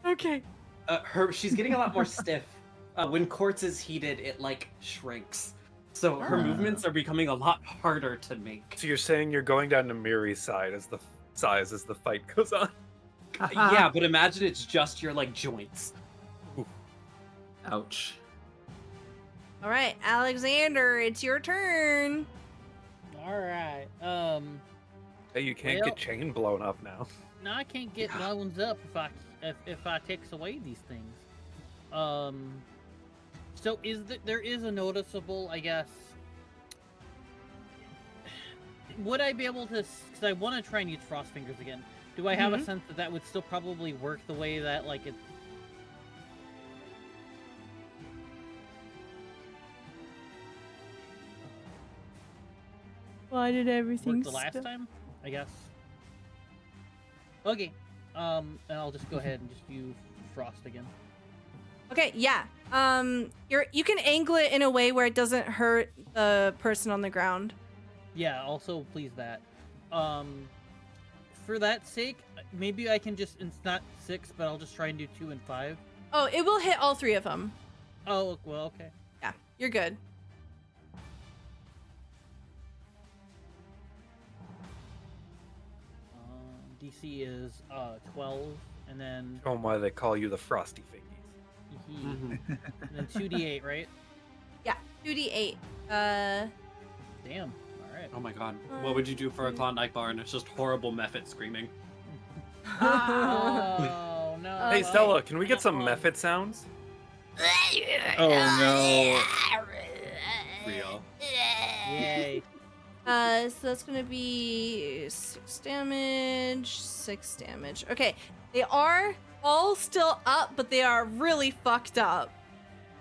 Okay. She's getting a lot more stiff. When quartz is heated, it like shrinks. So her movements are becoming a lot harder to make. So you're saying you're going down to Miri's side as the fight goes on? Yeah, but imagine it's just your like joints. Ouch. All right, Alexander, it's your turn. All right. Hey, you can't Well- get chain blown up now. No, I can't get my ones up if I takes away these things. So there is a noticeable, I guess. Would I be able to? Because I want to try and use frost fingers again. Do I have a sense that would still probably work the way that like it? Why did everything Worked the last time, I guess. Okay. And I'll just go ahead and just use frost again. Okay, yeah. You can angle it in a way where it doesn't hurt the person on the ground. Yeah. Also, please that. For that sake, maybe I can just. It's not 6, but I'll just try and do 2 and 5. Oh, it will hit all 3 of them. Oh well, okay. Yeah, you're good. DC is 12, and then Show 'em why they call you the Frosty Fingies. and then 2d8, right? Yeah, 2d8. Damn. All right. Oh my god. What would you do for a Klondike bar and it's just horrible mephit screaming? Oh no. Hey Stella, can we get some mephit sounds? Oh no. Real. Yay. So that's gonna be 6 damage, 6 damage. Okay, they are all still up, but they are really fucked up.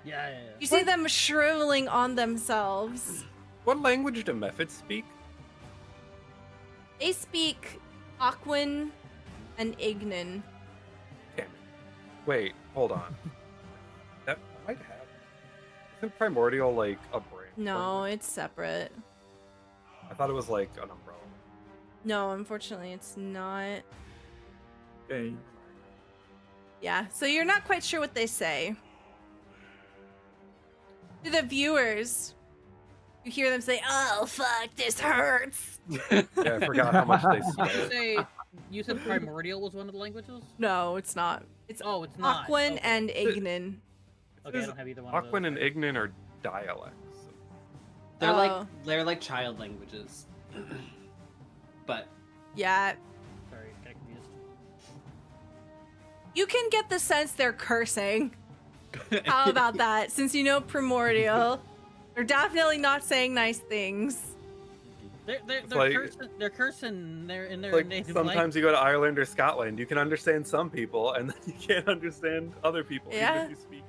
Yeah. You see them shriveling on themselves. What language do mephits speak? They speak Aquan and Ignan. Damn it. Wait, hold on. That might have. Isn't Primordial like a brand? No, it's separate. I thought it was like an umbrella. No, unfortunately, it's not. Okay. Yeah, so you're not quite sure what they say. To the viewers, you hear them say, "Oh fuck, this hurts." Yeah, I forgot how much they You swear. you said primordial was one of the languages? No, it's not. It's Oh, it's not. Aquan Okay. and Ignan. Okay, I don't have either one of those. Aquan and Ignan are dialects. They're like child languages. But Yeah, Sorry, got confused. you can get the sense they're cursing. How about that? Since you know primordial, they're definitely not saying nice things. They're like- cursing. They're in their Like native sometimes language. you go to Ireland or Scotland, you can understand some people, and then you can't understand other people, even Yeah. if you speak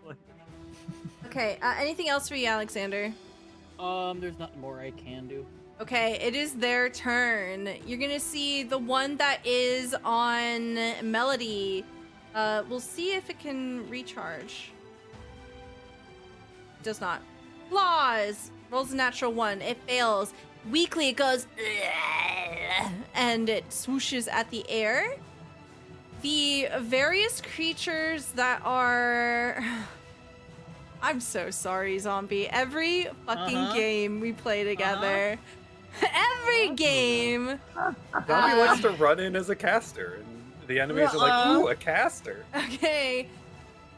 language. Okay, anything else for you, Alexander? There's nothing more I can do. Okay, it is their turn. You're gonna see the one that is on Melody. We'll see if it can recharge. It does not. Flaws! Rolls a natural 1. It fails. Weakly, it goes and it swooshes at the air. The various creatures that are... I'm so sorry, Zombie. Every fucking game we play together. Every game. Zombie likes to run in as a caster, and the enemies are like, ooh, a caster. Okay.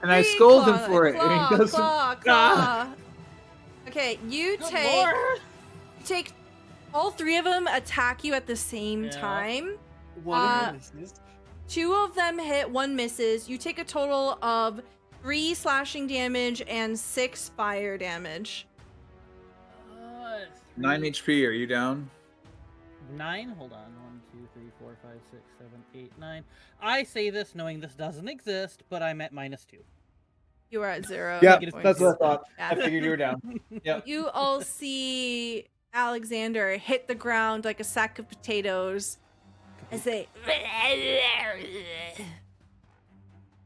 And I Free scold him claw, for it, and Claw, he doesn't. claw, Ah. claw. Okay, you Good take lord. all 3 of them attack you at the same Yeah. time. One Uh, of them is 2 of them hit, 1 misses. You take a total of 3 slashing damage and 6 fire damage. 9 HP. Are you down? 9. Hold on. 1, 2, 3, 4, 5, 6, 7, 8, 9. I say this knowing this doesn't exist, but I'm at -2. You are at 0. Yeah, hit that's what I points. thought. Yeah. I figured you were down. Yep. You all see Alexander hit the ground like a sack of potatoes as they.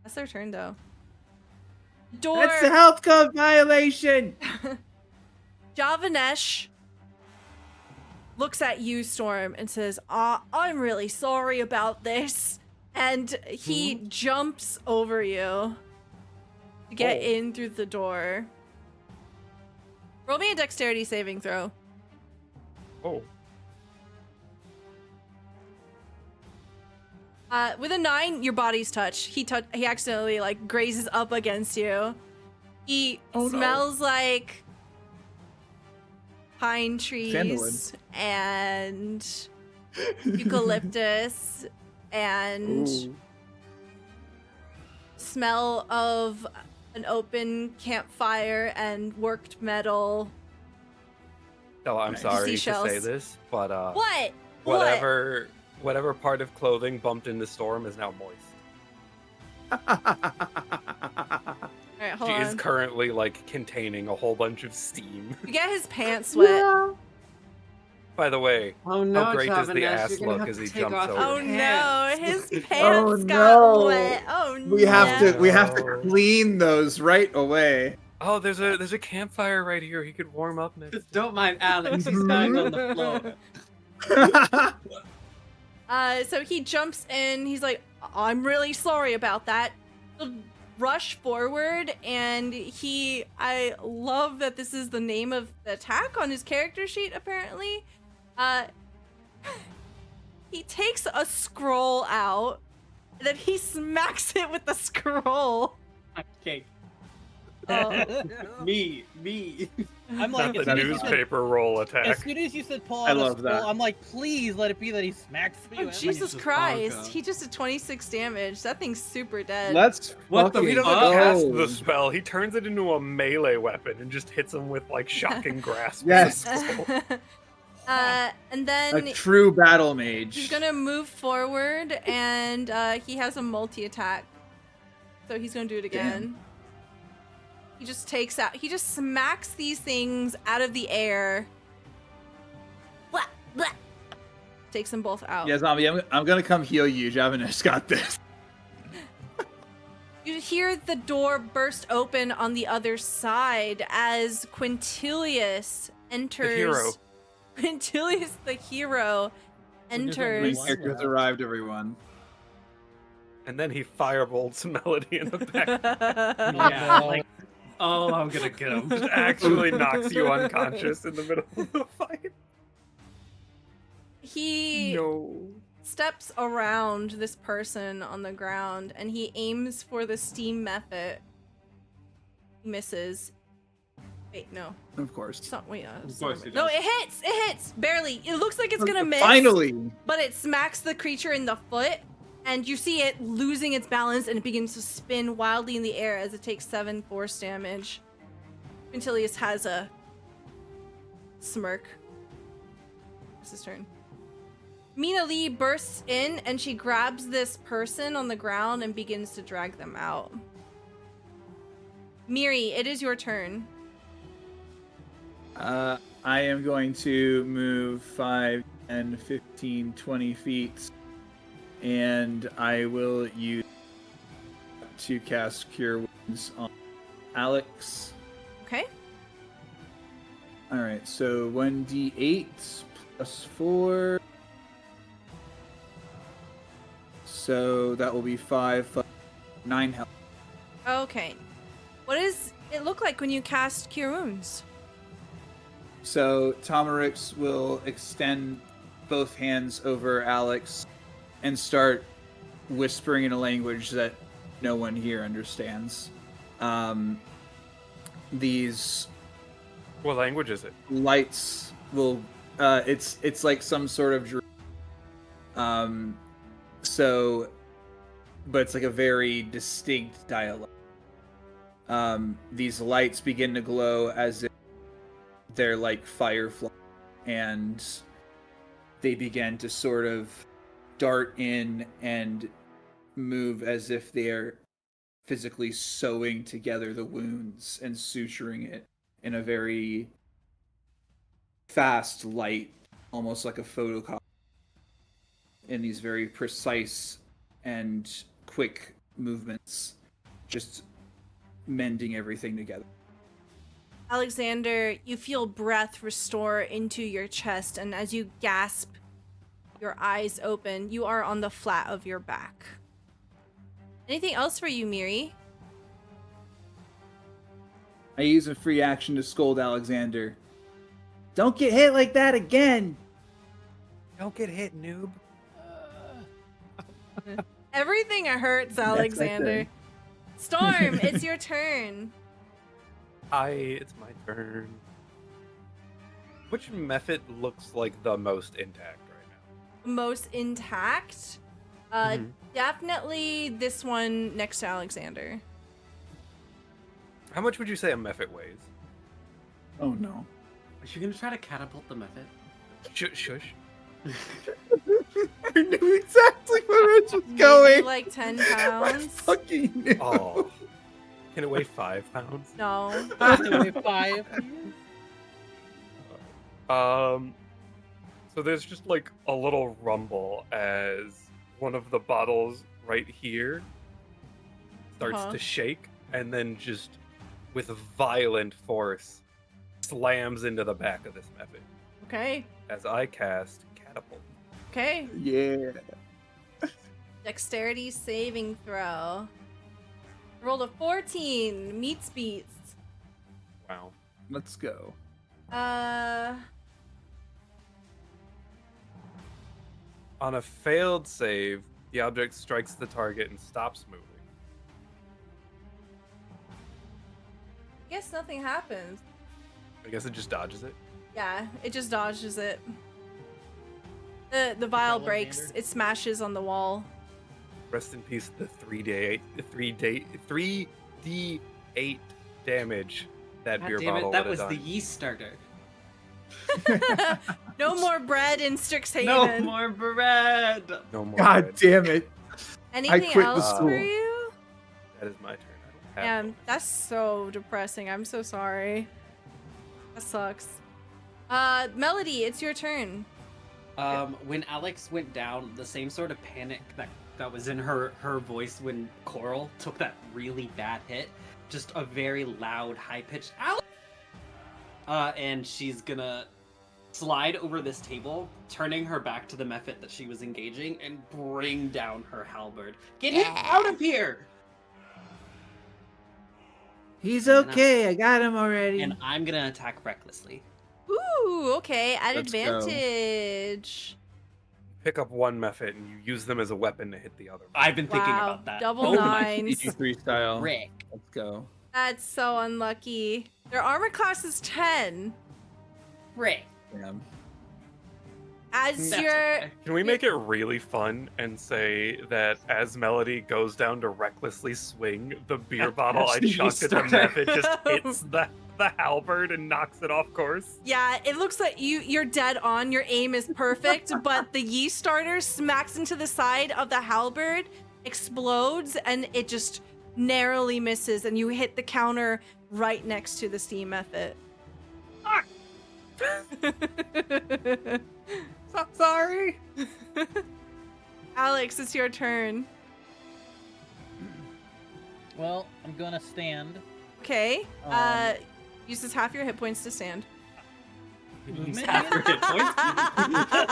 That's their turn, though. Door. That's the health code violation. Javanesh looks at you, Storm, and says, I'm really sorry about this. And he jumps over you to get in through the door. Roll me a dexterity saving throw. Oh. With a 9, your bodies touch. He accidentally like grazes up against you. He smells like pine trees and eucalyptus and smell of an open campfire and worked metal. Stella, I'm sorry to say Seashells. this, but What? whatever part of clothing bumped into Storm is now moist. All right, hold She on. is currently like containing a whole bunch of steam. You get his pants wet. By the way, Oh no, how great does the Javanesh, ass you're gonna look have as to he take jumps off over? your Oh no, pants. his pants got no. wet. Oh no. We have to clean those right away. Oh, there's a campfire right here. He could warm up next. Just don't mind Alex, he's dying on the floor. So he jumps in. He's like, I'm really sorry about that. He'll rush forward, and I love that this is the name of the attack on his character sheet, apparently. He takes a scroll out, and then he smacks it with the scroll. Okay, Oh, me. I'm like, Not as the soon as you said- newspaper roll As attack. soon as you said pull I out a love scroll, that. I'm like, please let it be that he smacks me. oh with it. Jesus just Christ. bonk He just did 26 damage. That thing's super dead. Let's What the He fucking doesn't fuck? cast go. the spell. He turns it into a melee weapon and just hits him with like shocking grasp. with Yes. the scroll. And then A true battle mage. he's gonna move forward, and he has a multi-attack. So he's gonna do it again. He just smacks these things out of the air. Blah, blah. Takes them both out. Yeah, zombie. I'm gonna come heal you. Javanesh got this. You hear the door burst open on the other side as Quintilius enters. The hero. Quintilius, the hero, There's only enters. one. Character has arrived, everyone. And then he firebolts Melody in the back. Yeah, like, oh, I'm gonna get him. Just actually knocks you unconscious in the middle of the fight. He No. steps around this person on the ground, and he aims for the steam method. He misses. Wait, no. Of course. It's not, wait, Of course he no, does. it hits! It hits! Barely. It looks like it's gonna miss. Finally. But it smacks the creature in the foot, and you see it losing its balance, and it begins to spin wildly in the air as it takes 7 force damage. Quintilius has a smirk. Alex's turn. Mina Lee bursts in and she grabs this person on the ground and begins to drag them out. Miri, it is your turn. I am going to move 5, 10, 15, 20 feet, and I will use to cast Cure Wounds on Alex. Okay. All right, so 1d8 plus 4. So that will be 5, 9 health. Okay. What does it look like when you cast Cure Wounds? So Tomarix will extend both hands over Alex and start whispering in a language that no one here understands. These What language is it? lights will it's like some sort of so but it's like a very distinct dialect. These lights begin to glow as if they're like fireflies, and they begin to sort of dart in and move as if they're physically sewing together the wounds and suturing it in a very fast light, almost like a photocopy, in these very precise and quick movements, just mending everything together. Alexander, you feel breath restore into your chest, and as you gasp, your eyes open, you are on the flat of your back. Anything else for you, Miri? I use a free action to scold Alexander. Don't get hit like that again! Don't get hit, noob. Everything hurts, Alexander. Storm, it's your turn. It's my turn. Which method looks like the most intact right now? Most intact? Definitely this one next to Alexander. How much would you say a method weighs? Oh no. Are you gonna try to catapult the method? Shush. I knew exactly where Rich was Maybe going! like 10 I pounds. fucking knew. Oh. Can it weigh 5 pounds? No. Anyway, 5. So there's just like a little rumble as one of the bottles right here starts to shake, and then just with violent force slams into the back of this method Okay. as I cast Catapult. Okay. Yeah. Dexterity saving throw. Rolled a 14. Meets beats. Wow. Let's go. On a failed save, the object strikes the target and stops moving. I guess nothing happens. I guess it just dodges it. Yeah, it just dodges it. The vial breaks. Alexander? It smashes on the wall. Rest in peace, the 3d8 damage that God beer damn bottle it, that would was have the done. yeast starter. No more bread in Strixhaven. No more bread! No more. God red. damn it. Anything quit the else school. for you? That is my turn. I don't have Damn, bonus. that's so depressing. I'm so sorry. That sucks. Melody, it's your turn. When Alex went down, the same sort of panic that was in her voice when Coral took that really bad hit, just a very loud, high-pitched Alex! And she's gonna slide over this table, turning her back to the method that she was engaging, and bring down her halberd. Get him out of here! He's okay, I got him already. And I'm gonna attack recklessly. Ooh, okay. At Let's go. advantage. Pick up one method and you use them as a weapon to hit the other. I've been thinking Wow, about that. double Oh my nines. feet. Freestyle. Rick. Let's go. That's so unlucky. Their armor class is 10. Rick. Damn. As That's you're okay. Can we make it really fun and say that as Melody goes down to recklessly swing, the beer bottle I the chucked at the starter. method just hits that? the halberd and knocks it off course. Yeah, it looks like you're dead on. Your aim is perfect, but the yeast starter smacks into the side of the halberd, explodes, and it just narrowly misses, and you hit the counter right next to the steam method. So sorry. Alex, it's your turn. Well, I'm gonna stand. Okay. Uses half your hit points to stand. Movement Half your hit points.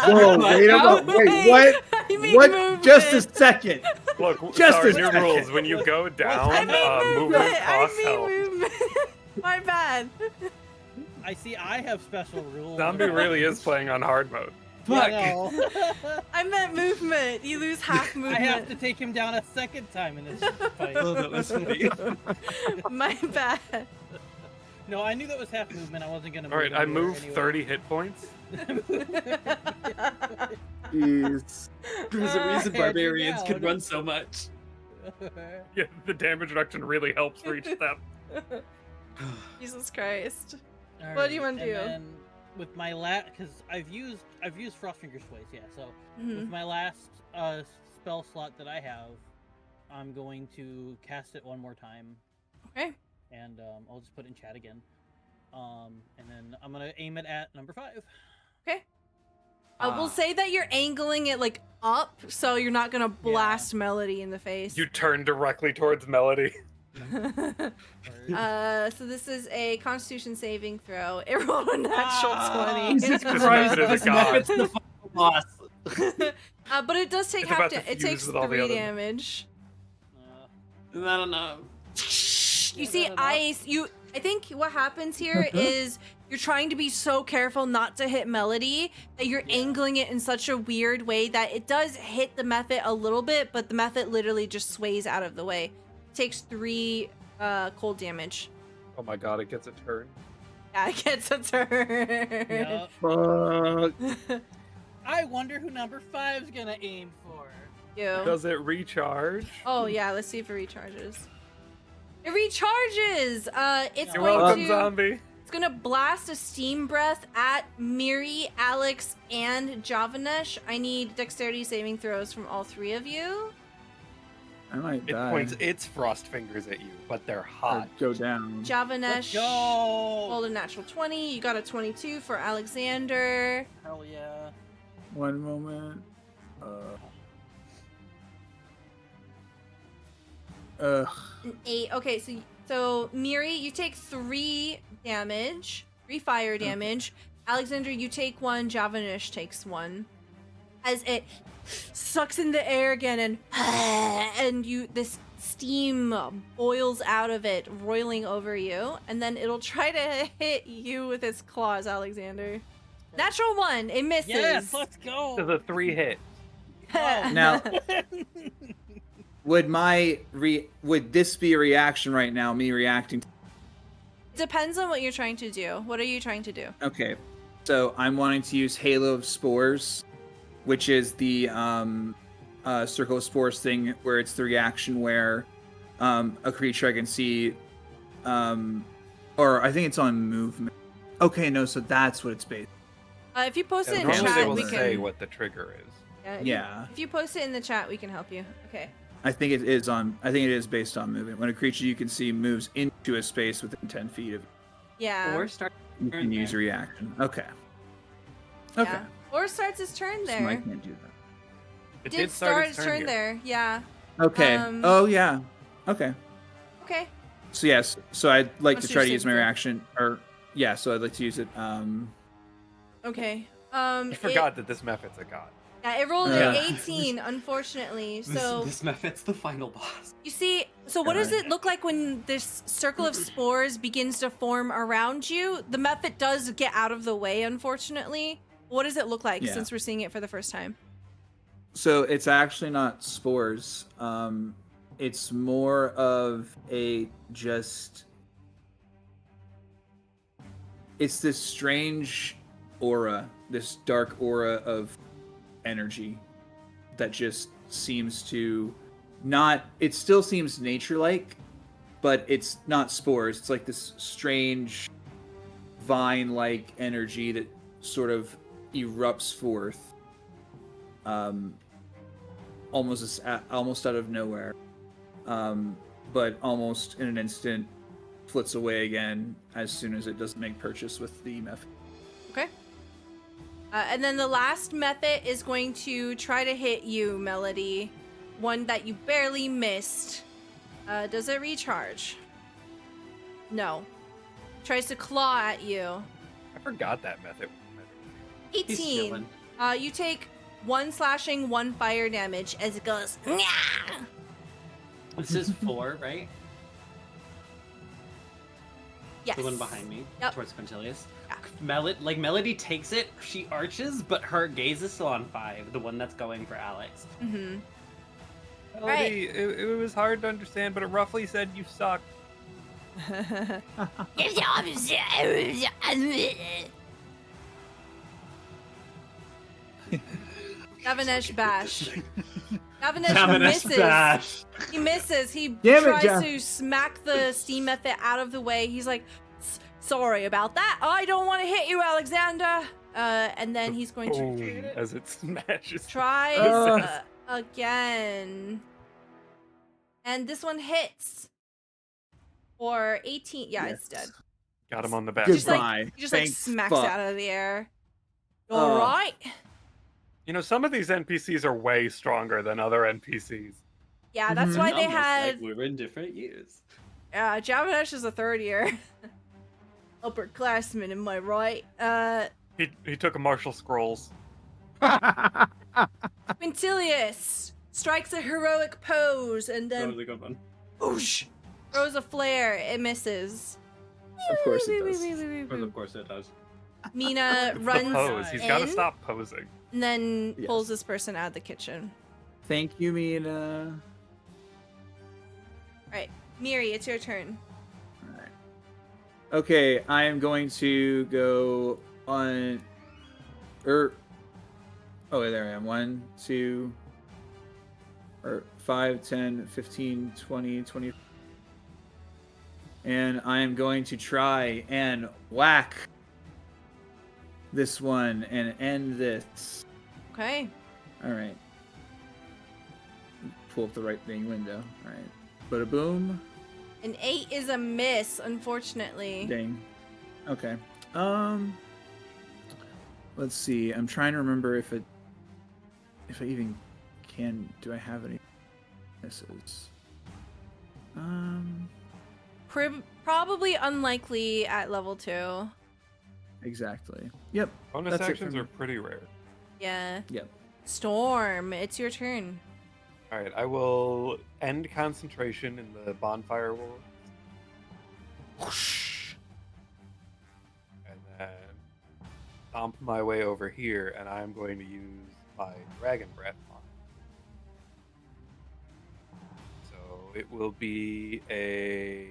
Whoa, wait a minute. Wait, what? I mean What? movement. Just a second. Look, Just sorry, a new second. rules. When you go down, I mean movement movement. costs I help. mean movement. My bad. I see. I have special rules. Zombie really is playing on hard mode. Yeah, Fuck. no. I meant movement. You lose half I movement. have to take him down a second time in this fight. Oh, that was funny. My bad. No, I knew that was half movement. I wasn't gonna. All right, move I anywhere moved anyway. 30 hit points. Jeez. There's a reason Andrew barbarians down. can run so much. Yeah, the damage reduction really helps for each step. Jesus Christ. All What do you right, wanna do? And then with my because I've used Frostfinger Sways, yeah. So Mhm. with my last spell slot that I have, I'm going to cast it one more time, Okay. and I'll just put it in chat again. And then I'm gonna aim it at number 5. Okay. We'll say that you're angling it like up, so you're not gonna blast Melody in the face. You turn directly towards Melody. So this is a Constitution saving throw. It rolled a natural 20. Jesus Just Christ. use it as a This god. Muppet's the final boss. But it does take It's half. about to It fuse takes with all the 3 other- damage. I don't know. You see, ice. I think what happens here is you're trying to be so careful not to hit Melody that you're angling it in such a weird way that it does hit the method a little bit, but the method literally just sways out of the way. Takes 3 cold damage. Oh my god, it gets a turn. Yeah, it gets a turn. Yeah. Fuck. I wonder who number 5's gonna aim for. You. Does it recharge? Oh yeah, let's see if it recharges. It recharges. It's You're going welcome, to. zombie. It's gonna blast a steam breath at Miri, Alex, and Javanesh. I need dexterity saving throws from all 3 of you. I might It die. points its frost fingers at you, but they're Or hot. go down. Let's Javanesh go! rolled a natural 20. You got a 22 for Alexander. Hell yeah! One moment. Ugh. An 8. Okay, so Miri, you take 3 damage, 3 fire damage. Alexander, you take 1. Javanesh takes 1. As it sucks in the air again, and this steam boils out of it, roiling over you, and then it'll try to hit you with its claws, Alexander. Natural 1, it misses. Yes, let's go! Does a 3 hit? Now, would this be a reaction right now? Me reacting? Depends on what you're trying to do. What are you trying to do? Okay, so I'm wanting to use Halo of Spores, which is the Circle of Spores thing, where it's the reaction where a creature I can see, or I think it's on movement. Okay, no, so that's what it's based. If you post it in normally chat, they will we say can. what the trigger is. Yeah. If you post it in the chat, we can help you. Okay. I think it is on. I think it is based on movement. When a creature you can see moves into a space within 10 feet of Yeah. Or start. you, can Turn use a there. reaction. Okay. Okay. Yeah. Or starts his turn So I there. can't do that. It Did start his turn here. there. Yeah. Okay. Um, yeah. Okay. Okay. So yes. So I'd like What's to your try to use my saving throw? reaction, or yeah. So I'd like to use it. Okay. You forgot that this method's a god. Yeah, it rolled Yeah. an 18, unfortunately. So This Muppet's the final boss. you see, so what does it look like when this circle of spores begins to form around you? The method does get out of the way, unfortunately. What does it look like Yeah. since we're seeing it for the first time? So it's actually not spores. It's more of a just. It's this strange aura, this dark aura of energy that just seems to not. It still seems nature-like, but it's not spores. It's like this strange vine-like energy that sort of erupts forth, almost out of nowhere, but almost in an instant flits away again as soon as it doesn't make purchase with the method. Okay. And then the last method is going to try to hit you, Melody. One that you barely missed. Does it recharge? No. Tries to claw at you. I forgot that method. He's 18. chilling. You take 1 slashing, 1 fire damage as it goes. Nyah! This is 4, right? Yes. The one behind me, Yep. towards Quintilius. Yeah. Melody takes it, she arches, but her gaze is still on 5, the one that's going for Alex. Mm-hmm. Melody, it was hard to understand, but it roughly said you suck. Gavanesh bash. Gavanesh Gavanesh misses. bash. He misses. He Damn it, tries Gav. to smack the steam method out of the way. He's like, sorry about that. I don't want to hit you, Alexander. And then he's going Boom, to as it smashes. try Ugh. again. And this one hits for 18. Yeah, it's dead. Got him on the back. Just like- Goodbye. He just like Thank smacks fuck. it out of the air. Oh. All right. You know, some of these NPCs are way stronger than other NPCs. Yeah, that's Mhm. why they Almost had. like we were in different years. Javanesh is a 3rd year. Upperclassman, am I right? He took a Martial Scrolls. Quintilius strikes a heroic pose and That then was a good one. whoosh, throws a flare. It misses. Of course it does. But of course it does. Mina It's the runs pose. He's got to in stop posing. and then Yes. pulls this person out of the kitchen. Thank you, Mina. All right, Miri, it's your turn. Alright. Okay, I am going to go on. Oh, there I am. 1, 2, 5, 10, 15, 20, 20. And I am going to try and whack this one and end this. Okay. Alright. Pull up the right thing window. Alright. Bada boom. An 8 is a miss, unfortunately. Dang. Okay. Let's see. I'm trying to remember if I even can. Do I have any misses? Probably unlikely at level 2. Exactly. Yep. Bonus That's it for actions me. are pretty rare. Yeah. Yep. Storm, it's your turn. All right, I will end concentration in the bonfire war. And then stomp my way over here, and I'm going to use my dragon breath on it. So it will be a.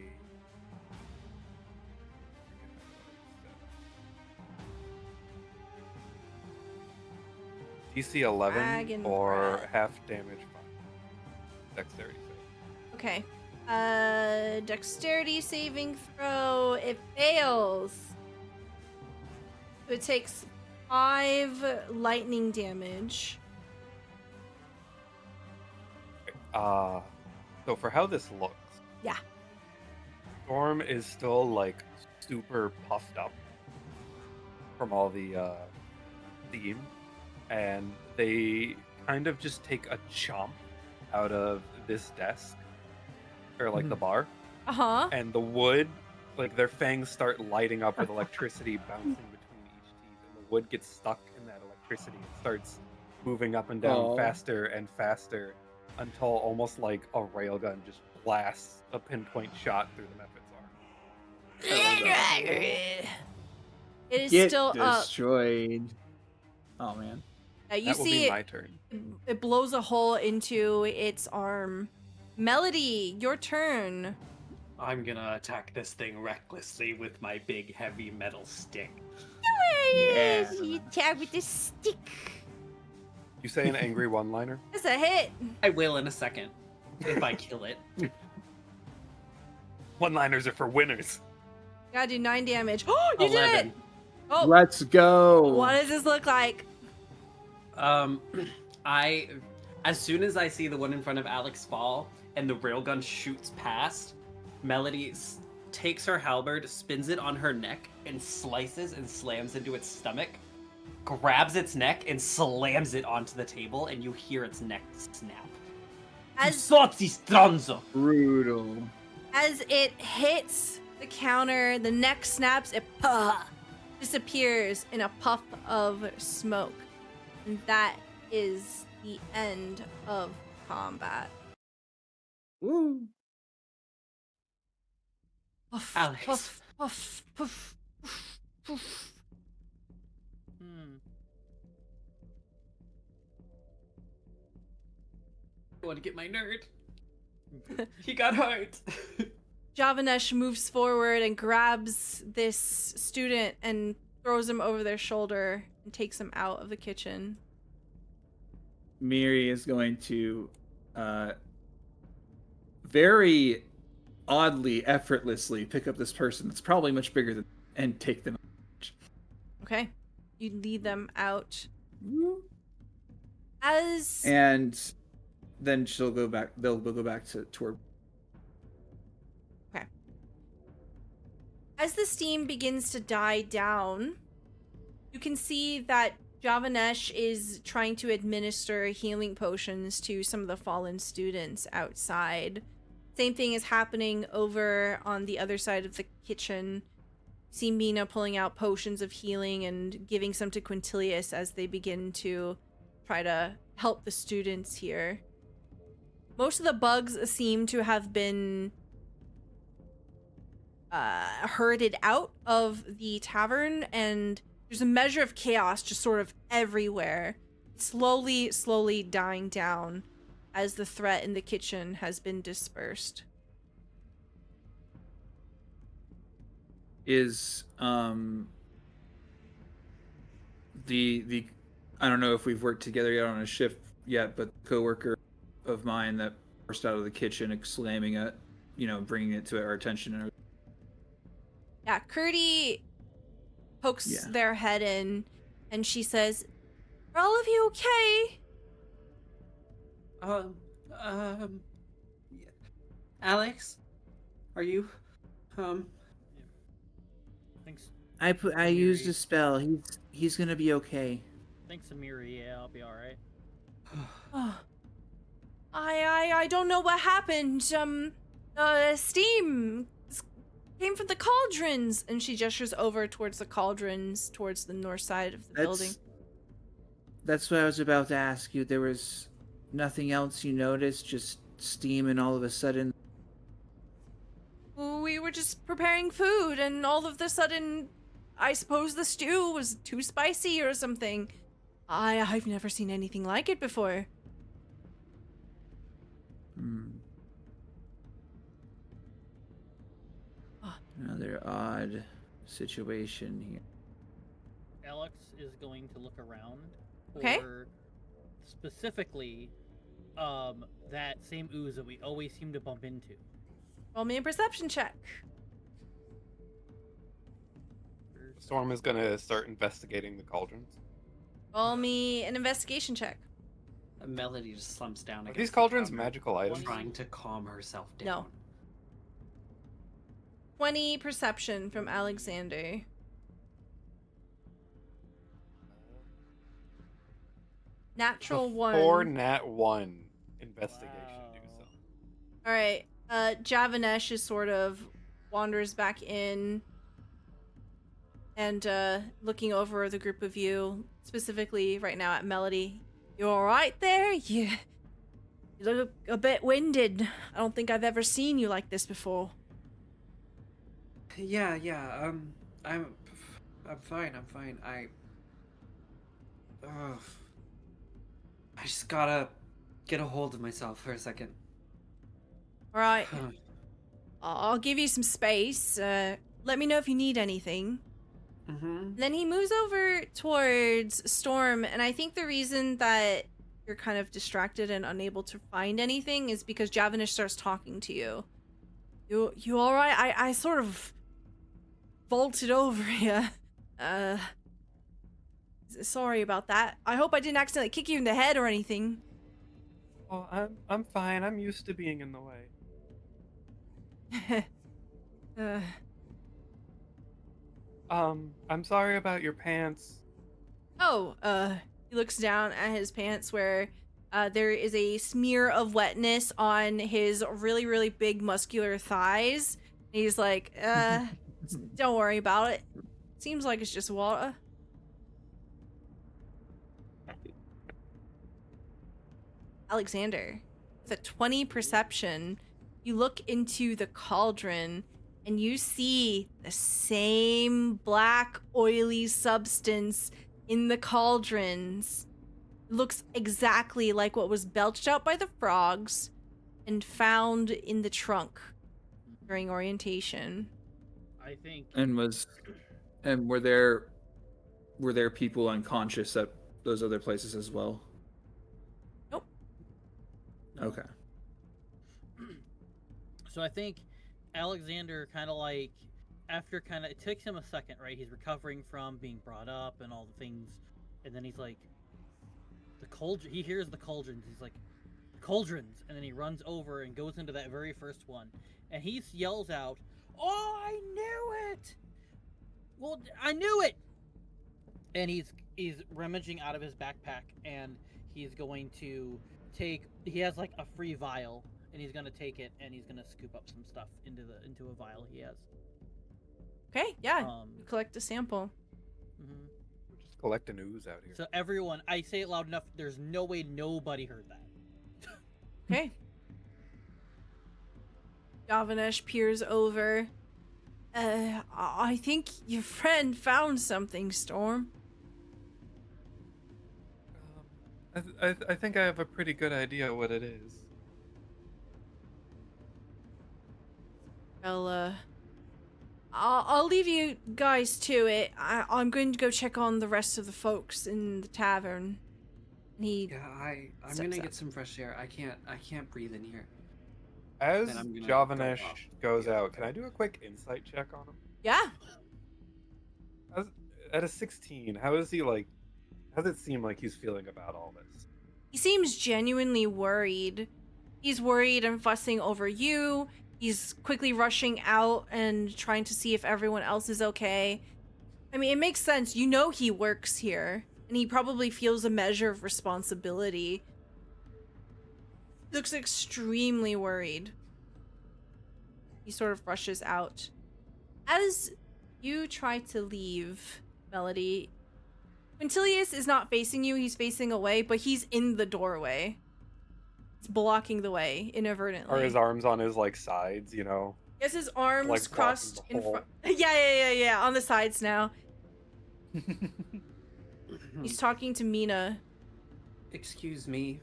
DC 11 Dragon or breath. half damage. Dexterity save. Okay. Dexterity saving throw. It fails. It takes 5 lightning damage. So for how this looks, Yeah. Storm is still like super puffed up from all the steam, and they kind of just take a chomp out of this desk or like the bar, Uh-huh. and the wood, like their fangs start lighting up with electricity bouncing between each teeth, and the wood gets stuck in that electricity and starts moving up and down Aw. faster and faster until almost like a railgun just blasts a pinpoint shot through the Mephit's arm. It is Get still up. destroyed. Oh man. You That will see be it, my turn. it blows a hole into its arm. Melody, your turn. I'm gonna attack this thing recklessly with my big heavy metal stick. Yeah. You tag with this stick. You say an angry one-liner? That's a hit. I will in a second, if I kill it. One-liners are for winners. Gotta do 9 damage. Oh, you did 11. it! Oh, Let's go. what does this look like? As soon as I see the one in front of Alex fall and the railgun shoots past, Melody takes her halberd, spins it on her neck, and slices and slams into its stomach, grabs its neck and slams it onto the table, and you hear its neck snap. Brutal. As it hits the counter, the neck snaps, it disappears in a puff of smoke. And that is the end of combat. Woo. Puff, Alex. puff, puff, puff, puff, puff. I want to get my nerd. He got hurt. Javanesh moves forward and grabs this student and throws him over their shoulder and takes him out of the kitchen. Miri is going to very oddly, effortlessly pick up this person that's probably much bigger than and take them. Okay. You lead them out. As And then she'll go back. They'll go back to toward. As the steam begins to die down, you can see that Javanesh is trying to administer healing potions to some of the fallen students outside. Same thing is happening over on the other side of the kitchen. See Mina pulling out potions of healing and giving some to Quintilius as they begin to try to help the students here. Most of the bugs seem to have been herded out of the tavern, and there's a measure of chaos just sort of everywhere, slowly dying down as the threat in the kitchen has been dispersed. Is the I don't know if we've worked together yet on a shift yet, but the coworker of mine that burst out of the kitchen exclaiming at, bringing it to our attention. And Yeah, Curdy pokes their head in, and she says, "Are all of you okay?" Alex, are you, Thanks. I used a spell. He's gonna be okay. Thanks, Amiri. Yeah, I'll be all right. Oh, I don't know what happened. Steam came from the cauldrons, and she gestures over towards the cauldrons, towards the north side of the building. That's what I was about to ask you. There was nothing else you noticed, just steam, and all of a sudden. We were just preparing food, and all of a sudden, I suppose the stew was too spicy or something. I've never seen anything like it before. Another odd situation here. Alex is going to look around for Okay. specifically that same ooze that we always seem to bump into. Roll me a perception check. Storm is gonna start investigating the cauldrons. Roll me an investigation check. Melody just slumps down Are against these the cauldrons counter, magical items? trying to calm herself down. No. 20 perception from Alexander. Natural one. 4 nat 1 investigation. Do so. All right. Javanesh is sort of wanders back in and looking over the group of you, specifically right now at Melody. You all right there? You look a bit winded. I don't think I've ever seen you like this before. Yeah. I'm fine. I just gotta get a hold of myself for a second. All right. I'll give you some space. Let me know if you need anything. Mm-hmm. Then he moves over towards Storm, and I think the reason that you're kind of distracted and unable to find anything is because Javanesh starts talking to you. You all right? I sort of vaulted over you. Sorry about that. I hope I didn't accidentally kick you in the head or anything. Oh, I'm fine. I'm used to being in the way. uh, I'm sorry about your pants. he looks down at his pants where there is a smear of wetness on his really, really big muscular thighs. And he's like, don't worry about it. Seems like it's just water. Alexander, with a 20 perception, you look into the cauldron and you see the same black, oily substance in the cauldrons. It looks exactly like what was belched out by the frogs and found in the trunk during orientation. I think. And were there people unconscious at those other places as well? Nope. Okay. So I think Alexander kind of like, after kind of, it takes him a second, right? He's recovering from being brought up and all the things. And then he's like, the cauldron, he hears the cauldrons. He's like, cauldrons. And then he runs over and goes into that very first one. And he yells out, "Oh, I knew it! Well, I knew it!" And he's rummaging out of his backpack, and he's going to he has like a free vial, and he's gonna take it, and he's gonna scoop up some stuff into a vial he has. Okay, yeah. You collect a sample. Mm-hmm. We're just collecting ooze out here. So everyone, I say it loud enough, there's no way nobody heard that. Okay. Gavanesh peers over. I think your friend found something, Storm. I think I have a pretty good idea what it is. Well, I'll leave you guys to it. I'm going to go check on the rest of the folks in the tavern. And Yeah, I'm gonna get some fresh air. I can't breathe in here. As Then I'm gonna Javanesh go off. goes out, can I do a quick insight check on him? Yeah. At a 16, how is he like? How does it seem like he's feeling about all this? He seems genuinely worried. He's worried and fussing over you. He's quickly rushing out and trying to see if everyone else is okay. I mean, it makes sense. You know he works here, and he probably feels a measure of responsibility. He looks extremely worried. He sort of rushes out. As you try to leave, Melody, Quintilius is not facing you, he's facing away, but he's in the doorway. It's blocking the way inadvertently. Are his arms on his like sides, you know? He has his arms Like crossed blocking the in front. Yeah, on the sides now. He's talking to Mina. Excuse me.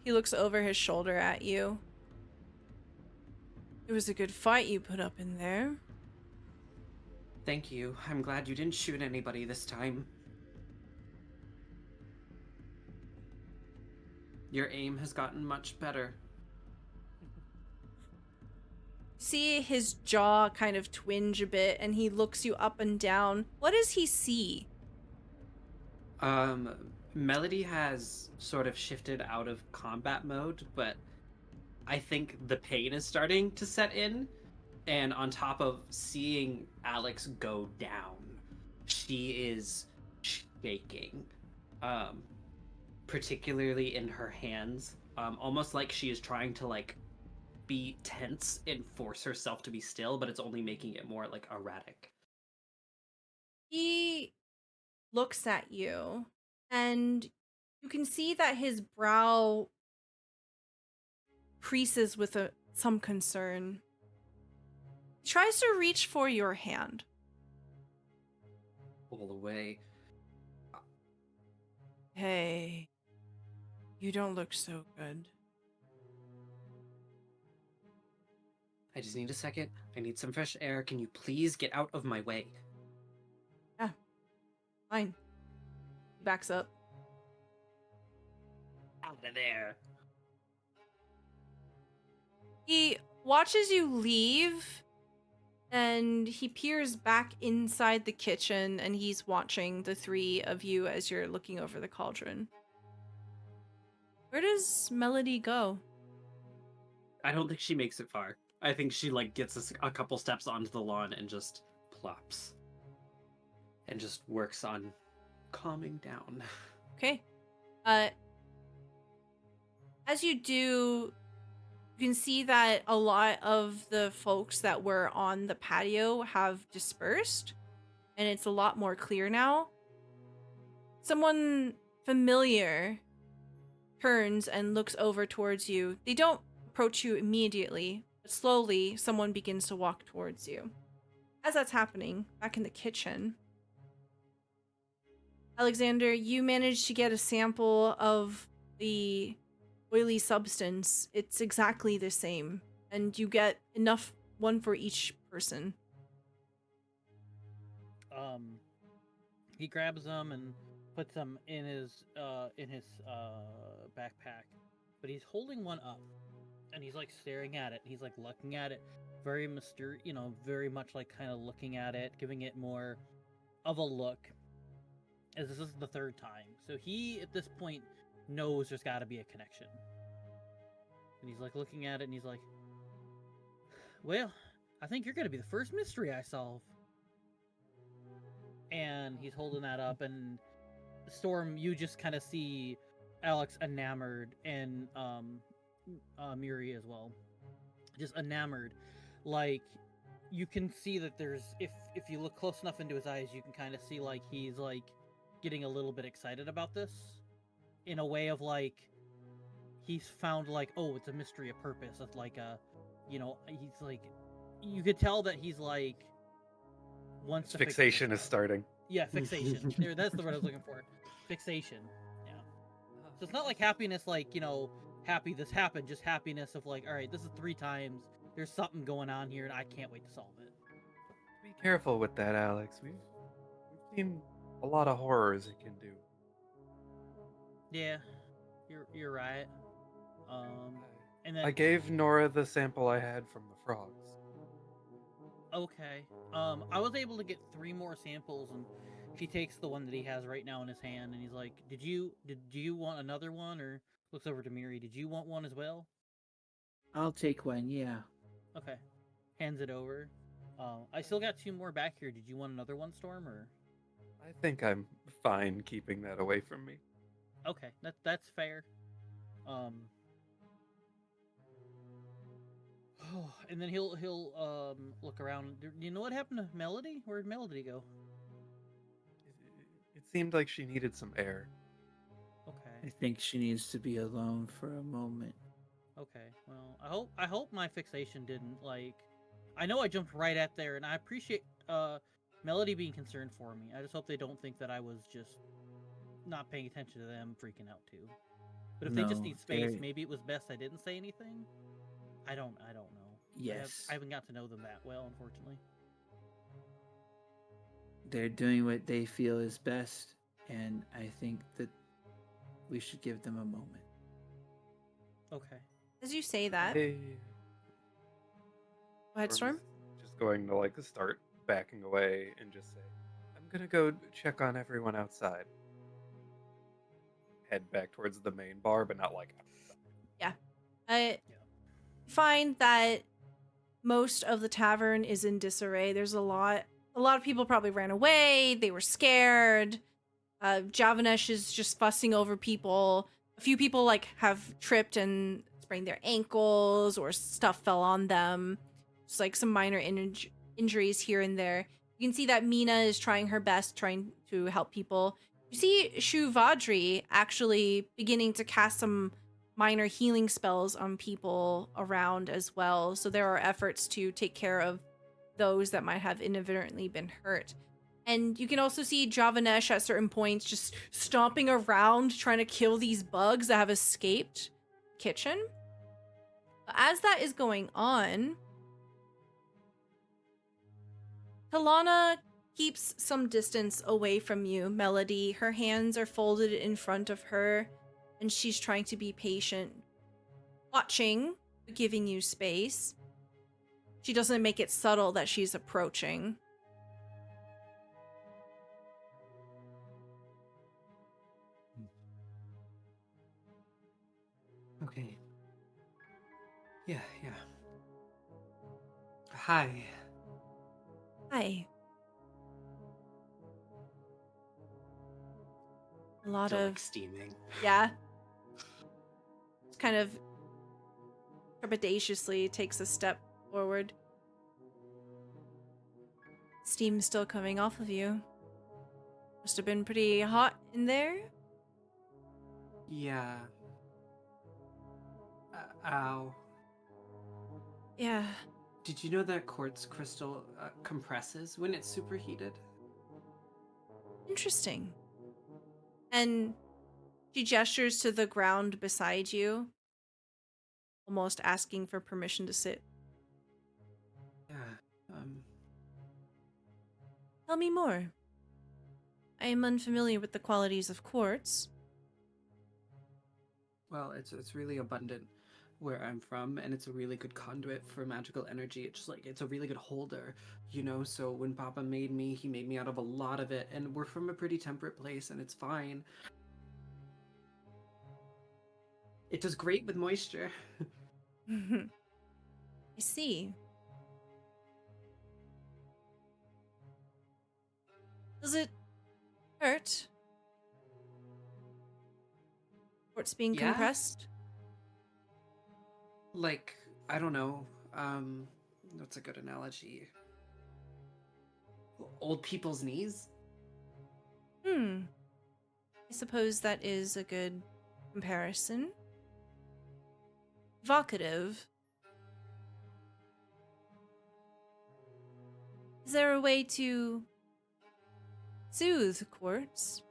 He looks over his shoulder at you. It was a good fight you put up in there. Thank you. I'm glad you didn't shoot anybody this time. Your aim has gotten much better. See his jaw kind of twinge a bit, and he looks you up and down. What does he see? Melody has sort of shifted out of combat mode, but I think the pain is starting to set in. And on top of seeing Alex go down, she is shaking. Particularly in her hands. Almost like she is trying to like be tense and force herself to be still, but it's only making it more like erratic. He looks at you, and you can see that his brow creases with some concern. He tries to reach for your hand. Pull away. Hey, you don't look so good. I just need a second. I need some fresh air. Can you please get out of my way? Yeah, fine. He backs up. Out of there. He watches you leave, and he peers back inside the kitchen, and he's watching the three of you as you're looking over the cauldron. Where does Melody go? I don't think she makes it far. I think she like gets a couple steps onto the lawn and just plops. And just works on calming down. Okay. As you do, you can see that a lot of the folks that were on the patio have dispersed, and it's a lot more clear now. Someone familiar turns and looks over towards you. They don't approach you immediately, but slowly someone begins to walk towards you. As that's happening, back in the kitchen, Alexander, you managed to get a sample of the oily substance. It's exactly the same, and you get enough, one for each person. He grabs them and puts them in his backpack, but he's holding one up, and he's like staring at it. He's like looking at it, very very much like kind of looking at it, giving it more of a look. As this is the third time, so he at this point knows there's got to be a connection. And he's like looking at it, and he's like, "Well, I think you're gonna be the first mystery I solve." And he's holding that up, and Storm, you just kind of see Alex enamored, and Miri as well, just enamored. Like, you can see that there's, if you look close enough into his eyes, you can kind of see like he's like getting a little bit excited about this, in a way of like he's found like, oh, it's a mystery of purpose. It's like he's like, you could tell that he's like wants to Fixation is starting. Yeah, fixation. There, that's the word I was looking for. Fixation. Yeah. So it's not like happiness, like, happy this happened. Just happiness of like, all right, this is 3 times. There's something going on here, and I can't wait to solve it. Be careful with that, Alex. We've seen a lot of horrors it can do. Yeah, you're right. And then I gave Nora the sample I had from the frogs. okay. I was able to get 3 more samples, and he takes the one that he has right now in his hand, and he's like, "Did you want another one?" Or looks over to Miri. "Did you want one as well?" I'll take one, yeah. Okay. Hands it over. I still got 2 more back here. Did you want another one, Storm, or? I think I'm fine keeping that away from me. Okay, that's fair. And then he'll look around. Do you know what happened to Melody? Where'd Melody go? It seemed like she needed some air. I Okay. think she needs to be alone for a moment. Okay. Well, I hope my fixation didn't like. I know I jumped right at there, and I appreciate Melody being concerned for me. I just hope they don't think that I was just not paying attention to them, freaking out too. But if they just No, need space, they're- maybe it was best I didn't say anything. I don't know. Yes. I haven't got to know them that well, unfortunately. They're doing what they feel is best, and I think that we should give them a moment. Okay. As you say that, Hey, go ahead, Storm. Just going to like start backing away and just say, "I'm gonna go check on everyone outside." Head back towards the main bar, but not like. I find that most of the tavern is in disarray. There's a lot of people probably ran away. They were scared. Javanesh is just fussing over people. A few people like have tripped and sprained their ankles, or stuff fell on them. Just like some minor injuries here and there. You can see that Mina is trying her best, trying to help people. You see Shuvadri actually beginning to cast some minor healing spells on people around as well. So there are efforts to take care of those that might have inadvertently been hurt. And you can also see Javanesh at certain points just stomping around trying to kill these bugs that have escaped the kitchen. As that is going on, Talana keeps some distance away from you, Melody. Her hands are folded in front of her, and she's trying to be patient, watching, giving you space. She doesn't make it subtle that she's approaching. Okay. Yeah. Hi. Hi. A lot Still of... like steaming. Yeah. Kind of trepidatiously takes a step forward. Steam still coming off of you. Must have been pretty hot in there. Yeah. Ow. Yeah. Did you know that quartz crystal compresses when it's superheated? Interesting. And she gestures to the ground beside you, almost asking for permission to sit. Yeah. Tell me more. I am unfamiliar with the qualities of quartz. Well, it's really abundant where I'm from, and it's a really good conduit for magical energy. It's like it's a really good holder, you know. So when Papa made me, he made me out of a lot of it, and we're from a pretty temperate place, and it's fine. It does great with moisture. I see. Does it hurt? Quartz being Yeah? compressed? Like, I don't know. What's a good analogy? Old people's knees? I suppose that is a good comparison. Evocative. Is there a way to soothe quartz?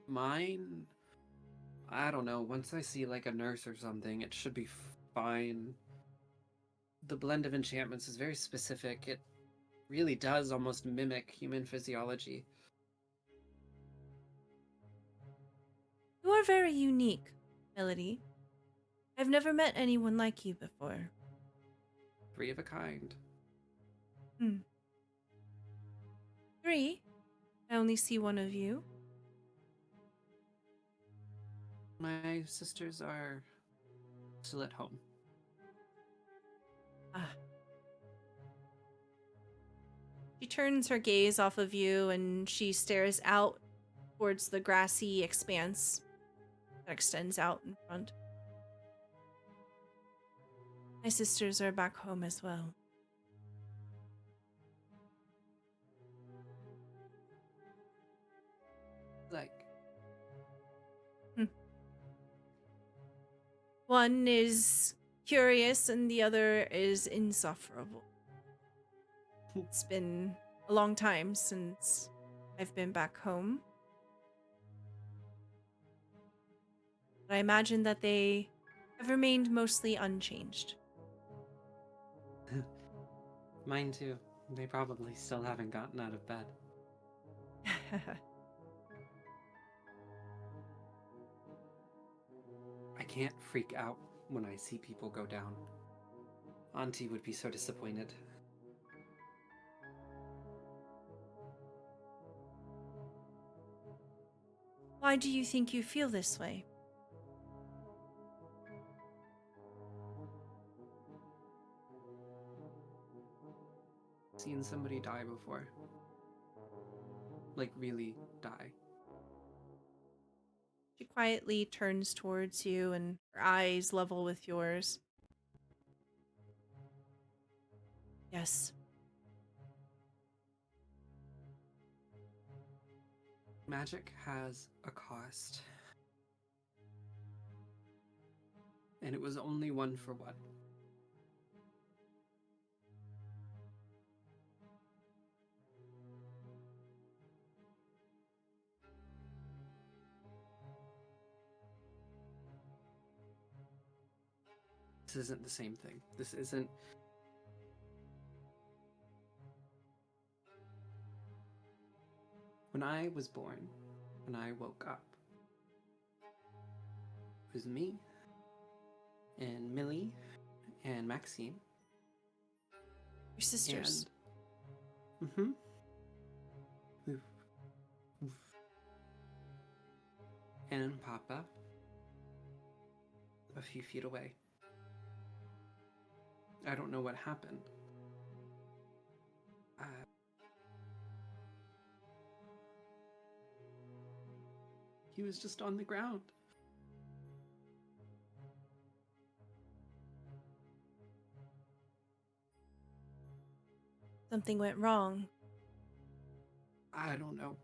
Mine? I don't know. Once I see like a nurse or something, it should be fine. The blend of enchantments is very specific. It really does almost mimic human physiology. You are very unique, Melody. I've never met anyone like you before. 3 of a kind. 3? I only see one of you. My sisters are still at home. She turns her gaze off of you and she stares out towards the grassy expanse that extends out in front. My sisters are back home as well. Like, One is curious and the other is insufferable. It's been a long time since I've been back home. But I imagine that they have remained mostly unchanged. mine too. They probably still haven't gotten out of bed. I can't freak out when I see people go down. Auntie would be so disappointed. Why do you think you feel this way? Seen somebody die before. Like, really die. She quietly turns towards you and her eyes level with yours. Yes. Magic has a cost. And it was only one for what? This isn't the same thing. This isn't... When I was born, when I woke up, it was me and Millie and Maxine. Your sisters. Mm-hmm. And Papa, a few feet away. I don't know what happened. He was just on the ground. Something went wrong. I don't know.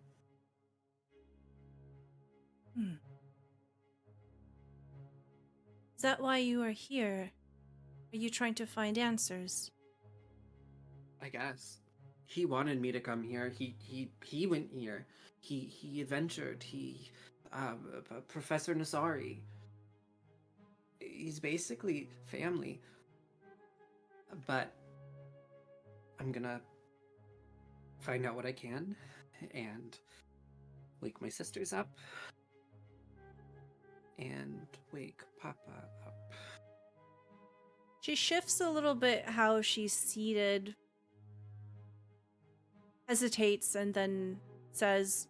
Is that why you are here? Are you trying to find answers? I guess. He wanted me to come here. He went here. He adventured. Professor Nasari. He's basically family. But I'm gonna find out what I can and wake my sisters up and wake Papa up. She shifts a little bit how she's seated, hesitates, and then says,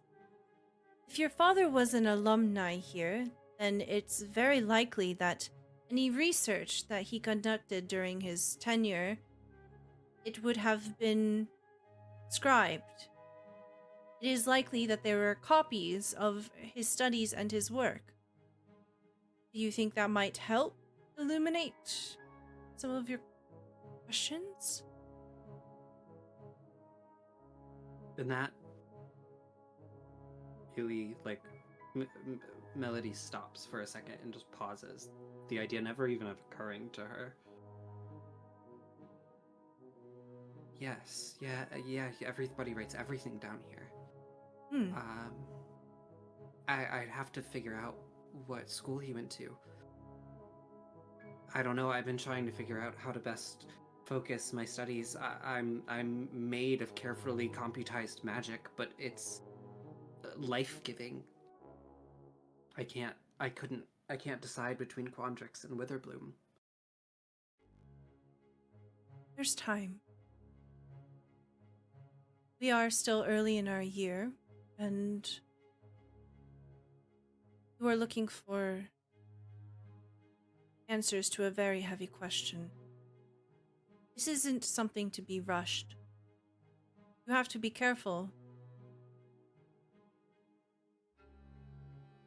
if your father was an alumni here, then it's very likely that any research that he conducted during his tenure, it would have been scribed. It is likely that there were copies of his studies and his work. Do you think that might help illuminate some of your questions? And that really, like, Melody stops for a second and just pauses. The idea never even occurring to her. Yes, yeah, everybody writes everything down here. I'd have to figure out what school he went to. I don't know, I've been trying to figure out how to best focus my studies. I'm made of carefully computized magic, but it's life-giving. I can't decide between Quandrix and Witherbloom. There's time. We are still early in our year, and you are looking for answers to a very heavy question. This isn't something to be rushed. You have to be careful.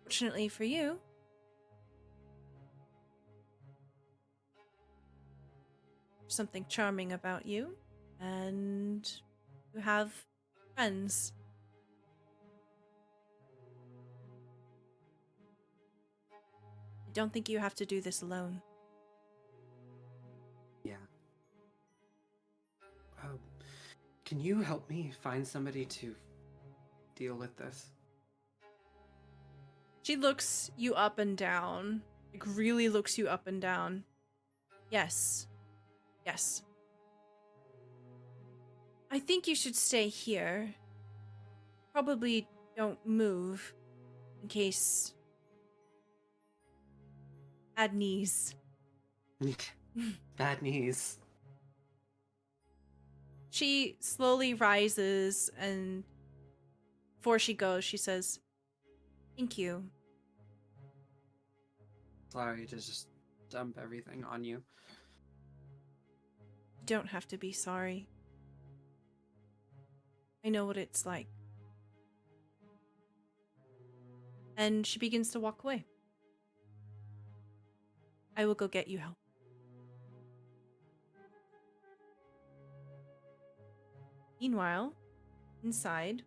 Fortunately for you, there's something charming about you, and you have friends. I don't think you have to do this alone. Yeah. Can you help me find somebody to deal with this? She looks you up and down. Like, really looks you up and down. Yes. Yes. I think you should stay here. Probably don't move. In case... Bad knees. Bad knees. She slowly rises, and before she goes, she says, "Thank you." Sorry to just dump everything on you. You don't have to be sorry. I know what it's like. And she begins to walk away. I will go get you help. Meanwhile, inside,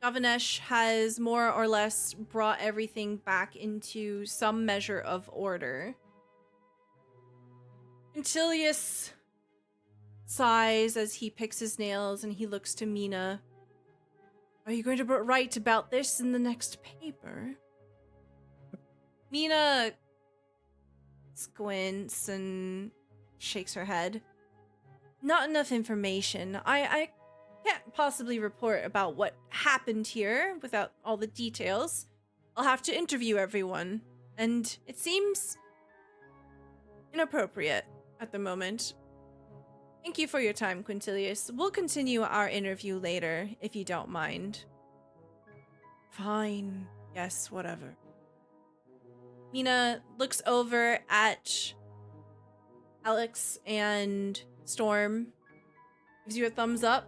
Gavanesh has more or less brought everything back into some measure of order. Antilius sighs as he picks his nails and he looks to Mina. Are you going to write about this in the next paper? Mina squints and shakes her head. Not enough information. I can't possibly report about what happened here without all the details. I'll have to interview everyone. And it seems inappropriate at the moment. Thank you for your time, Quintilius. We'll continue our interview later, if you don't mind. Fine. Yes, whatever. Mina looks over at Alex and Storm, gives you a thumbs up.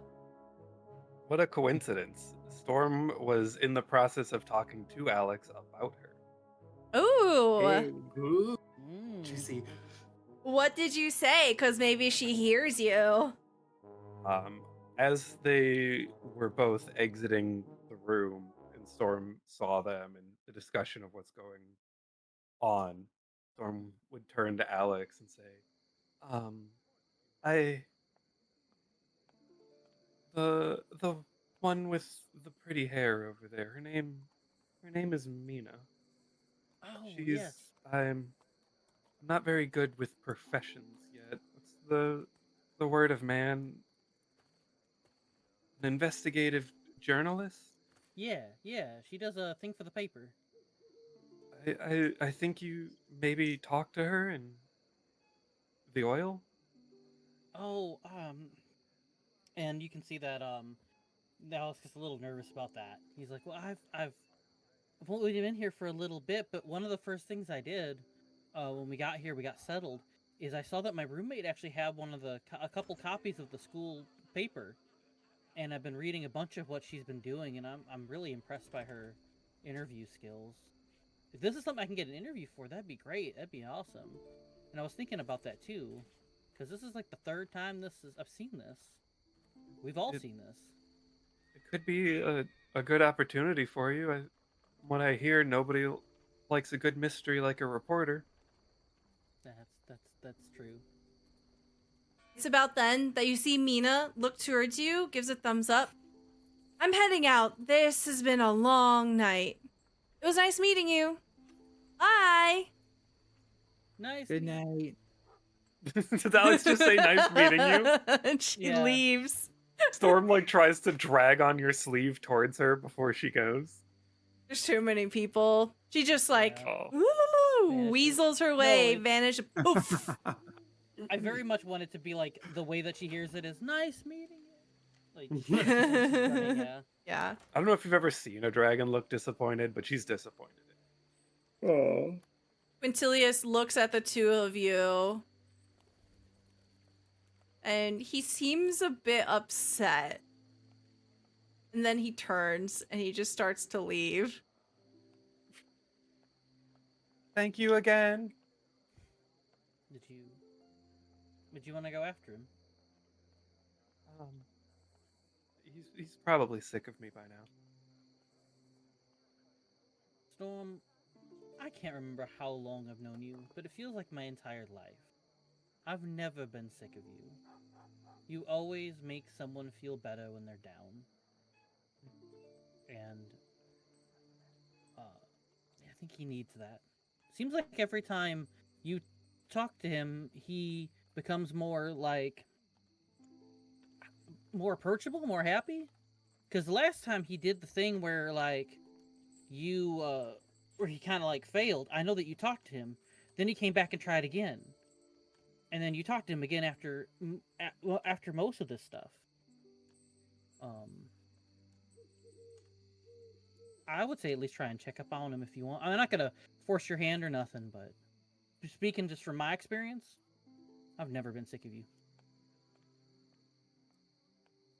What a coincidence. Storm was in the process of talking to Alex about her. Ooh, Hey. Ooh, Mm. juicy. what did you say? Because maybe she hears you. As they were both exiting the room and Storm saw them and the discussion of what's going on, Storm would turn to Alex and say, I the one with the pretty hair over there. Her name is Mina. Oh, She's yes. I'm not very good with professions yet. What's the word of man? An investigative journalist? Yeah, she does a thing for the paper. I think you maybe talk to her and the oil? Oh, and you can see that Alex gets a little nervous about that. He's like, "Well, I've only been here for a little bit, but one of the first things I did when we got here, we got settled, is I saw that my roommate actually had a couple copies of the school paper, and I've been reading a bunch of what she's been doing, and I'm really impressed by her interview skills. If this is something I can get an interview for, that'd be great. That'd be awesome. And I was thinking about that too, because this is like the third time I've seen this. We've all It- seen this. It could be a good opportunity for you. What I hear, nobody likes a good mystery like a reporter. That's true. It's about then that you see Mina look towards you, gives a thumbs up. I'm heading out. This has been a long night. It was nice meeting you. Bye. Nice. Good night. Did Alex just say nice meeting you? And she Yeah. leaves. Storm like tries to drag on your sleeve towards her before she goes. There's too many people. She just like Yeah. Oh. Vanishes. weasels her way, it's- vanish. Poof. I very much want it to be like the way that she hears it is nice meeting you. Like, yeah. Yeah. I don't know if you've ever seen a dragon look disappointed, but she's disappointed. Oh. Quintilius looks at the two of you. And he seems a bit upset. And then he turns and he just starts to leave. Thank you again. Would you want to go after him? He's probably sick of me by now. Storm, I can't remember how long I've known you, but it feels like my entire life. I've never been sick of you. You always make someone feel better when they're down. And I think he needs that. Seems like every time you talk to him, he becomes more approachable, more happy. Because the last time he did the thing where where he kind of failed. I know that you talked to him. Then he came back and tried again, and then you talked to him again after most of this stuff. I would say at least try and check up on him if you want. I'm not gonna force your hand or nothing, but speaking just from my experience, I've never been sick of you.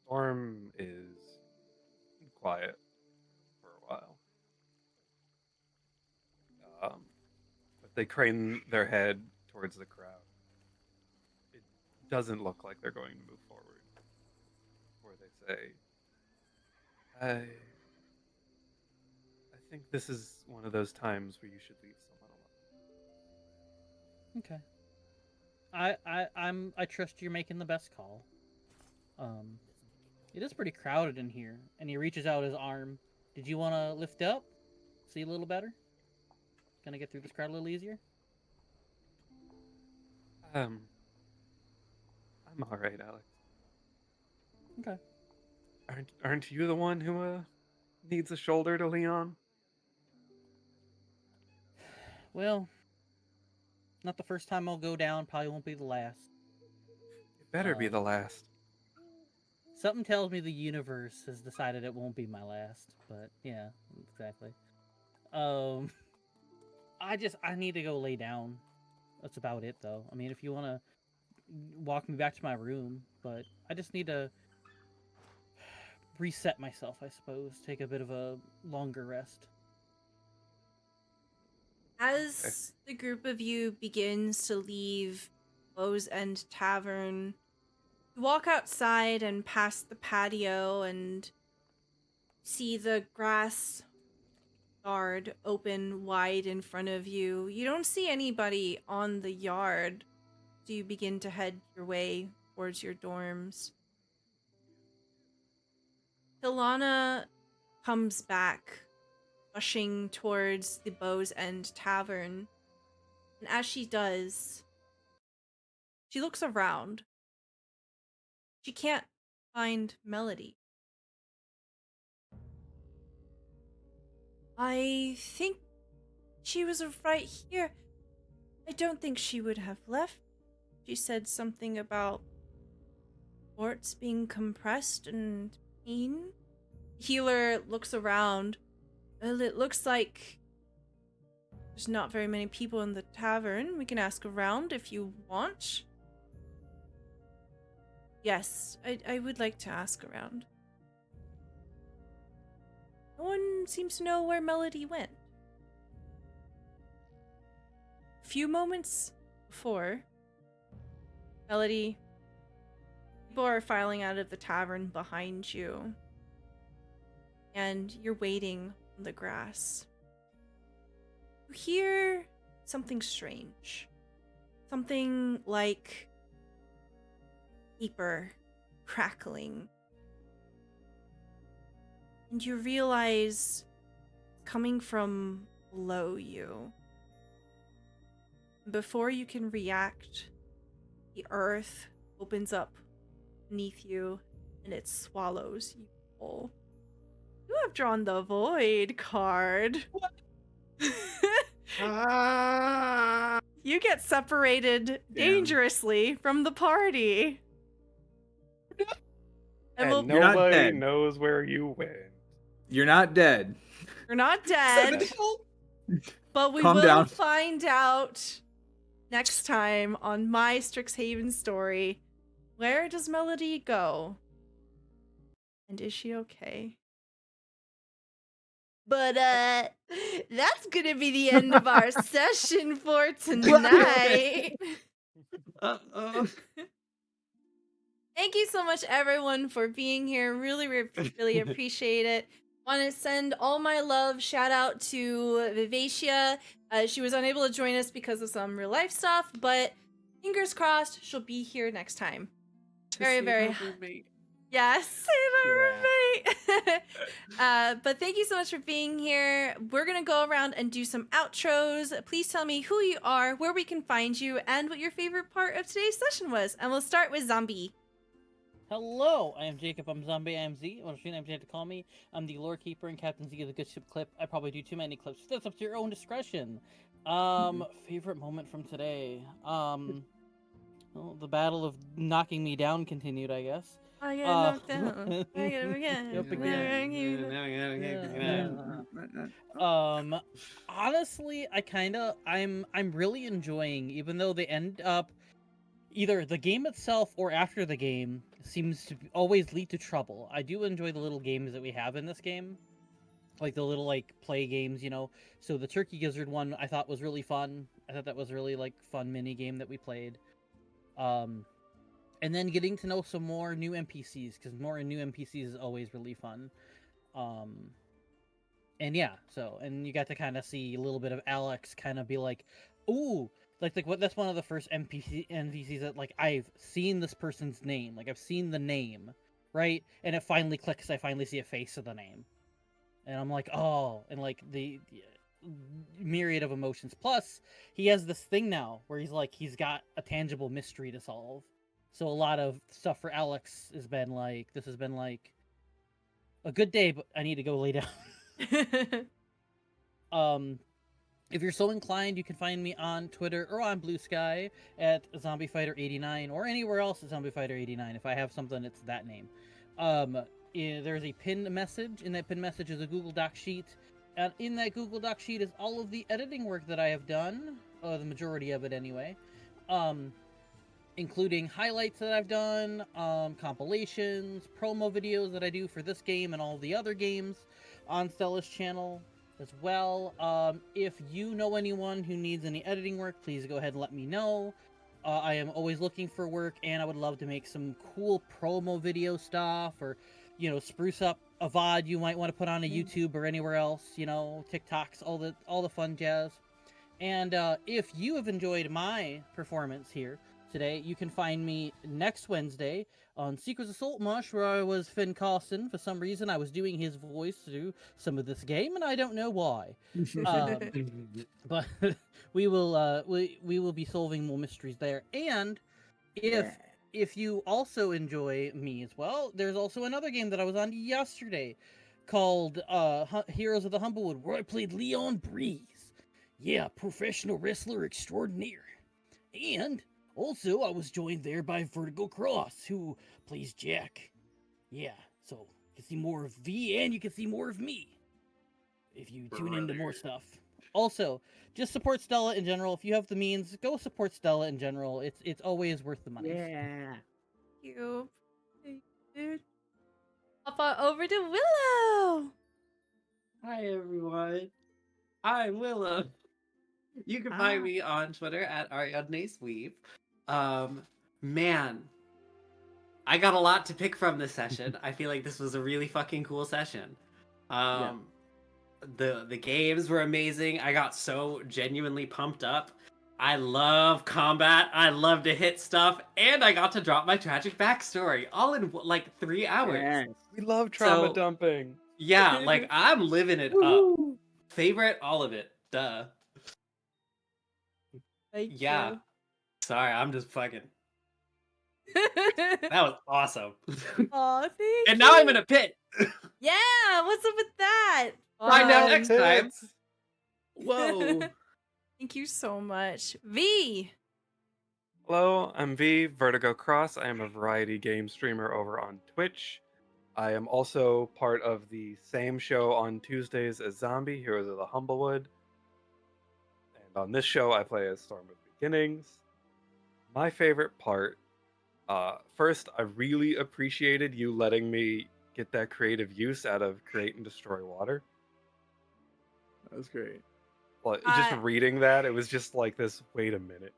Storm is quiet for a while. But they crane their head towards the crowd. It doesn't look like they're going to move forward. Before they say, I think this is one of those times where you should leave someone alone. Okay. I trust you're making the best call. It is pretty crowded in here, and he reaches out his arm. Did you want to lift up? See a little better? Gonna get through this crowd a little easier? I'm all right, Alex. Okay. Aren't you the one who needs a shoulder to lean on? Well, Not the first time I'll go down. Probably won't be the last. It better be the last. Something tells me the universe has decided it won't be my last. But yeah, exactly. I need to go lay down. That's about it, though. I mean, if you want to walk me back to my room, but I just need to reset myself, I suppose. Take a bit of a longer rest. As the group of you begins to leave Bow's End Tavern, you walk outside and past the patio and see the grass yard open wide in front of you. You don't see anybody on the yard, so you begin to head your way towards your dorms. Ilana comes back, rushing towards the Bow's End Tavern. And as she does, she looks around. She can't find Melody. I think she was right here. I don't think she would have left. She said something about forts being compressed and pain. Healer looks around. Well, it looks like there's not very many people in the tavern. We can ask around if you want. Yes, I would like to ask around. No one seems to know where Melody went. A few moments before, Melody, people are filing out of the tavern behind you. And you're waiting on the grass. You hear something strange. Something like paper crackling. And you realize it's coming from below you. Before you can react, the earth opens up beneath you and it swallows you whole. You have drawn the Void card. You get separated dangerously from the party. And we'll- You're not nobody dead. knows where you went. You're not dead. You're not dead, but we Calm will down. find out next time on my Strixhaven story. Where does Melody go? And is she okay? But that's gonna be the end of our session for tonight. Thank you so much, everyone, for being here. Really appreciate it. Want to send all my love, shout out to Vivacia. She was unable to join us because of some real life stuff, but fingers crossed she'll be here next time. Very yes, save our roommate. But thank you so much for being here. We're gonna go around and do some outros. Please tell me who you are, where we can find you, and what your favorite part of today's session was. And we'll start with Zombie. Hello, I am Jacob. I'm Zombie. I am Z. What you have to call me? I'm the lore keeper and Captain Z of the Good Ship Clip. I probably do too many clips. That's up to your own discretion. Favorite moment from today. Well, the battle of knocking me down continued, I guess. I get knocked down. I get Yep, again. Honestly, I'm really enjoying, even though they end up either the game itself or after the game seems to always lead to trouble. I do enjoy the little games that we have in this game, like the little play games, you know. So the Turkey Gizzard one I thought was really fun. I thought that was really fun mini game that we played. And then getting to know some more new NPCs, because more new NPCs is always really fun. And yeah, and you got to kind of see a little bit of Alex kind of be like, ooh, what, that's one of the first NPCs that I've seen this person's name, I've seen the name, right? And it finally clicks. I finally see a face of the name, and I'm like, oh, and the myriad of emotions. Plus, he has this thing now where he's got a tangible mystery to solve. So a lot of stuff for Alex has been this has been a good day, but I need to go lay down. If you're so inclined, you can find me on Twitter or on Blue Sky at ZombieFighter89 or anywhere else at ZombieFighter89. If I have something, it's that name. There's a pinned message. In that pinned message is a Google Doc sheet. And in that Google Doc sheet is all of the editing work that I have done, the majority of it anyway, including highlights that I've done, compilations, promo videos that I do for this game and all the other games on Stella's channel as well. If you know anyone who needs any editing work, please go ahead and let me know. I am always looking for work, and I would love to make some cool promo video stuff, or, you know, spruce up a VOD you might want to put on a YouTube or anywhere else, you know, TikToks, all the fun jazz. And if you have enjoyed my performance here today, you can find me next Wednesday on Secrets of Saltmarsh, where I was Finn Carlson. For some reason, I was doing his voice through some of this game, and I don't know why. But we will be solving more mysteries there. And if you also enjoy me as well, there's also another game that I was on yesterday called Heroes of the Humblewood, where I played Leon Breeze. Yeah, professional wrestler extraordinaire. And also, I was joined there by Vertigo Cross, who plays Jack. Yeah, so you can see more of V, and you can see more of me if you tune into more stuff. Also, just support Stella in general. If you have the means, go support Stella in general. It's always worth the money. Yeah. Thank you. Dude. Hop on over to Willow. Hi, everyone. I'm Willow. You can find me on Twitter at Ariadne's Man, I got a lot to pick from this session. I feel like this was a really fucking cool session. The games were amazing. I got so genuinely pumped up. I love combat. I love to hit stuff, and I got to drop my tragic backstory all in like 3 hours. Yes. We love trauma So- dumping. Yeah, like I'm living it up. Favorite, all of it. Duh. Thank Yeah. Sorry, I'm just fucking. you. That was awesome. Aw, thank And now I'm you. in a pit. Yeah, what's up with that? Find out Um, next time. Tits. Whoa. Thank you so much. V. Hello, I'm V, Vertigo Cross. I am a variety game streamer over on Twitch. I am also part of the same show on Tuesdays as Zombie, Heroes of the Humblewood. And on this show, I play as Storm of Beginnings. My favorite part, first, I really appreciated you letting me get that creative use out of Create and Destroy Water. That was great. Like, just Uh, reading that, it was just like this, wait a minute.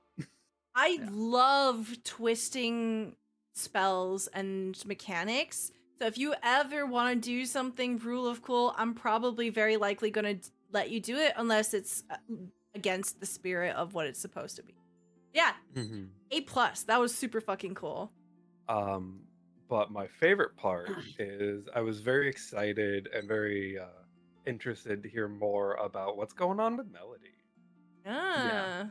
I love twisting spells and mechanics. So if you ever want to do something rule of cool, I'm probably very likely going to let you do it unless it's against the spirit of what it's supposed to be. Yeah, A+. That was super fucking cool. But my favorite part is I was very excited and very interested to hear more about what's going on with Melody. Yeah.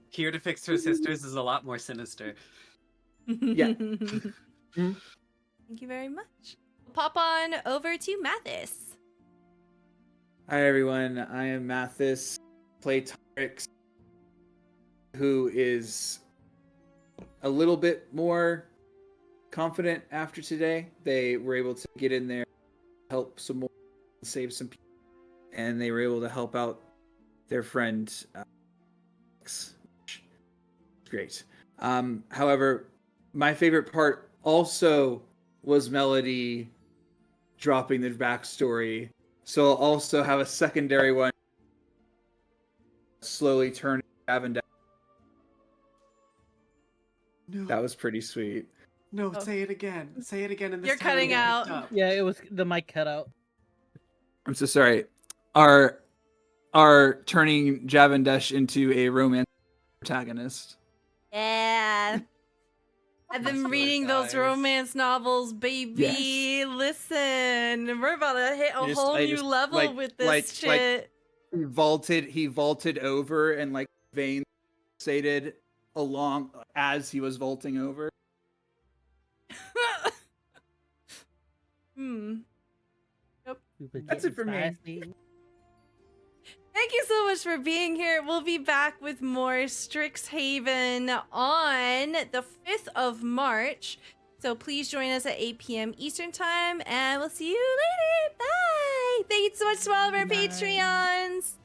Here to fix her sisters is a lot more sinister. Yeah. Thank you very much. Pop on over to Mathis. Hi everyone, I am Mathis, play Tyrix, who is a little bit more confident after today. They were able to get in there, help some more, save some people, and they were able to help out their friend. Great. However, my favorite part also was Melody dropping the backstory. So I'll also have a secondary one, slowly turning Avondale. No, That was pretty sweet. no, Oh. say it again. Say it again. In this You're time cutting we out. picked up. Yeah, it was the mic cut out. I'm so sorry. Are turning Javandesh into a romance protagonist. Yeah. I've been That's reading really those nice. romance novels, baby. Yes. Listen, we're about to hit a Just- whole I new just, level like- with this like- shit. He vaulted over and like veins pulsated along as he was vaulting over. That's it for me. Spicy. Thank you so much for being here. We'll be back with more Strixhaven on the 5th of March. So please join us at 8 p.m. Eastern Time, and we'll see you later. Bye. Thank you so much to all of our Bye. Patreons.